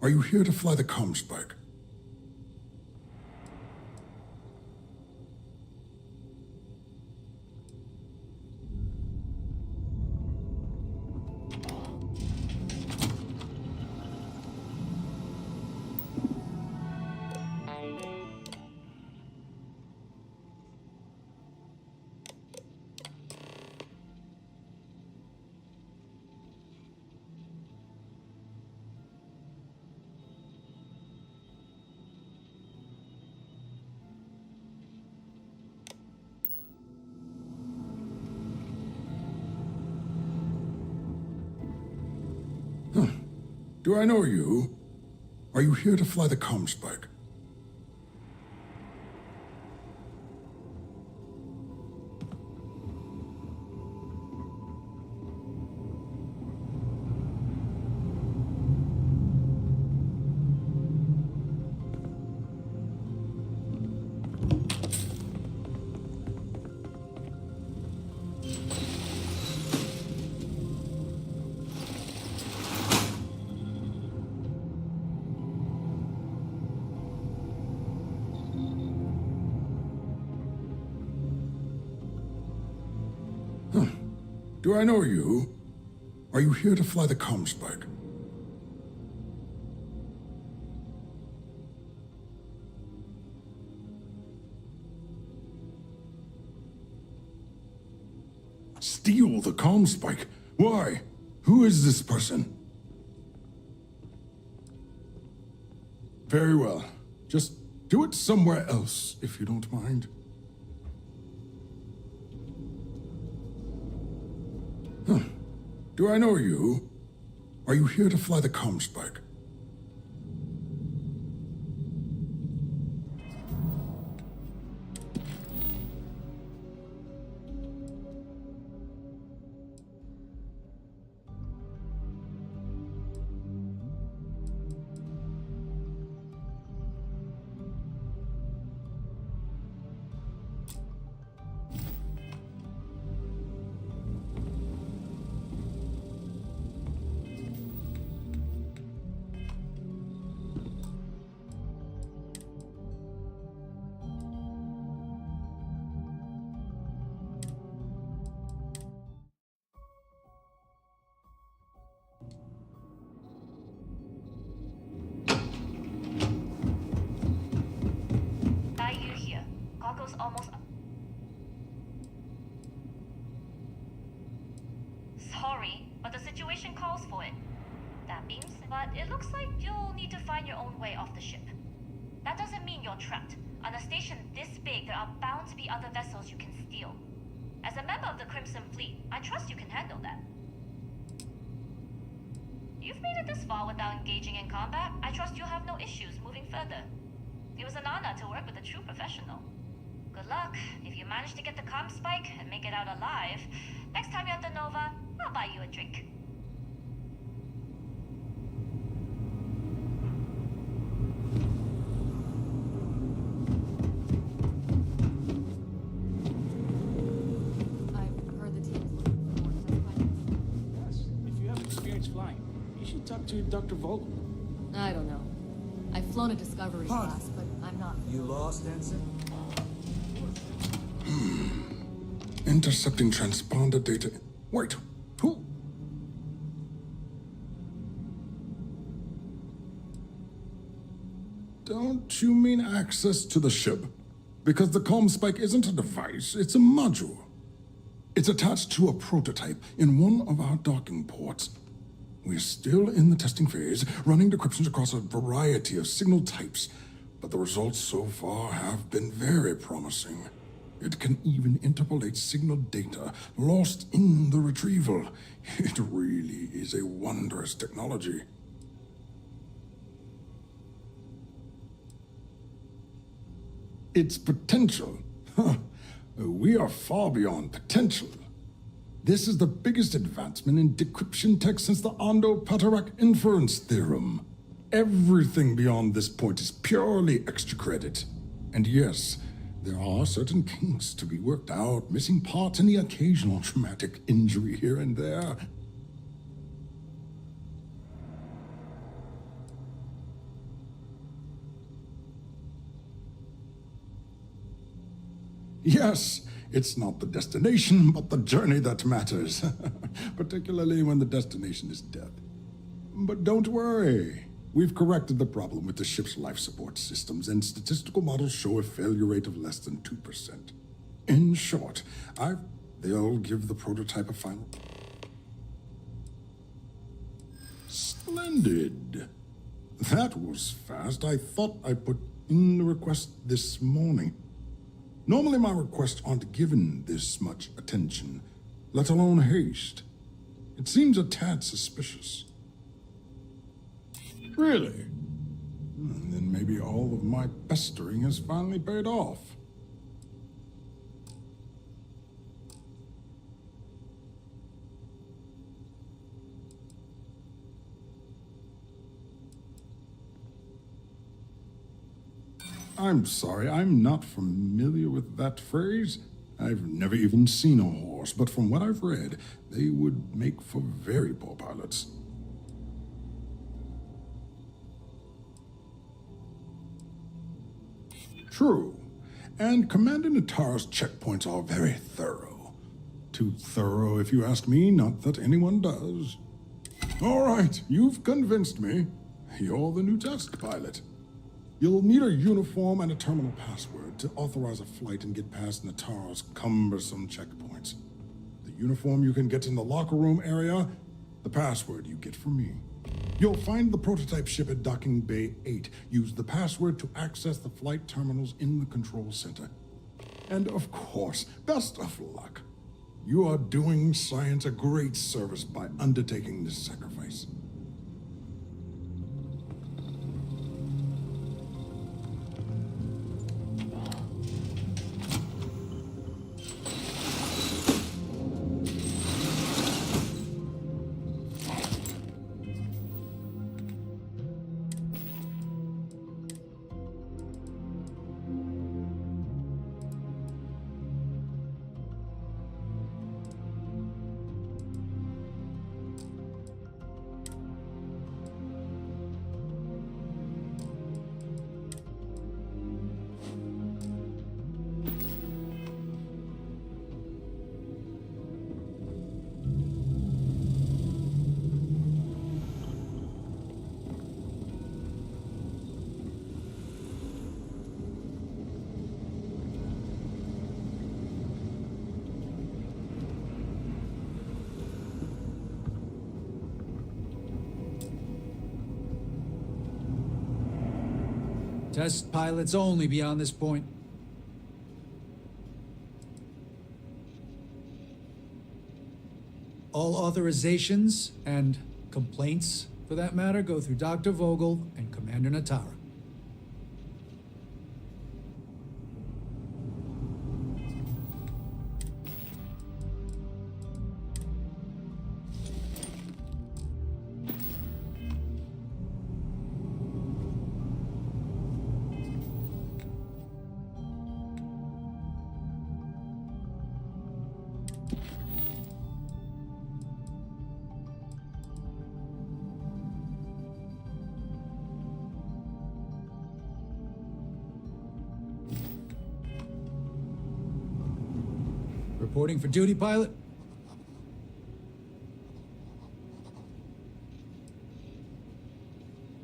Are you here to fly the Spike? Do I know you? Are you here to fly the Spike? Do I know you? Are you here to fly the Spike? Steal the Spike? Why? Who is this person? Very well. Just do it somewhere else, if you don't mind. Huh. Do I know you? Are you here to fly the Spike? cargo's almost... Sorry, but the situation calls for it. That means, but it looks like you'll need to find your own way off the ship. That doesn't mean you're trapped. On a station this big, there are bound to be other vessels you can steal. As a member of the Crimson Fleet, I trust you can handle that. You've made it this far without engaging in combat. I trust you'll have no issues moving further. It was an honor to work with a true professional. Good luck. If you manage to get the comm spike and make it out alive, next time you're at the Nova, I'll buy you a drink. I've heard the team's looking for more test pilots. Yes, if you have experience flying, you should talk to Dr. Vogel. I don't know. I've flown a Discovery class, but I'm not... You lost, Ensign? Intercepting transponder data. Wait, who? Don't you mean access to the ship? Because the comm spike isn't a device, it's a module. It's attached to a prototype in one of our docking ports. We're still in the testing phase, running decryptions across a variety of signal types, but the results so far have been very promising. It can even interpolate signal data lost in the retrieval. It really is a wondrous technology. Its potential? Huh. We are far beyond potential. This is the biggest advancement in decryption tech since the Ondo-Patarak inference theorem. Everything beyond this point is purely extra credit. And yes, there are certain kinks to be worked out, missing parts and the occasional traumatic injury here and there. Yes, it's not the destination, but the journey that matters, particularly when the destination is death. But don't worry. We've corrected the problem with the ship's life support systems, and statistical models show a failure rate of less than 2%. In short, they'll give the prototype a final... Splendid. That was fast. I thought I put in the request this morning. Normally my requests aren't given this much attention, let alone haste. It seems a tad suspicious. Really? Then maybe all of my pestering has finally paid off. I'm sorry, I'm not familiar with that phrase. I've never even seen a horse, but from what I've read, they would make for very poor pilots. True. And Commander Natara's checkpoints are very thorough. Too thorough, if you ask me, not that anyone does. All right, you've convinced me. You're the new test pilot. You'll need a uniform and a terminal password to authorize a flight and get past Natara's cumbersome checkpoints. The uniform you can get in the locker room area, the password you get from me. You'll find the prototype ship at Docking Bay 8. Use the password to access the flight terminals in the control center. And of course, best of luck. You are doing science a great service by undertaking this sacrifice. Test pilots only beyond this point. All authorizations and complaints, for that matter, go through Dr. Vogel and Commander Natara. Reporting for duty, pilot?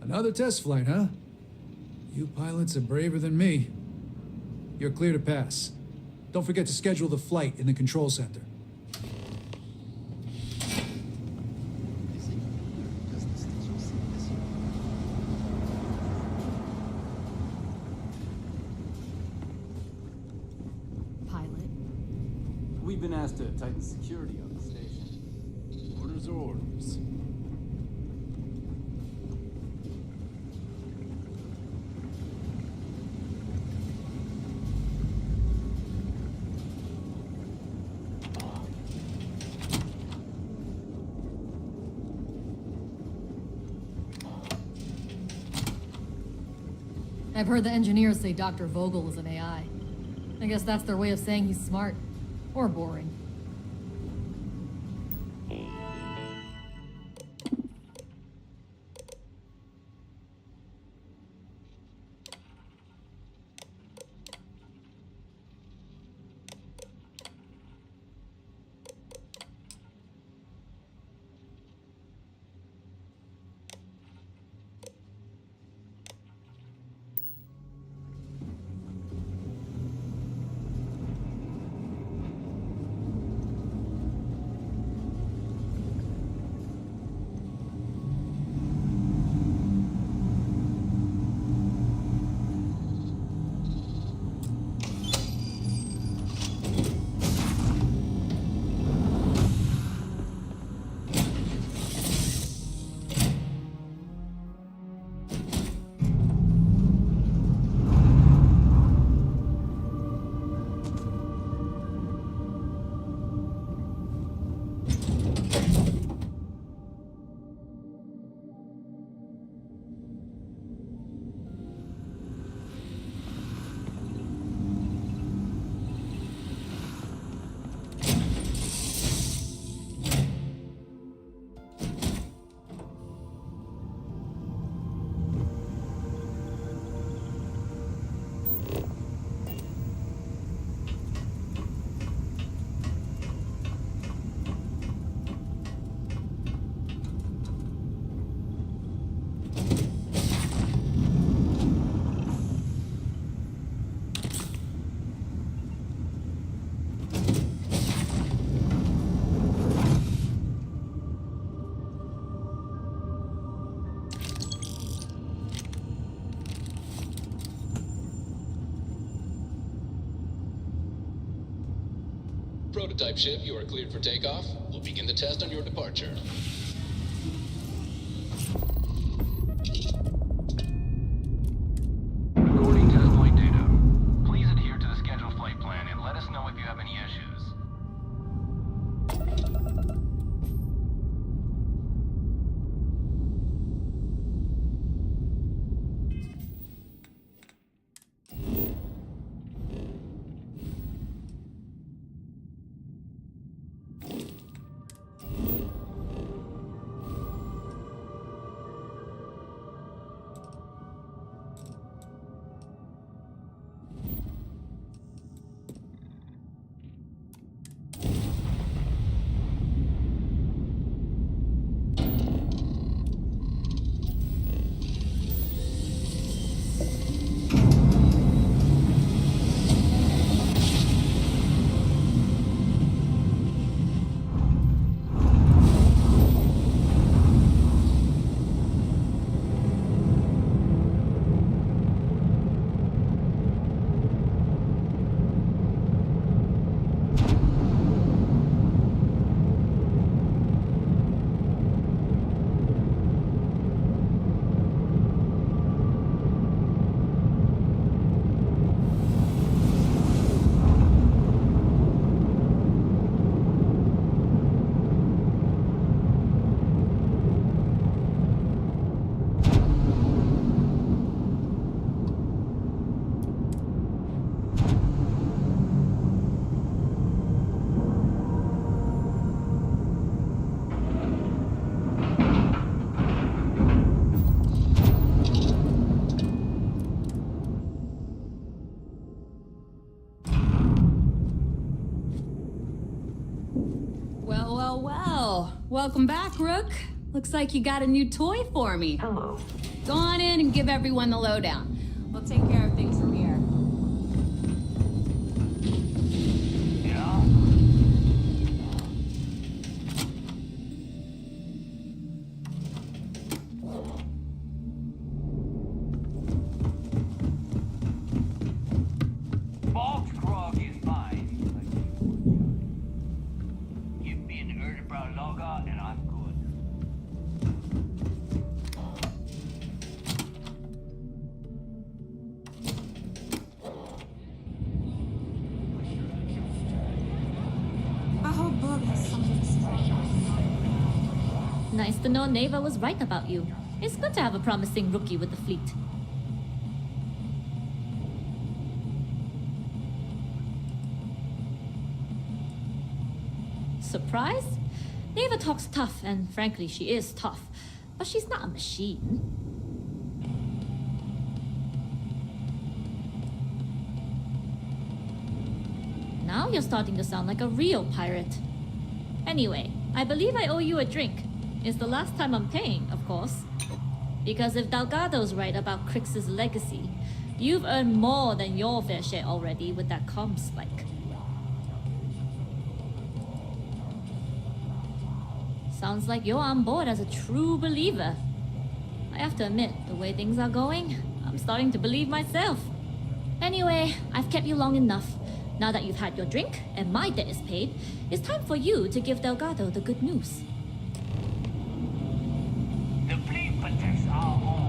Another test flight, huh? You pilots are braver than me. You're clear to pass. Don't forget to schedule the flight in the control center. We've been asked to tighten security on the station. Orders are orders. I've heard the engineers say Dr. Vogel is an AI. I guess that's their way of saying he's smart. Or boring. Prototype ship, you are cleared for takeoff. We'll begin the test on your departure. Recording test flight data. Please adhere to the scheduled flight plan and let us know if you have any issues. well. Welcome back, Rook. Looks like you got a new toy for me. Hello. Go on in and give everyone the lowdown. We'll take care of things from here. Yeah? Bolt Grog is mine. Give me an Erdebrow logo and I'm good. I hope Bug has something strange. Nice to know Neva was right about you. It's good to have a promising rookie with the fleet. Surprised? Neva talks tough, and frankly, she is tough. But she's not a machine. Now you're starting to sound like a real pirate. Anyway, I believe I owe you a drink. It's the last time I'm paying, of course. Because if Delgado's right about Crix's legacy, you've earned more than your fair share already with that comm spike. Sounds like you're on board as a true believer. I have to admit, the way things are going, I'm starting to believe myself. Anyway, I've kept you long enough. Now that you've had your drink and my debt is paid, it's time for you to give Delgado the good news. The fleet protects our home.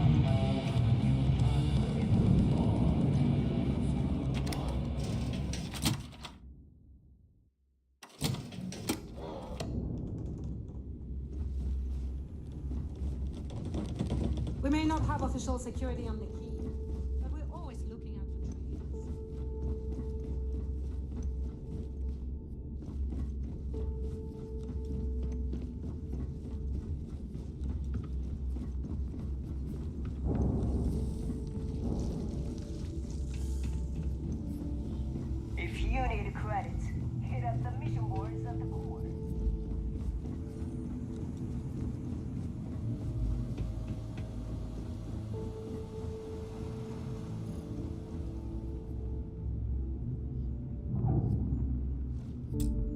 We may not have official security on the key, but we're always looking out for traitors. If you need credits, hit up the mission boards of the Corps.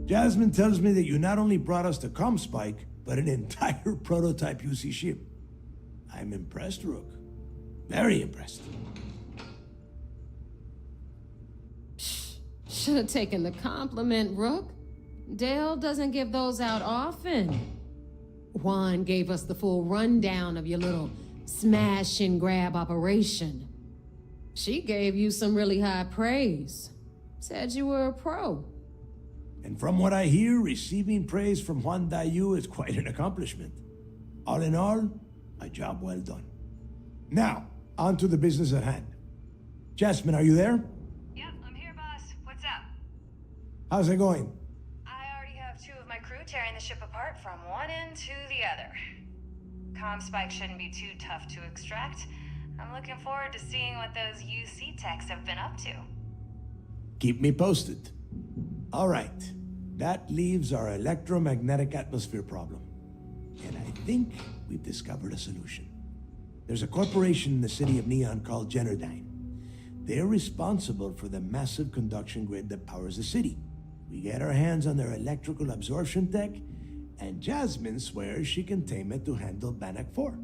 Jasmine tells me that you not only brought us the comm spike, but an entire prototype UC ship. I'm impressed, Rook. Very impressed. Should have taken the compliment, Rook. Dale doesn't give those out often. Juan gave us the full rundown of your little smash and grab operation. She gave you some really high praise. Said you were a pro. And from what I hear, receiving praise from Juan Dayu is quite an accomplishment. All in all, a job well done. Now, on to the business at hand. Jasmine, are you there? Yep, I'm here, boss. What's up? How's it going? I already have 2 of my crew tearing the ship apart from one end to the other. Comm spike shouldn't be too tough to extract. I'm looking forward to seeing what those UC techs have been up to. Keep me posted. All right, that leaves our electromagnetic atmosphere problem. And I think we've discovered a solution. There's a corporation in the city of Neon called Generdyne. They're responsible for the massive conduction grid that powers the city. We get our hands on their electrical absorption tech, and Jasmine swears she can tame it to handle Bannock 4.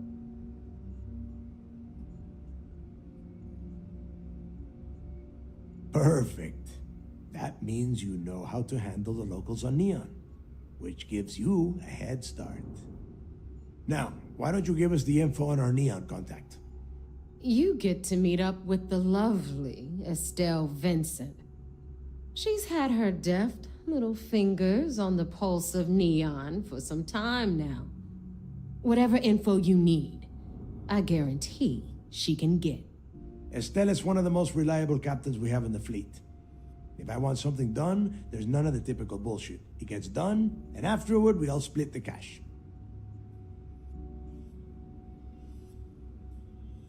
Perfect. That means you know how to handle the locals on Neon, which gives you a head start. Now, why don't you give us the info on our Neon contact? You get to meet up with the lovely Estelle Vincent. She's had her deft little fingers on the pulse of Neon for some time now. Whatever info you need, I guarantee she can get. Estelle is one of the most reliable captains we have in the fleet. If I want something done, there's none of the typical bullshit. It gets done, and afterward, we all split the cash.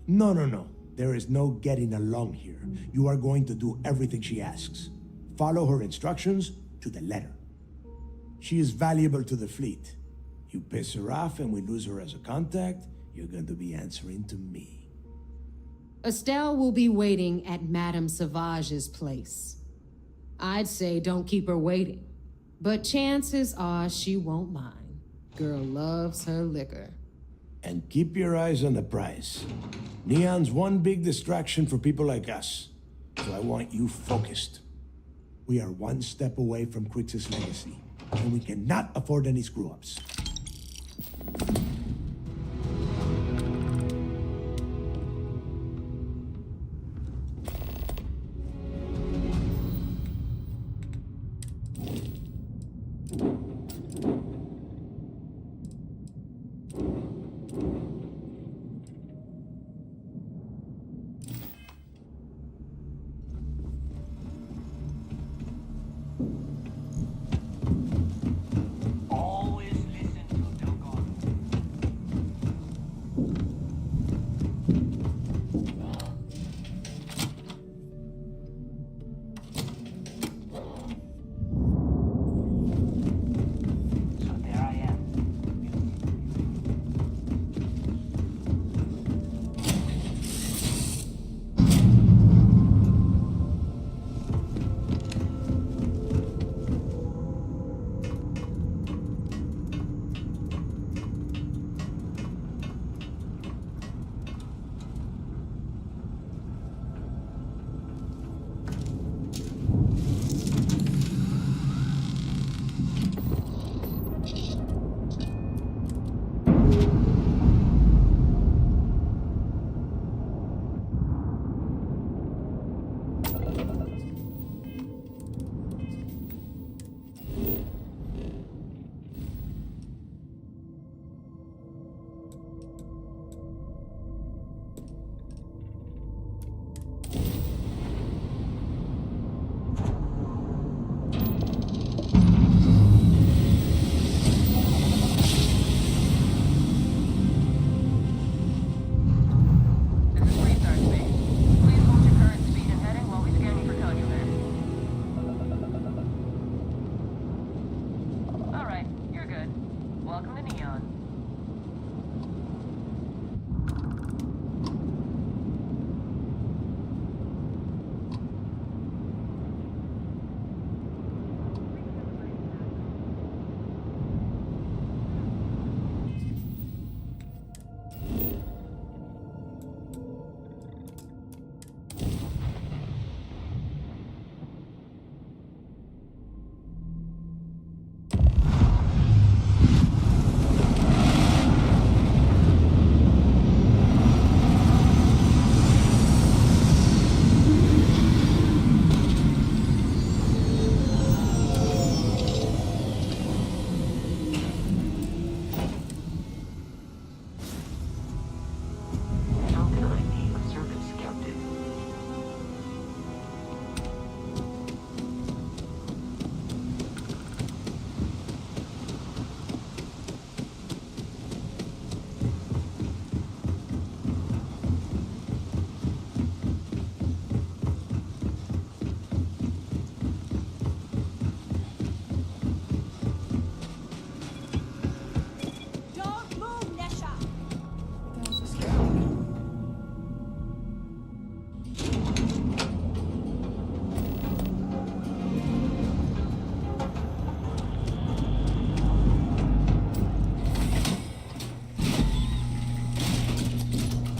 No. There is no getting along here. You are going to do everything she asks. Follow her instructions to the letter. She is valuable to the fleet. You piss her off and we lose her as a contact, you're going to be answering to me. Estelle will be waiting at Madame Sauvage's place. I'd say don't keep her waiting, but chances are she won't mind. Girl loves her liquor. And keep your eyes on the prize. Neon's one big distraction for people like us, so I want you focused. We are one step away from Quix's legacy, and we cannot afford any screw-ups. Always listen to Delgado. So there I am. This is restart space. Please hold your current speed and heading while we scan you for contraband. Alright, you're good. Welcome to Neon. How can I be of service, Captain? Don't move, Nesha!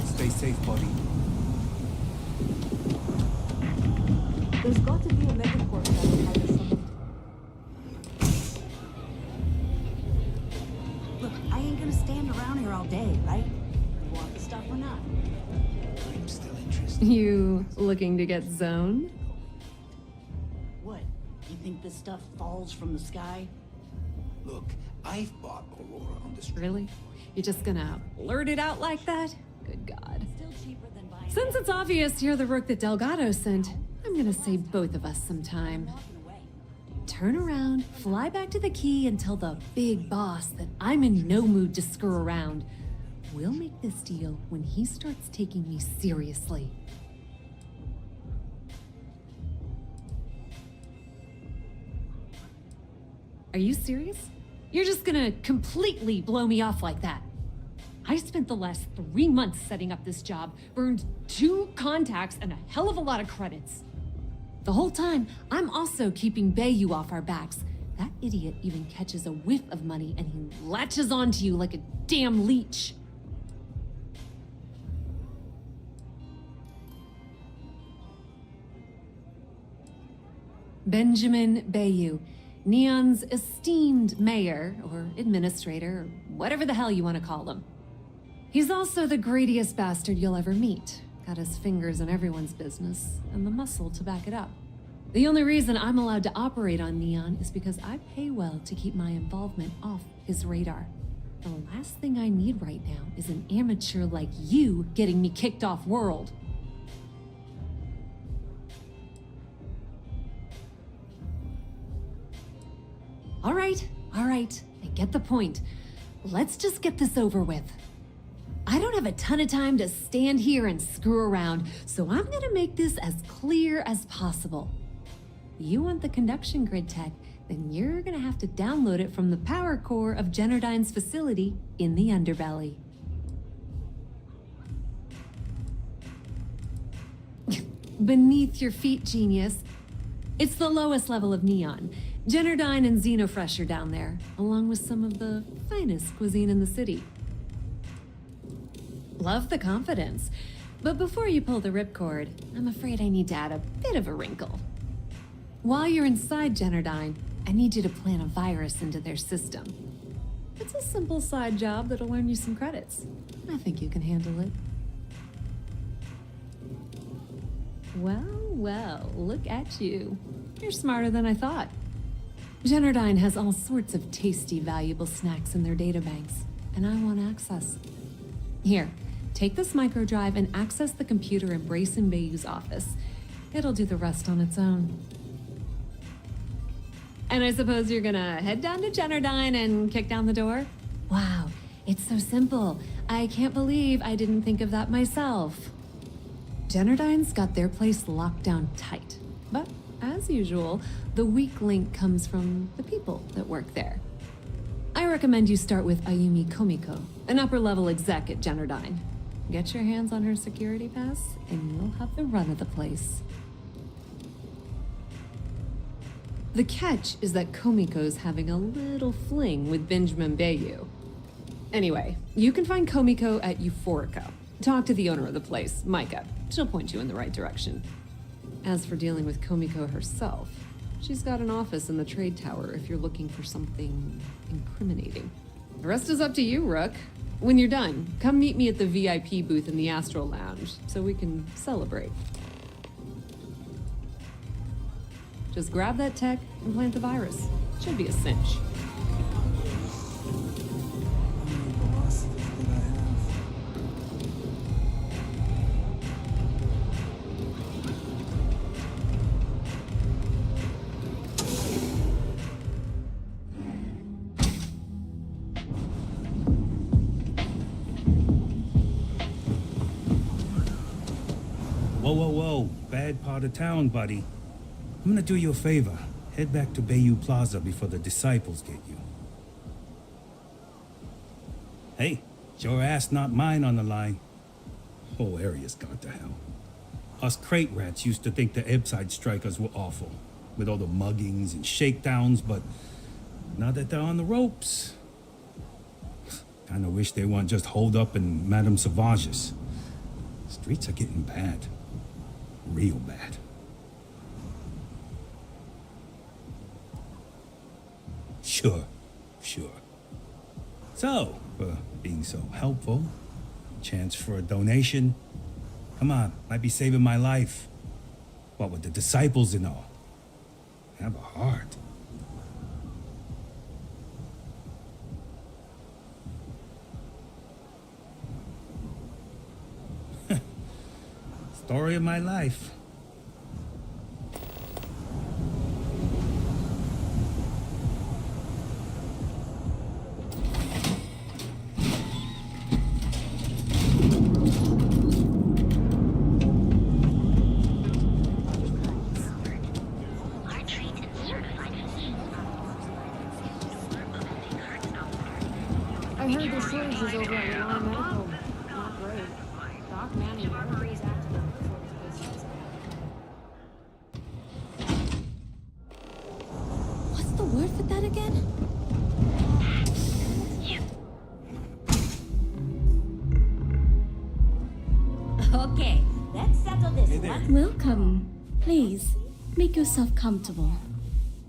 Stay safe, buddy. There's got to be a medic work that will help us some. Look, I ain't gonna stand around here all day, right? You want the stuff or not? I'm still interested. You looking to get zoned? What? You think this stuff falls from the sky? Look, I've bought Aurora on the street. Really? You're just gonna blurt it out like that? Good God. Still cheaper than buying. Since it's obvious you're the rook that Delgado sent, I'm gonna save both of us some time. Walking away. Turn around, fly back to the key, and tell the big boss that I'm in no mood to screw around. We'll make this deal when he starts taking me seriously. Are you serious? You're just gonna completely blow me off like that? I spent the last 3 months setting up this job, burned 2 contacts and a hell of a lot of credits. The whole time, I'm also keeping Bayou off our backs. That idiot even catches a whiff of money and he latches onto you like a damn leech. Benjamin Bayou, Neon's esteemed mayor, or administrator, or whatever the hell you want to call him. He's also the greediest bastard you'll ever meet. Got his fingers in everyone's business, and the muscle to back it up. The only reason I'm allowed to operate on Neon is because I pay well to keep my involvement off his radar. The last thing I need right now is an amateur like you getting me kicked off world. All right, I get the point. Let's just get this over with. I don't have a ton of time to stand here and screw around, so I'm gonna make this as clear as possible. You want the conduction grid tech, then you're gonna have to download it from the power core of Generdyne's facility in the underbelly. Beneath your feet, genius. It's the lowest level of Neon. Generdyne and Xenofresh are down there, along with some of the finest cuisine in the city. Love the confidence, but before you pull the ripcord, I'm afraid I need to add a bit of a wrinkle. While you're inside Generdyne, I need you to plant a virus into their system. It's a simple side job that'll earn you some credits. I think you can handle it. Well, look at you. You're smarter than I thought. Generdyne has all sorts of tasty, valuable snacks in their databanks, and I want access. Here, take this microdrive and access the computer in Brayson Bayou's office. It'll do the rest on its own. And I suppose you're gonna head down to Generdyne and kick down the door? Wow, it's so simple. I can't believe I didn't think of that myself. Generdyne's got their place locked down tight, but as usual, the weak link comes from the people that work there. I recommend you start with Ayumi Komiko, an upper-level exec at Generdyne. Get your hands on her security pass, and you'll have the run of the place. The catch is that Komiko's having a little fling with Benjamin Bayou. Anyway, you can find Komiko at Euphorica. Talk to the owner of the place, Micah. She'll point you in the right direction. As for dealing with Komiko herself, she's got an office in the trade tower if you're looking for something incriminating. The rest is up to you, Rook. When you're done, come meet me at the VIP booth in the Astral Lounge so we can celebrate. Just grab that tech and plant the virus. Should be a cinch. Whoa. Bad part of town, buddy. I'm gonna do you a favor. Head back to Bayou Plaza before the disciples get you. Hey, it's your ass, not mine on the line. Whole area's gone to hell. Us crate rats used to think the Ebside strikers were awful, with all the muggings and shakedowns, but now that they're on the ropes, kinda wish they weren't just holed up in Madame Sauvage's. Streets are getting bad. Real bad. Sure. So, for being so helpful, chance for a donation. Come on, might be saving my life. What with the disciples and all. Have a heart. Story of my life. I heard the shortages over at Milan Medical. Not great. Doc Manning never is active before his business. What's the word for that again? Okay, let's settle this one. Welcome. Please, make yourself comfortable.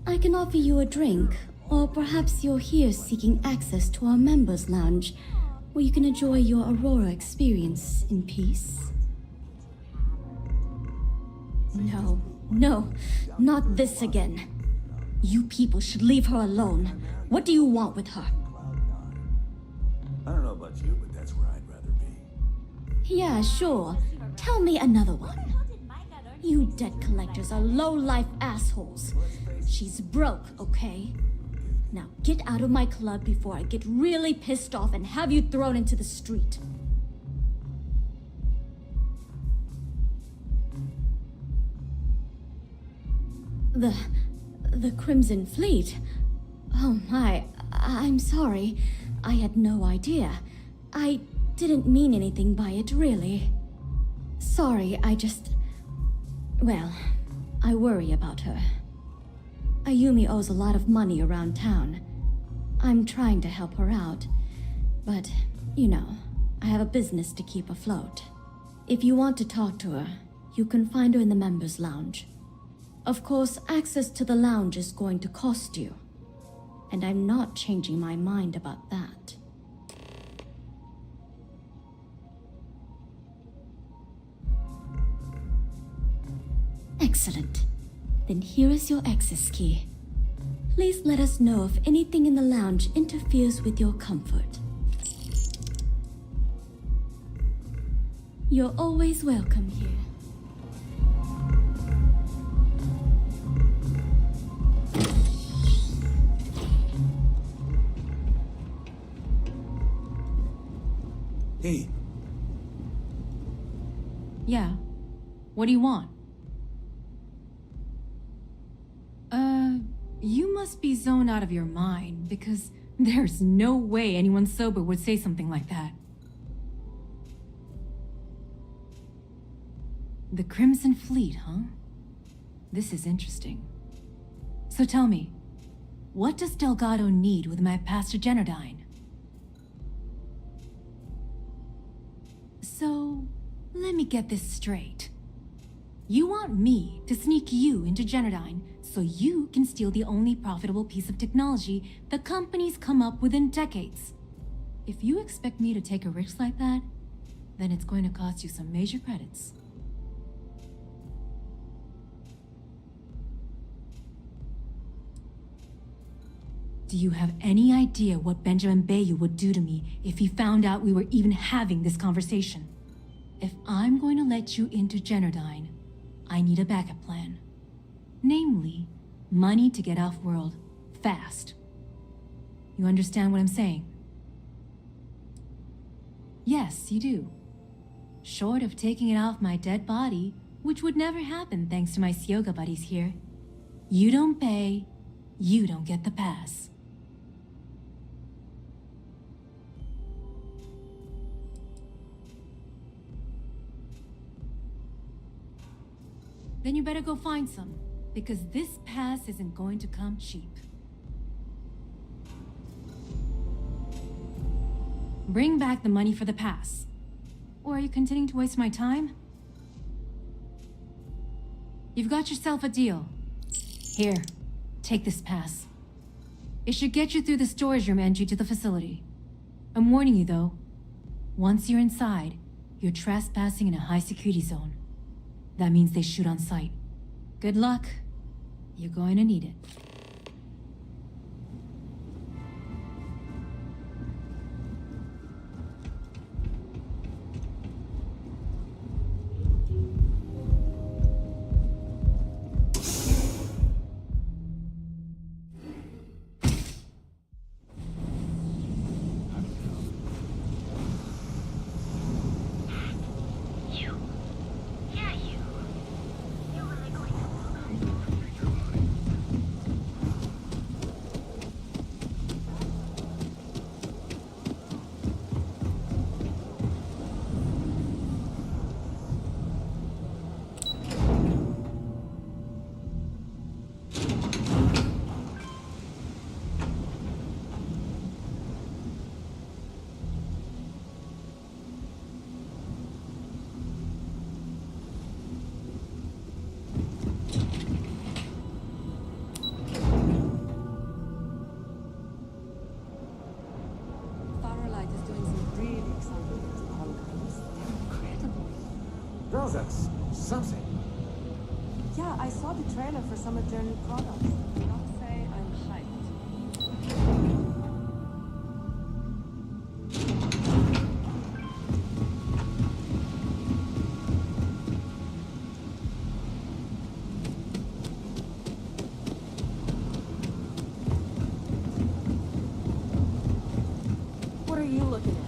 I can offer you a drink, or perhaps you're here seeking access to our members' lounge, where you can enjoy your Aurora experience in peace. No, not this again. You people should leave her alone. What do you want with her? I don't know about you, but that's where I'd rather be. Yeah, sure. Tell me another one. You debt collectors are low-life assholes. She's broke, okay? Now get out of my club before I get really pissed off and have you thrown into the street. The Crimson Fleet? Oh my, I'm sorry. I had no idea. I didn't mean anything by it, really. Sorry, well, I worry about her. Ayumi owes a lot of money around town. I'm trying to help her out, but, you know, I have a business to keep afloat. If you want to talk to her, you can find her in the members' lounge. Of course, access to the lounge is going to cost you, and I'm not changing my mind about that. Excellent. Then here is your access key. Please let us know if anything in the lounge interferes with your comfort. You're always welcome here. Hey. Yeah. What do you want? You must be zoned out of your mind, because there's no way anyone sober would say something like that. The Crimson Fleet, huh? This is interesting. So tell me, what does Delgado need with my Pastor Generdyne? So, let me get this straight. You want me to sneak you into Generdyne so you can steal the only profitable piece of technology the company's come up with in decades. If you expect me to take a risk like that, then it's going to cost you some major credits. Do you have any idea what Benjamin Bayou would do to me if he found out we were even having this conversation? If I'm going to let you into Generdyne, I need a backup plan. Namely, money to get off-world, fast. You understand what I'm saying? Yes, you do. Short of taking it off my dead body, which would never happen thanks to my Syoga buddies here. You don't pay, you don't get the pass. Then you better go find some, because this pass isn't going to come cheap. Bring back the money for the pass. Or are you continuing to waste my time? You've got yourself a deal. Here, take this pass. It should get you through the storage room entry to the facility. I'm warning you though, once you're inside, you're trespassing in a high security zone. That means they shoot on sight. Good luck. You're going to need it. tells us something. Yeah, I saw the trailer for some of their new products. Don't say I'm hyped. What are you looking at?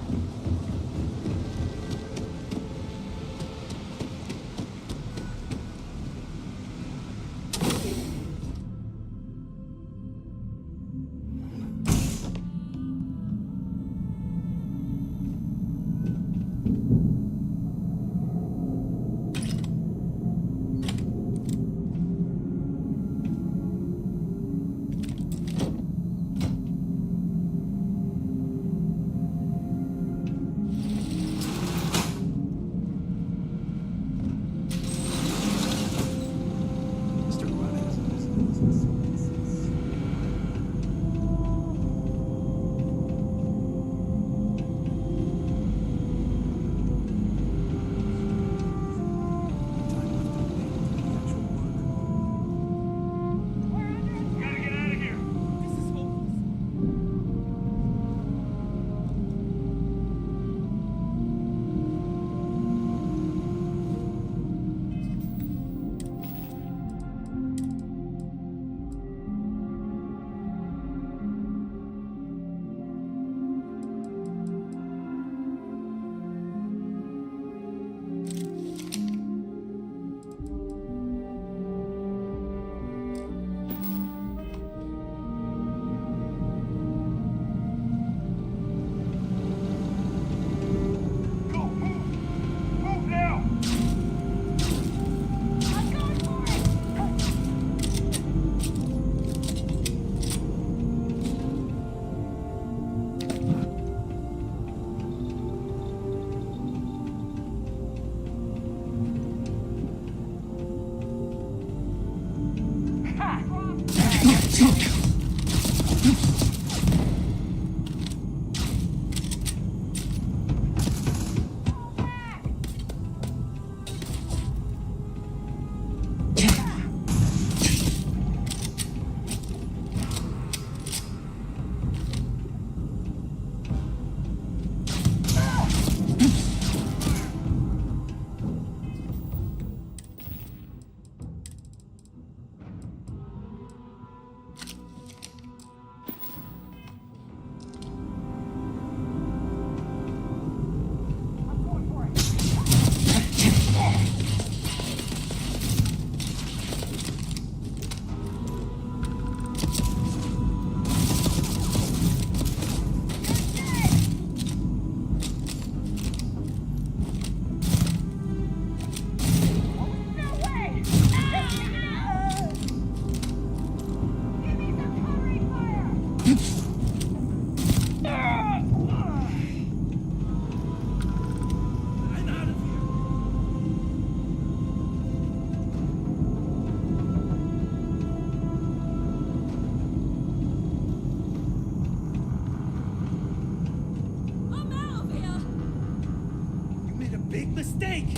mistake!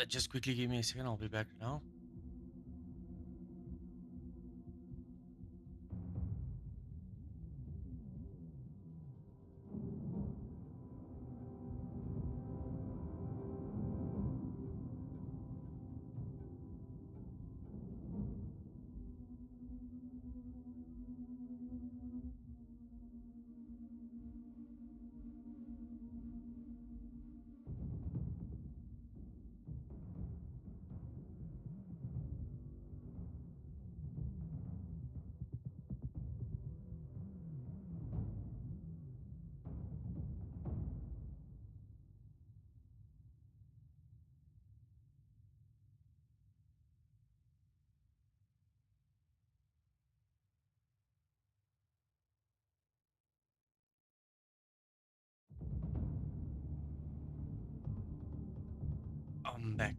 Just quickly give me a second, I'll be back now. I'm back.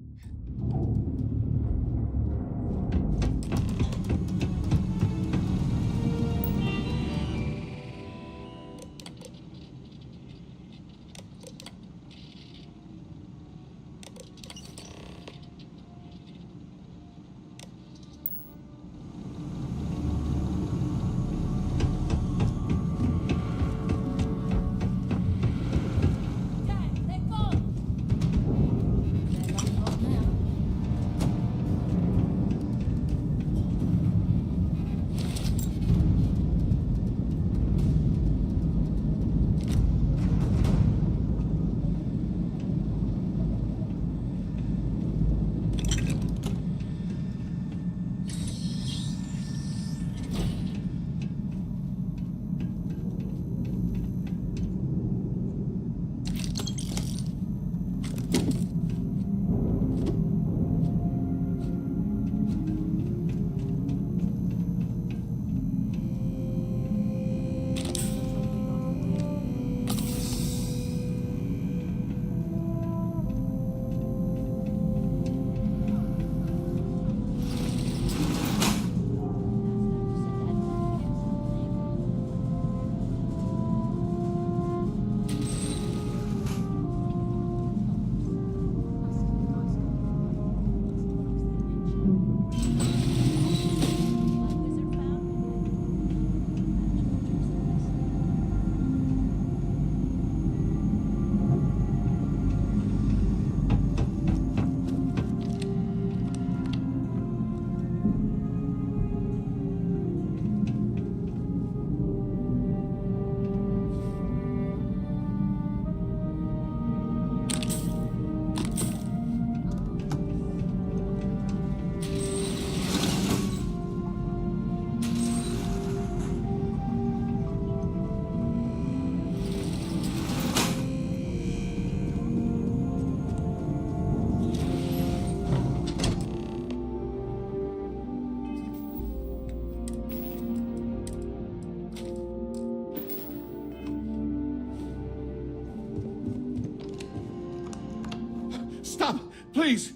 Stop! Please!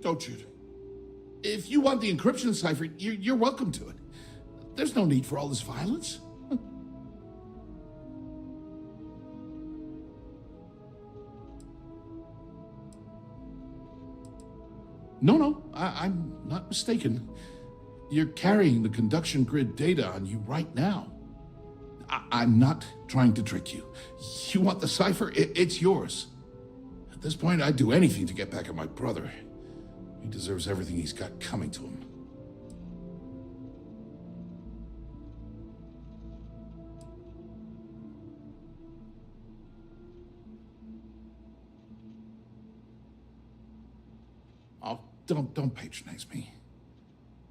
Don't shoot. If you want the encryption cipher, you're welcome to it. There's no need for all this violence. No, I'm not mistaken. You're carrying the conduction grid data on you right now. I'm not trying to trick you. You want the cipher? It's yours. At this point, I'd do anything to get back at my brother. He deserves everything he's got coming to him. Oh, don't patronize me.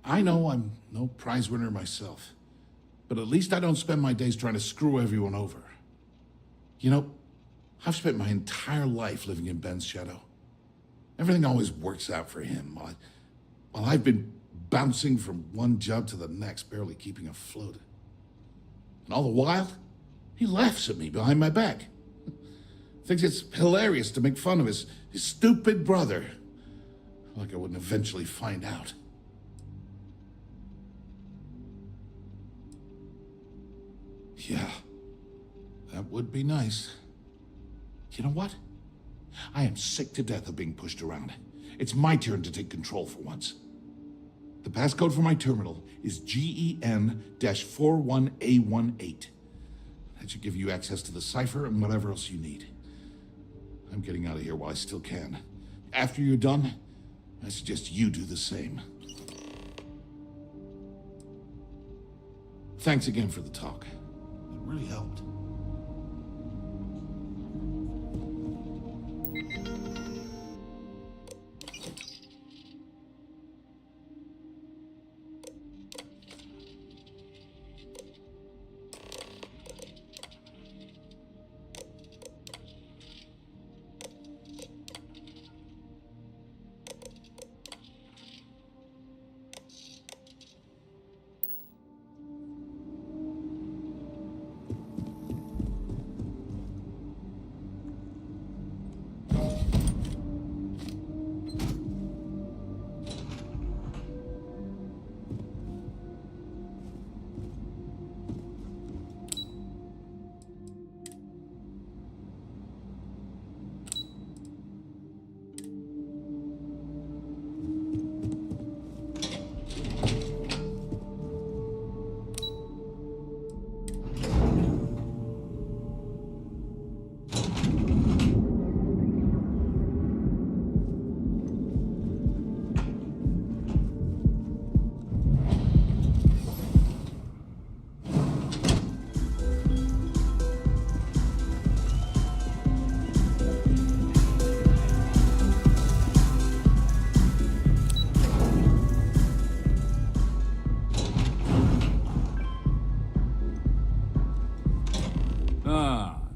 I know I'm no prize winner myself, but at least I don't spend my days trying to screw everyone over. You know, I've spent my entire life living in Ben's shadow. Everything always works out for him, while I've been bouncing from one job to the next, barely keeping afloat. And all the while, he laughs at me behind my back. Thinks it's hilarious to make fun of his stupid brother. Like I wouldn't eventually find out. Yeah, that would be nice. You know what? I am sick to death of being pushed around. It's my turn to take control for once. The passcode for my terminal is GEN-41A18. That should give you access to the cipher and whatever else you need. I'm getting out of here while I still can. After you're done, I suggest you do the same. Thanks again for the talk. It really helped.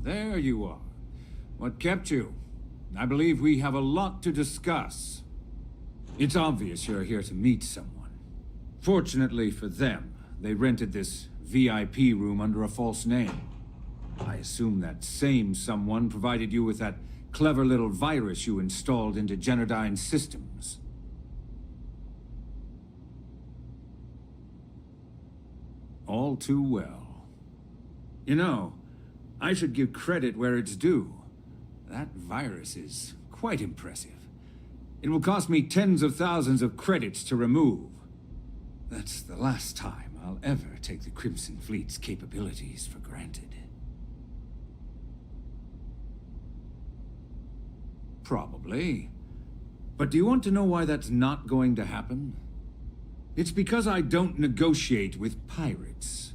There you are. What kept you? I believe we have a lot to discuss. It's obvious you're here to meet someone. Fortunately for them, they rented this VIP room under a false name. I assume that same someone provided you with that clever little virus you installed into Genodyne's systems. All too well. You know, I should give credit where it's due. That virus is quite impressive. It will cost me tens of thousands of credits to remove. That's the last time I'll ever take the Crimson Fleet's capabilities for granted. Probably. But do you want to know why that's not going to happen? It's because I don't negotiate with pirates.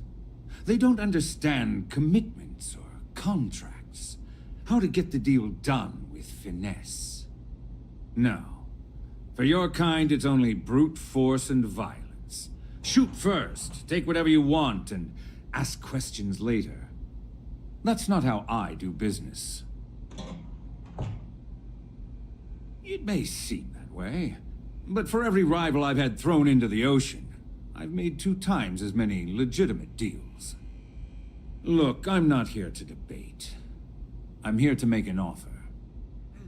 They don't understand commitments or contracts. How to get the deal done with finesse. No. For your kind, it's only brute force and violence. Shoot first, take whatever you want, and ask questions later. That's not how I do business. It may seem that way, but for every rival I've had thrown into the ocean, I've made 2 times as many legitimate deals. Look, I'm not here to debate. I'm here to make an offer.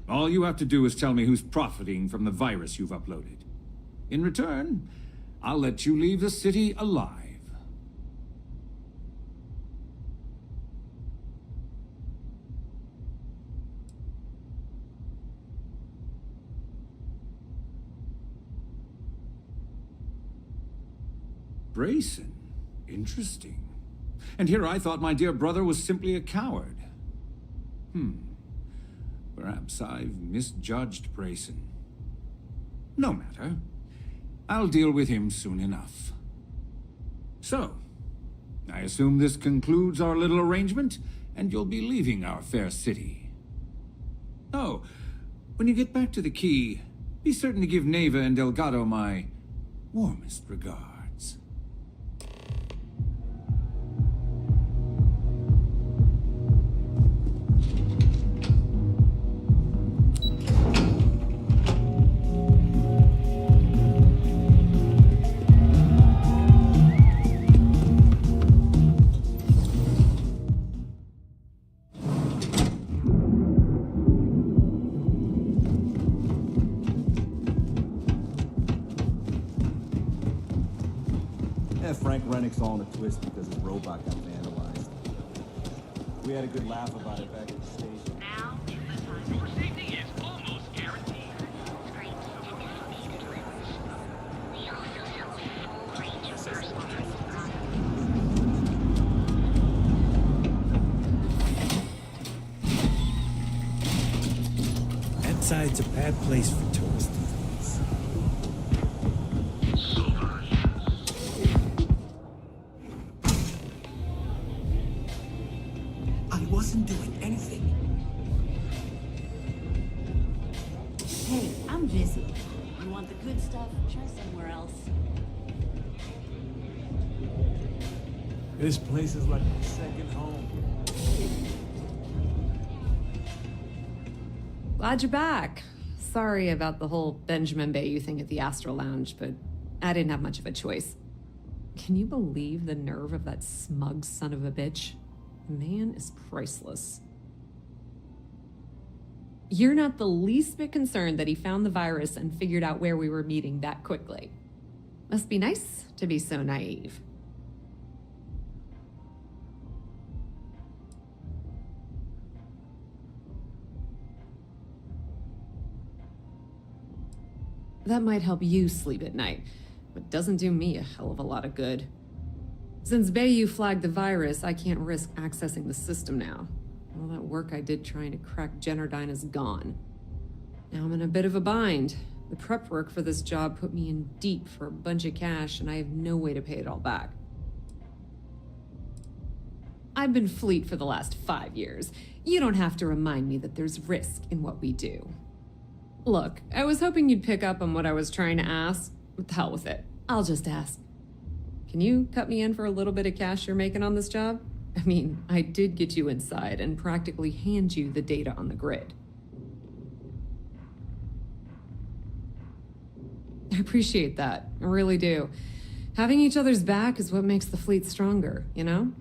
All you have to do is tell me who's profiting from the virus you've uploaded. In return, I'll let you leave the city alive. Brayson? Interesting. And here I thought my dear brother was simply a coward. Perhaps I've misjudged Brayson. No matter. I'll deal with him soon enough. So, I assume this concludes our little arrangement, and you'll be leaving our fair city. Oh, when you get back to the key, be certain to give Neva and Delgado my warmest regards. Frank Rennick's all in a twist because his robot got vandalized. We had a good laugh about it back at the station. Now is the time. Your safety is almost guaranteed. Screens from it's a bad place for tourists. I wasn't doing anything. Hey, I'm busy. You want the good stuff? Try somewhere else. This place is like my second home. Glad you're back. Sorry about the whole Benjamin Bayou thing at the Astro Lounge, but I didn't have much of a choice. Can you believe the nerve of that smug son of a bitch? The man is priceless. You're not the least bit concerned that he found the virus and figured out where we were meeting that quickly. Must be nice to be so naive. That might help you sleep at night, but doesn't do me a hell of a lot of good. Since Bayou flagged the virus, I can't risk accessing the system now. All that work I did trying to crack Generdyne is gone. Now I'm in a bit of a bind. The prep work for this job put me in deep for a bunch of cash, and I have no way to pay it all back. I've been fleet for the last 5 years. You don't have to remind me that there's risk in what we do. Look, I was hoping you'd pick up on what I was trying to ask. What the hell with it? I'll just ask. Can you cut me in for a little bit of cash you're making on this job? I mean, I did get you inside and practically hand you the data on the grid. I appreciate that. I really do. Having each other's back is what makes the fleet stronger, you know?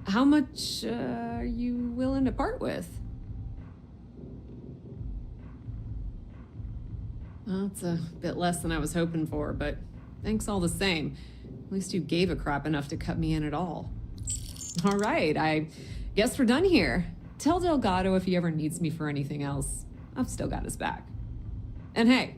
How much are you willing to part with? Well, it's a bit less than I was hoping for, but thanks all the same. At least you gave a crap enough to cut me in at all. All right, I guess we're done here. Tell Delgado if he ever needs me for anything else. I've still got his back. And hey,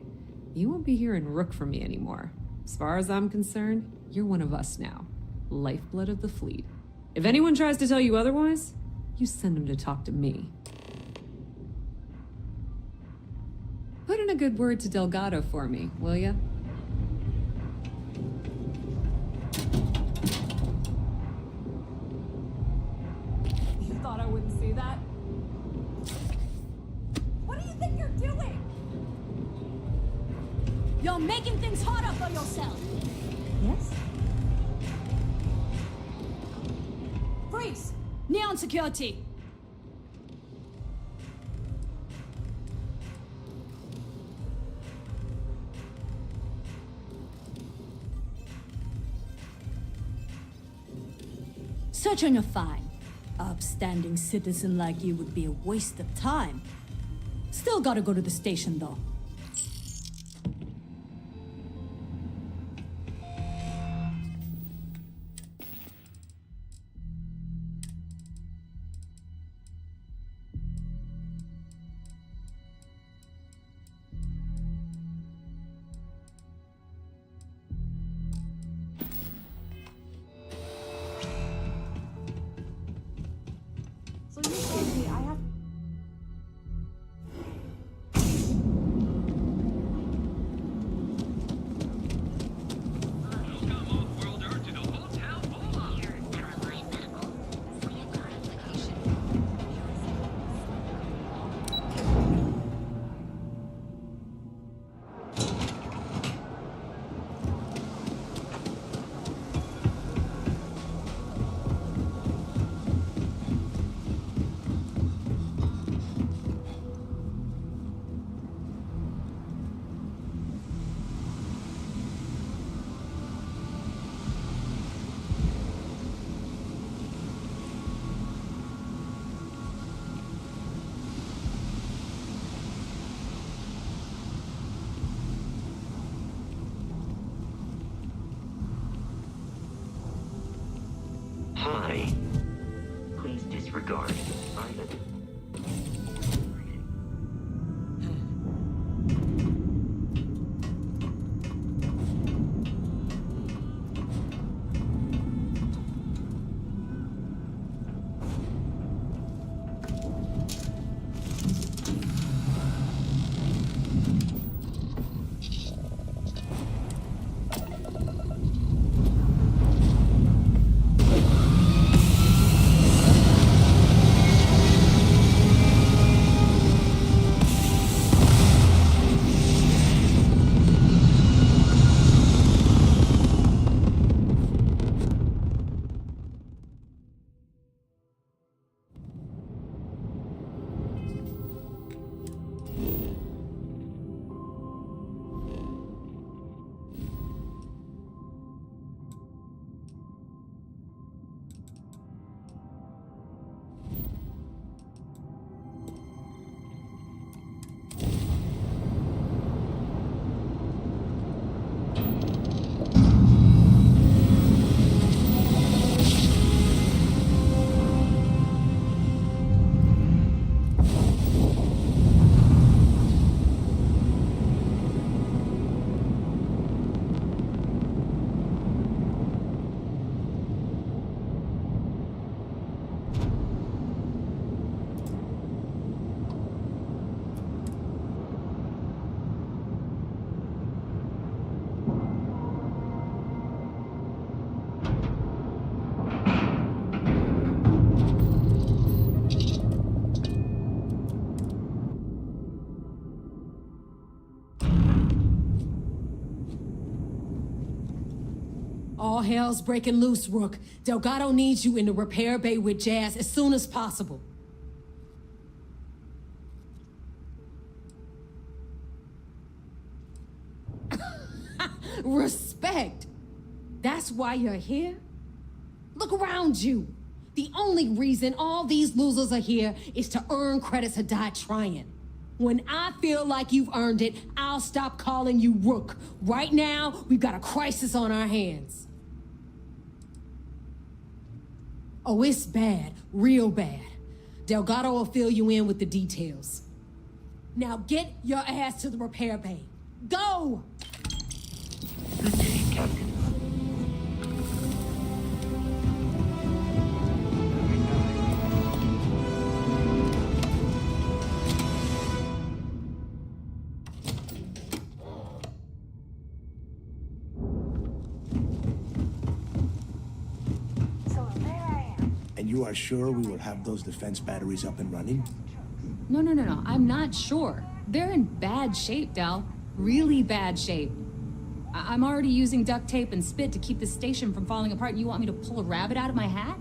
you won't be hearing Rook from me anymore. As far as I'm concerned, you're one of us now. Lifeblood of the fleet. If anyone tries to tell you otherwise, you send them to talk to me. Put in a good word to Delgado for me, will ya? You thought I wouldn't see that? What do you think you're doing? You're making things harder for yourself. Yes? Freeze! Neon security. Search on your fine. Upstanding citizen like you would be a waste of time. Still gotta go to the station, though. So you told me I have... Hi. Please disregard private. All hell's breaking loose, Rook. Delgado needs you in the repair bay with Jazz as soon as possible. Respect. That's why you're here? Look around you. The only reason all these losers are here is to earn credits or die trying. When I feel like you've earned it, I'll stop calling you Rook. Right now, we've got a crisis on our hands. Oh, it's bad. Real bad. Delgado will fill you in with the details. Now get your ass to the repair bay. Go! Good day, Captain. And you are sure we will have those defense batteries up and running? No. I'm not sure. They're in bad shape, Del. Really bad shape. I'm already using duct tape and spit to keep the station from falling apart, and you want me to pull a rabbit out of my hat?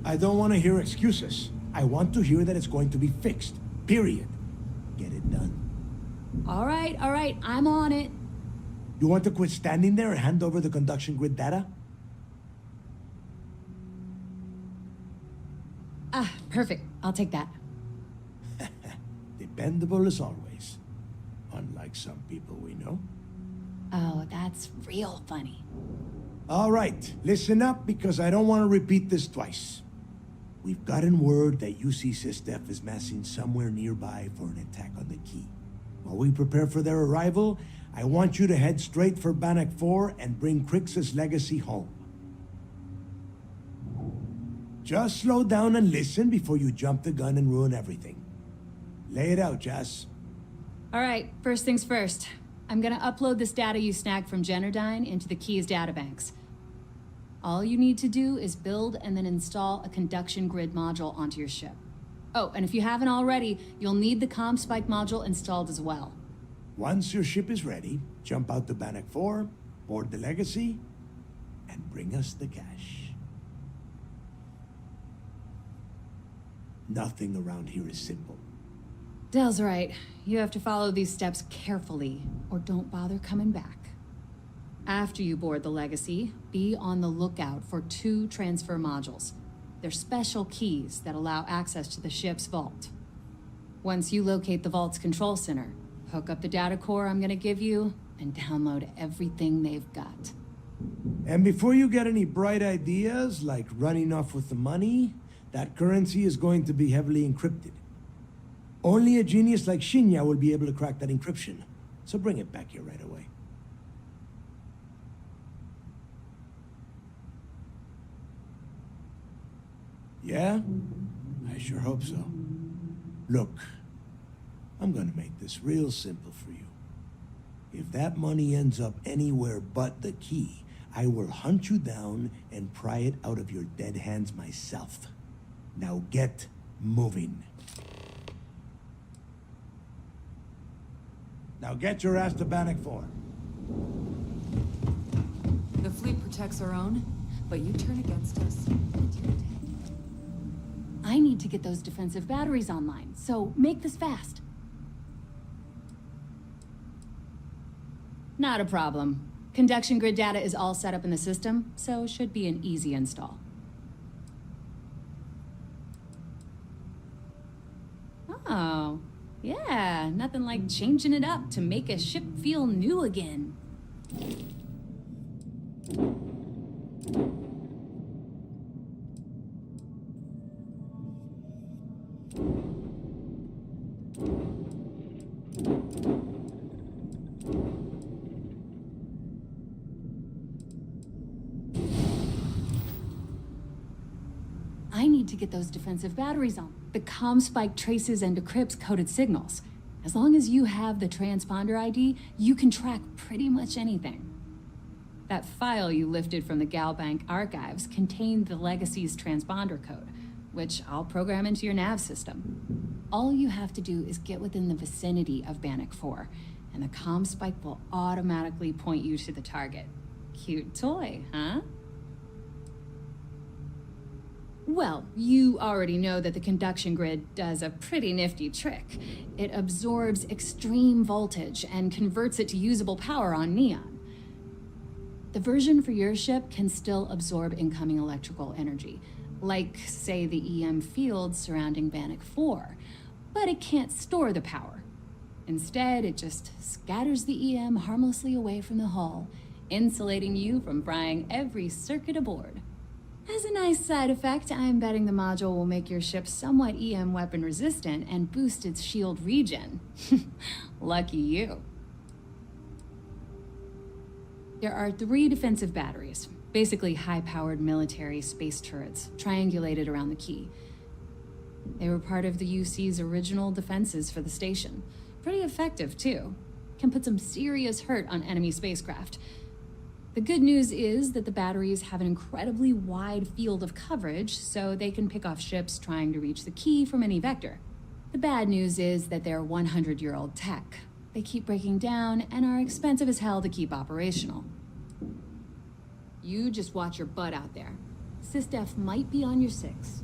I don't want to hear excuses. I want to hear that it's going to be fixed. Period. Get it done. All right. I'm on it. You want to quit standing there and hand over the conduction grid data? Ah, perfect. I'll take that. Dependable as always. Unlike some people we know. Oh, that's real funny. All right, listen up because I don't want to repeat this twice. We've gotten word that UC SysDef is massing somewhere nearby for an attack on the key. While we prepare for their arrival, I want you to head straight for Bannock 4 and bring Crix's legacy home. Just slow down and listen before you jump the gun and ruin everything. Lay it out, Jess. All right, first things first. I'm gonna upload this data you snagged from Generdyne into the Keys databanks. All you need to do is build and then install a conduction grid module onto your ship. Oh, and if you haven't already, you'll need the CommSpike module installed as well. Once your ship is ready, jump out to Bannock 4, board the legacy, and bring us the cash. Nothing around here is simple. Del's right. You have to follow these steps carefully, or don't bother coming back. After you board the legacy, be on the lookout for 2 transfer modules. They're special keys that allow access to the ship's vault. Once you locate the vault's control center, hook up the data core I'm gonna give you, and download everything they've got. And before you get any bright ideas, like running off with the money, that currency is going to be heavily encrypted. Only a genius like Shinya will be able to crack that encryption, so bring it back here right away. Yeah? I sure hope so. Look, I'm gonna make this real simple for you. If that money ends up anywhere but the key, I will hunt you down and pry it out of your dead hands myself. Now get moving. Now get your ass to Bannock 4. The fleet protects our own, but you turn against us, and you're dead. I need to get those defensive batteries online, so make this fast. Not a problem. Conduction grid data is all set up in the system, so it should be an easy install. Oh, yeah, nothing like changing it up to make a ship feel new again. I need to get those defensive batteries on. The CommSpike traces and decrypts coded signals. As long as you have the transponder ID, you can track pretty much anything. That file you lifted from the Galbank archives contained the Legacy's transponder code, which I'll program into your nav system. All you have to do is get within the vicinity of Bannock 4, and the CommSpike will automatically point you to the target. Cute toy, huh? Well, you already know that the conduction grid does a pretty nifty trick. It absorbs extreme voltage and converts it to usable power on Neon. The version for your ship can still absorb incoming electrical energy, like, say, the EM field surrounding Bannock 4, but it can't store the power. Instead, it just scatters the EM harmlessly away from the hull, insulating you from frying every circuit aboard. As a nice side effect, I'm betting the module will make your ship somewhat EM weapon resistant and boost its shield regen. Lucky you. There are 3 defensive batteries, basically high-powered military space turrets, triangulated around the key. They were part of the UC's original defenses for the station. Pretty effective, too. Can put some serious hurt on enemy spacecraft. The good news is that the batteries have an incredibly wide field of coverage, so they can pick off ships trying to reach the key from any vector. The bad news is that they're 100-year-old tech. They keep breaking down and are expensive as hell to keep operational. You just watch your butt out there. SysDef might be on your 6.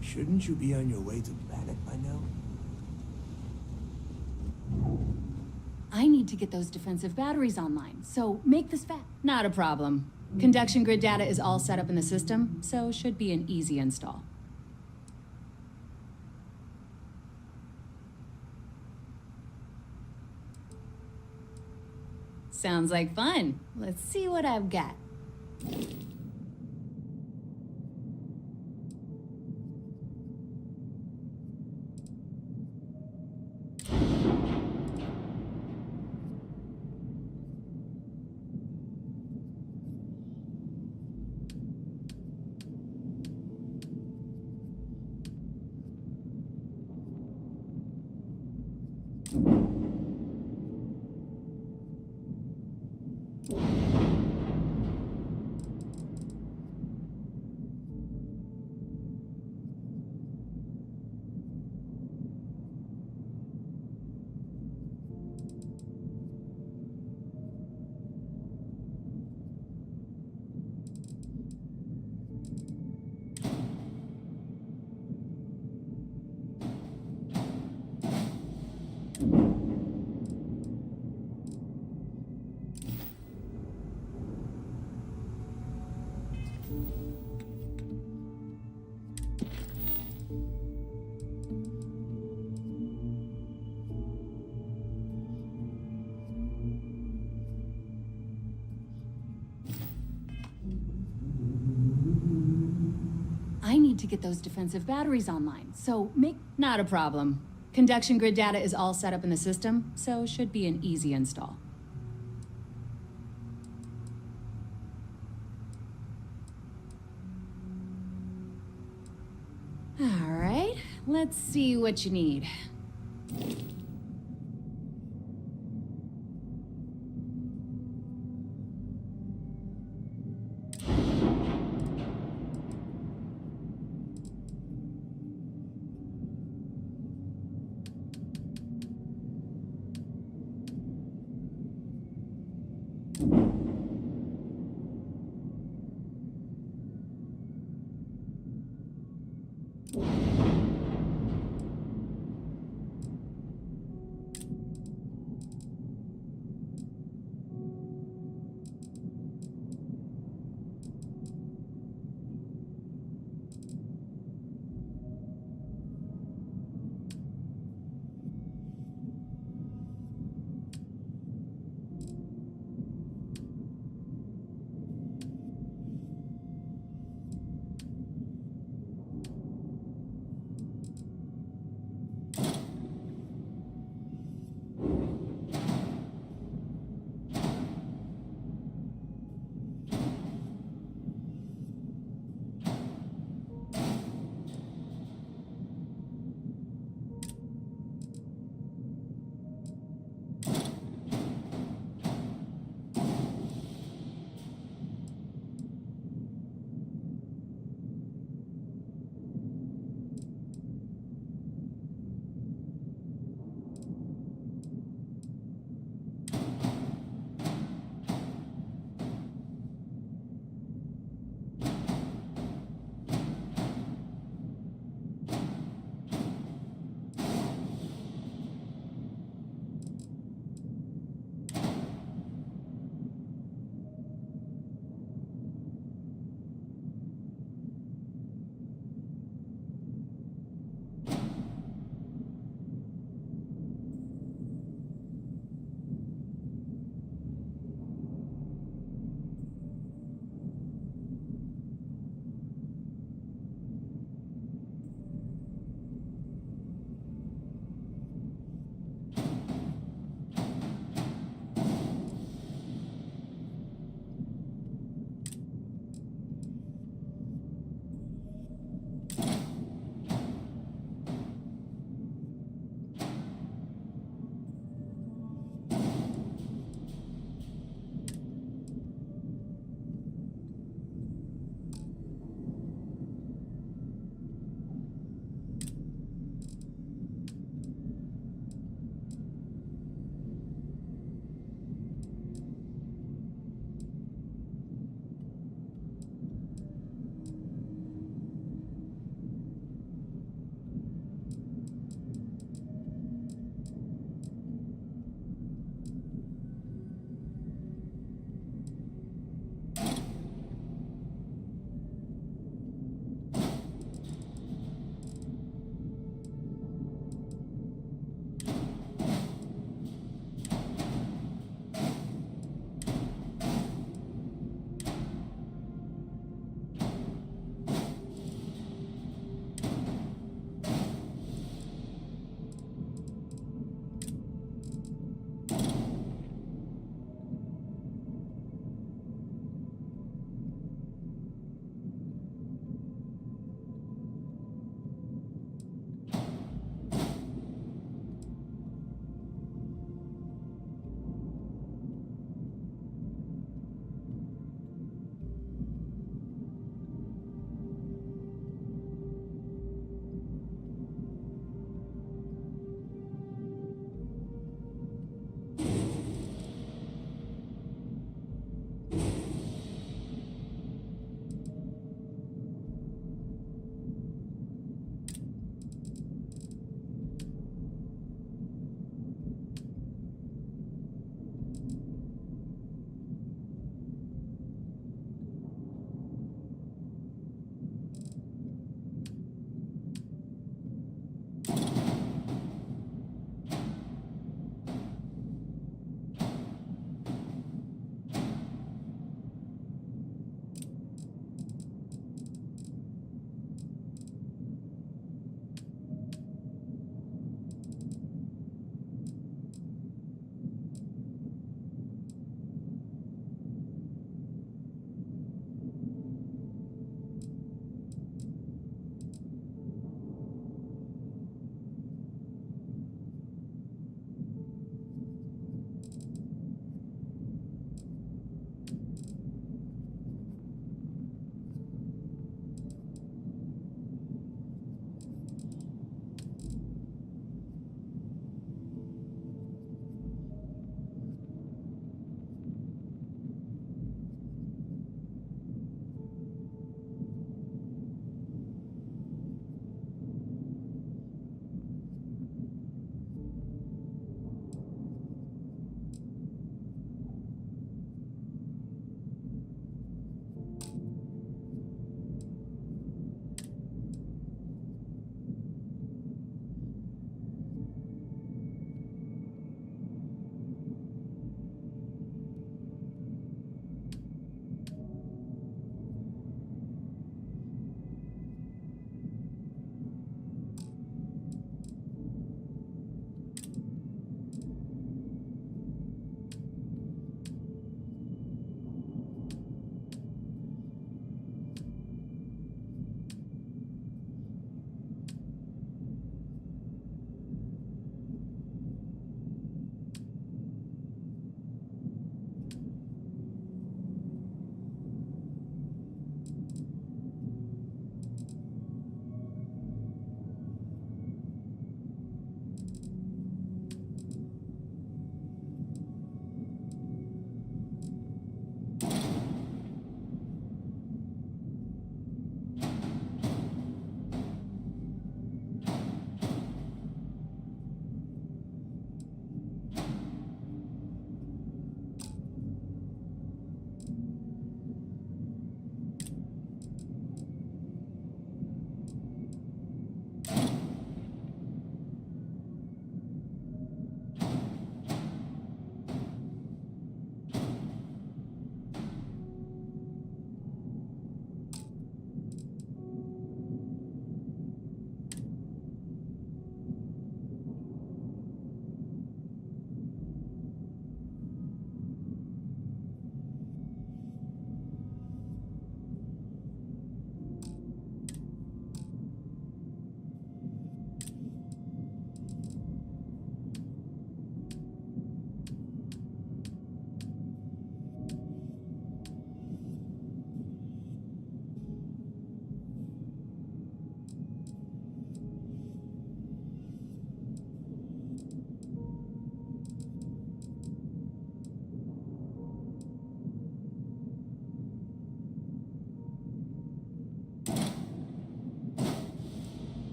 Shouldn't you be on your way to Bannock by now? I need to get those defensive batteries online, so make this fast. Not a problem. Conduction grid data is all set up in the system, so should be an easy install. Sounds like fun. Let's see what I've got. I need to get those defensive batteries online, so make... Not a problem. Conduction grid data is all set up in the system, so should be an easy install. All right, let's see what you need.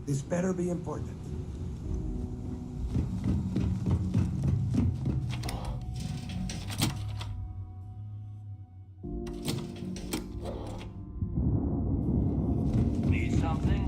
This better be important. Need something?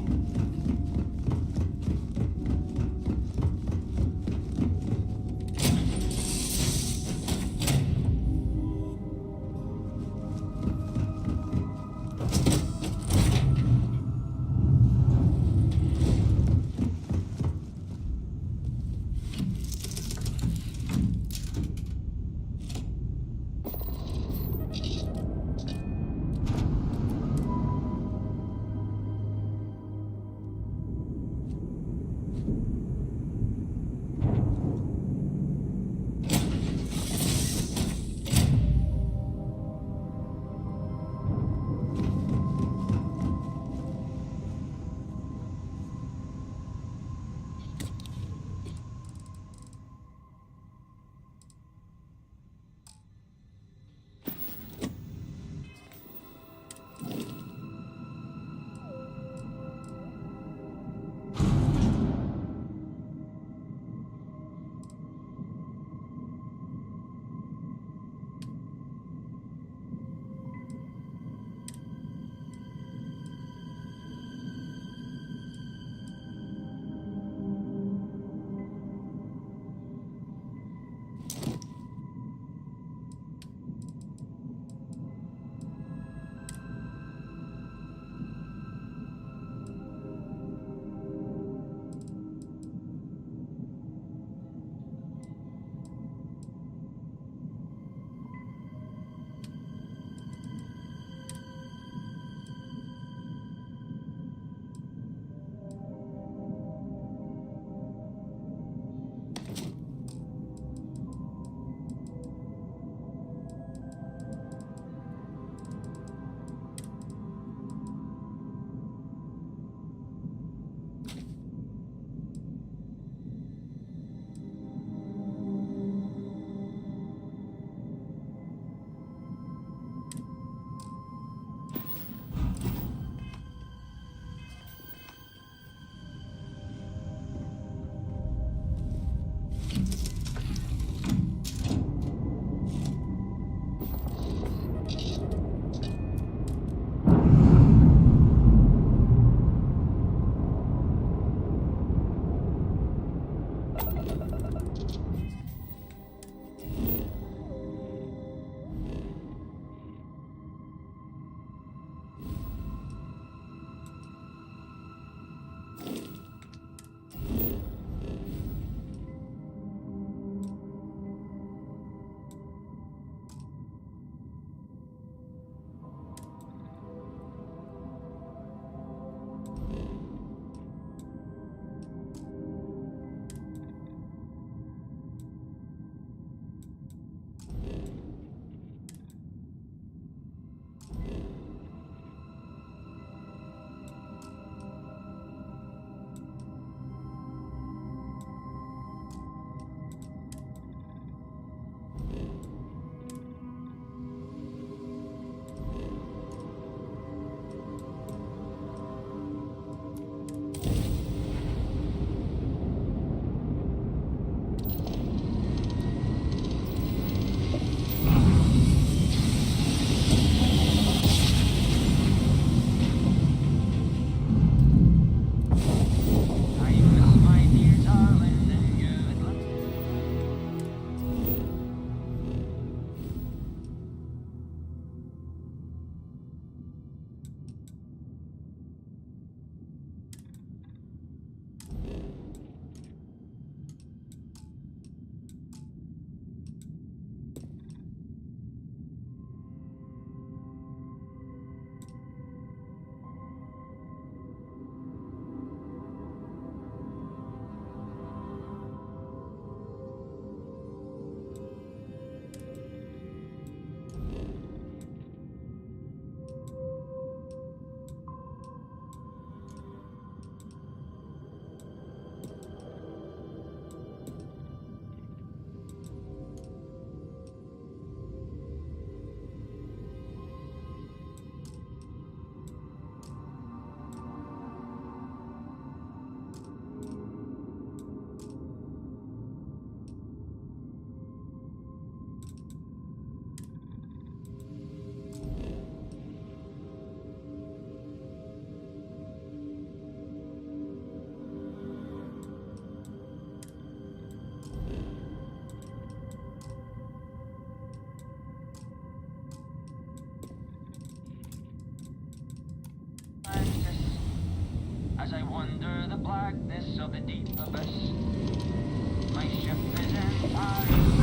under the blackness of the deep abyss. My ship is in fire.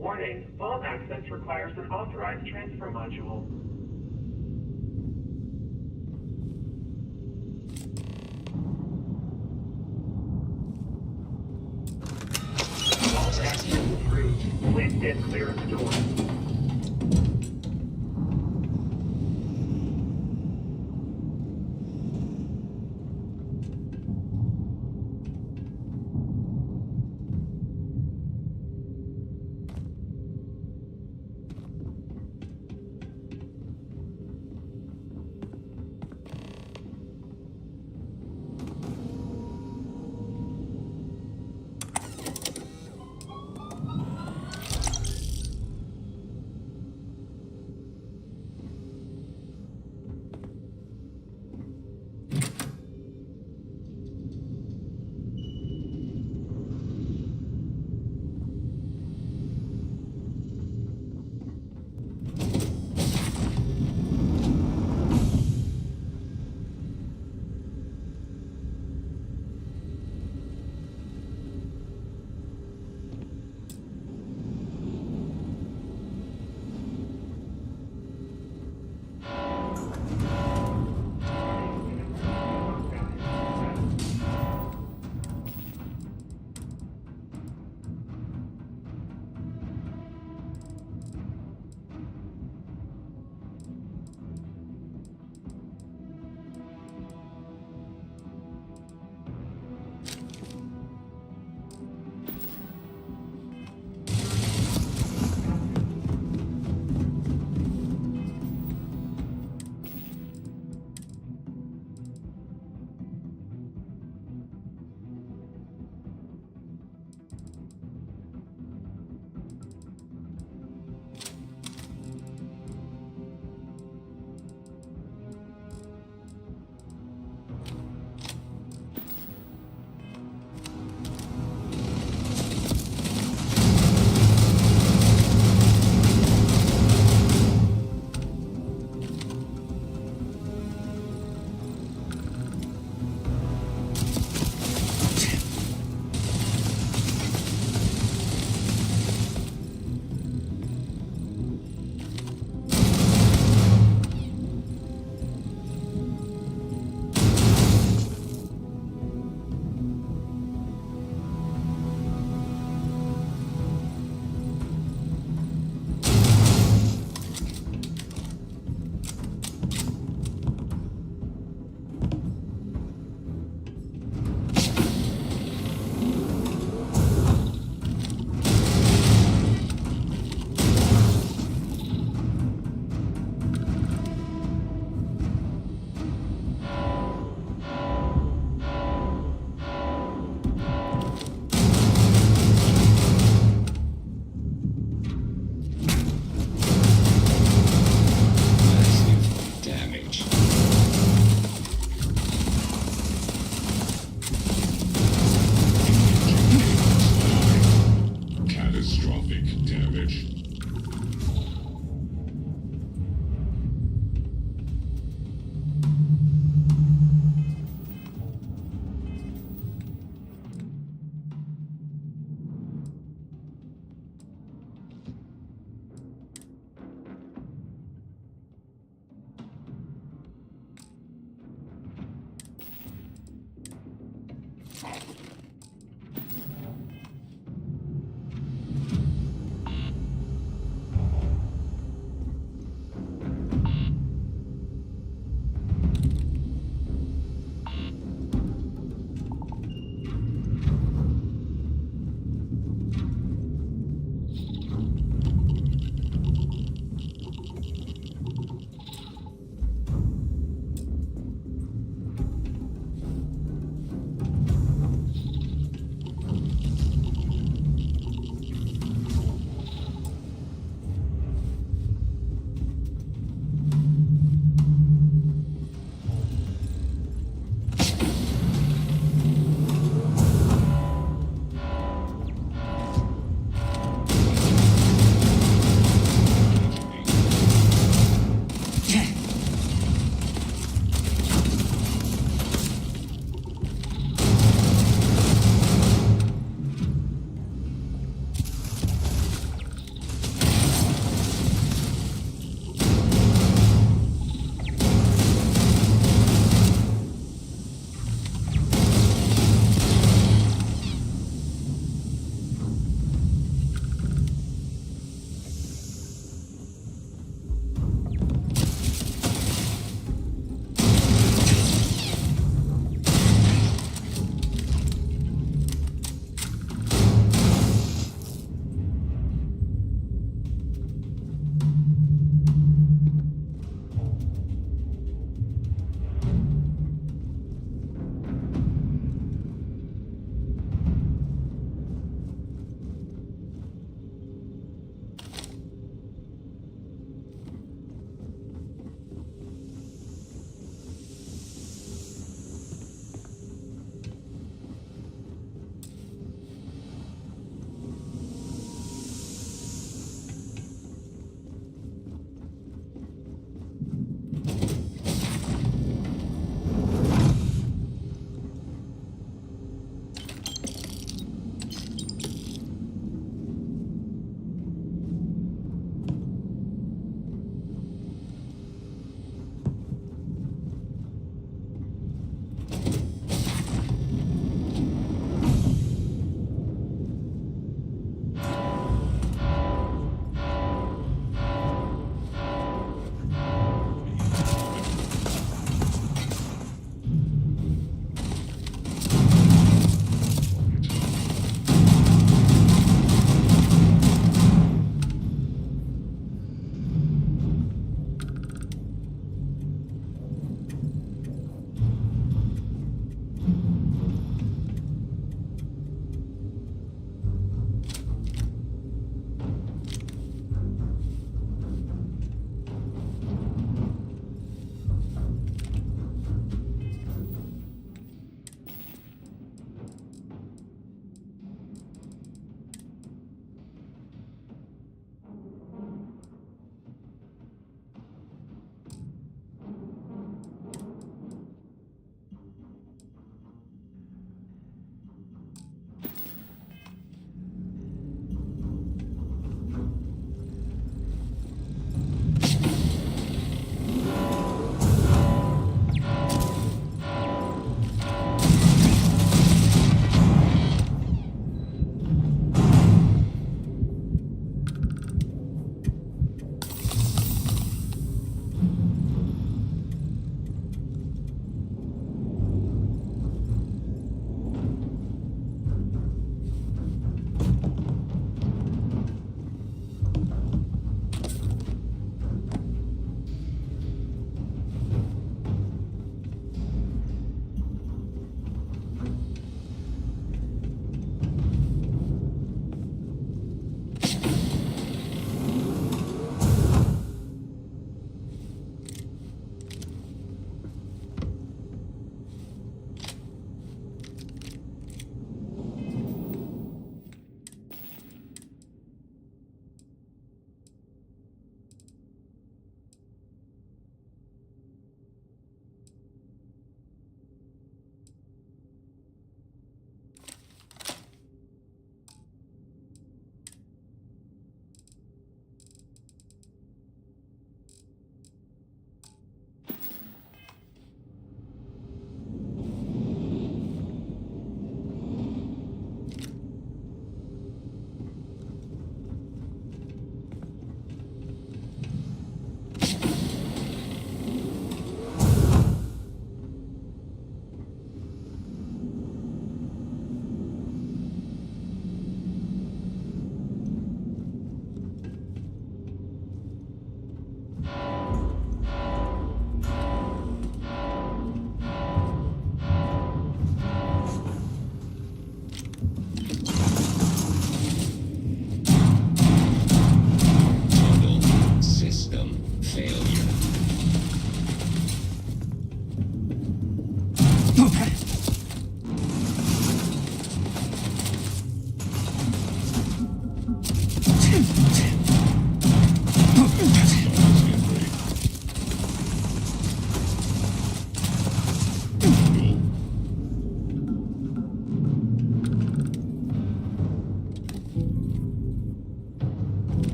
Warning, vault access requires an authorized transfer module. Vault access approved. Please stand clear of the door.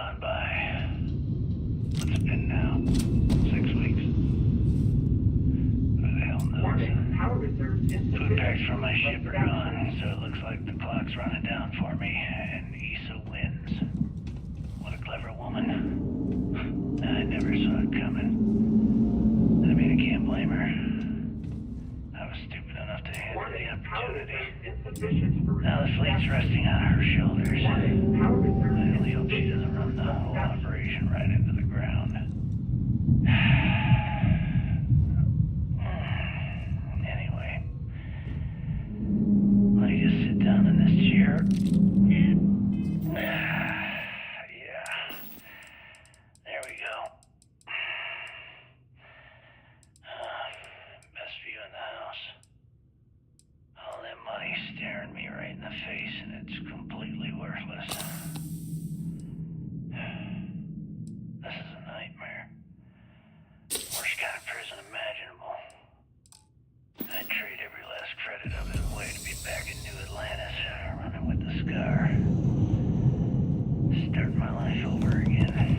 gone by. What's it been now? 6 weeks? Who the hell knows? Food packs from my ship are gone, so it looks like the clock's running down for me, and Issa wins. What a clever woman. I never saw it coming. I mean, I can't blame her. I was stupid enough to hand her the opportunity. Now the fleet's resting on her shoulders. I only hope she doesn't run the whole operation right into the ground. Anyway, let me just sit down in this chair. Yeah. There we go. Best view in the house. All that money staring me right in the face, and it's completely worthless. This is a nightmare. Worst kind of prison imaginable. I'd trade every last credit of it away to be back in New Atlantis, running with the Scar. Start my life over again.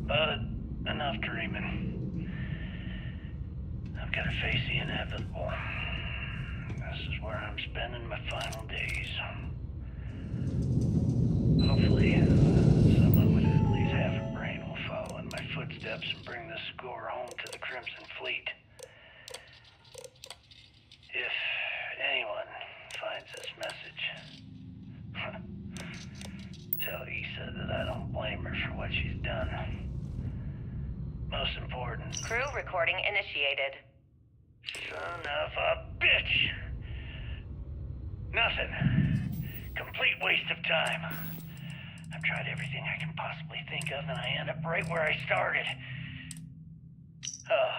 But enough dreaming. I've got to face the inevitable. This is where I'm spending my final days. Hopefully, someone with at least half a brain will follow in my footsteps and bring this score home to the Crimson Fleet. If anyone finds this message, tell Issa that I don't blame her for what she's done. Most important. Crew recording initiated. Son of a bitch! Nothing. Complete waste of time. I've tried everything I can possibly think of, and I end up right where I started. Oh,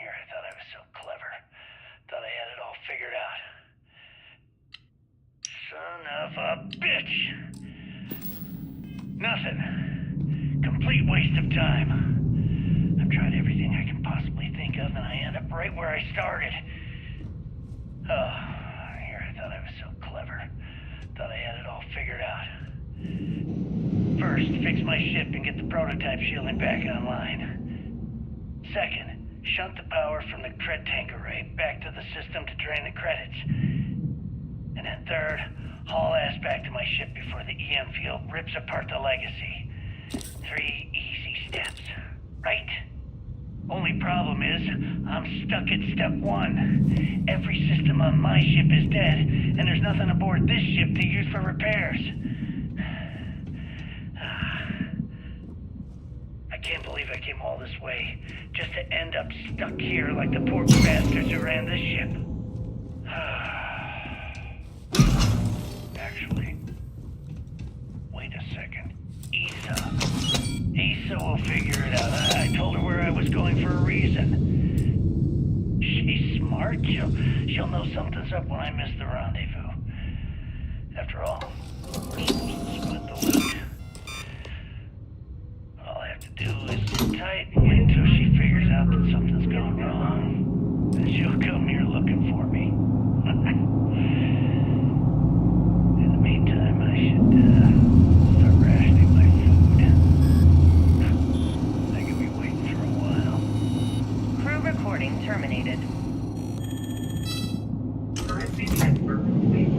here I thought I was so clever. Thought I had it all figured out. Son of a bitch! Nothing. Complete waste of time. I've tried everything I can possibly think of, and I end up right where I started. Oh, here I thought I was so clever. Thought I had it all figured out. First, fix my ship and get the prototype shielding back online. Second, shunt the power from the cred tank array back to the system to drain the credits. And then third, haul ass back to my ship before the EM field rips apart the legacy. 3 easy steps, right? Only problem is, I'm stuck at step 1. Every system on my ship is dead, and there's nothing aboard this ship to use for repairs. I can't believe I came all this way, just to end up stuck here like the poor bastards who ran this ship. Actually, wait a second. Issa will figure it out. I told her where I was going for a reason. She's smart. She'll know something's up when I miss the rendezvous. After all, we're supposed to split the loot. All I have to do is sit tight and wait until she figures out that something's gone wrong. Then she'll come here looking for me. In the meantime, I should start rationing my food. I could be waiting for a while. Crew recording terminated. Currency transfer complete.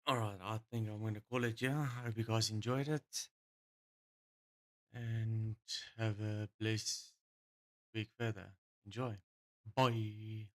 Alright, I think I'm gonna call it. Yeah, I hope you guys enjoyed it. And have a blessed week further. Enjoy. Bye.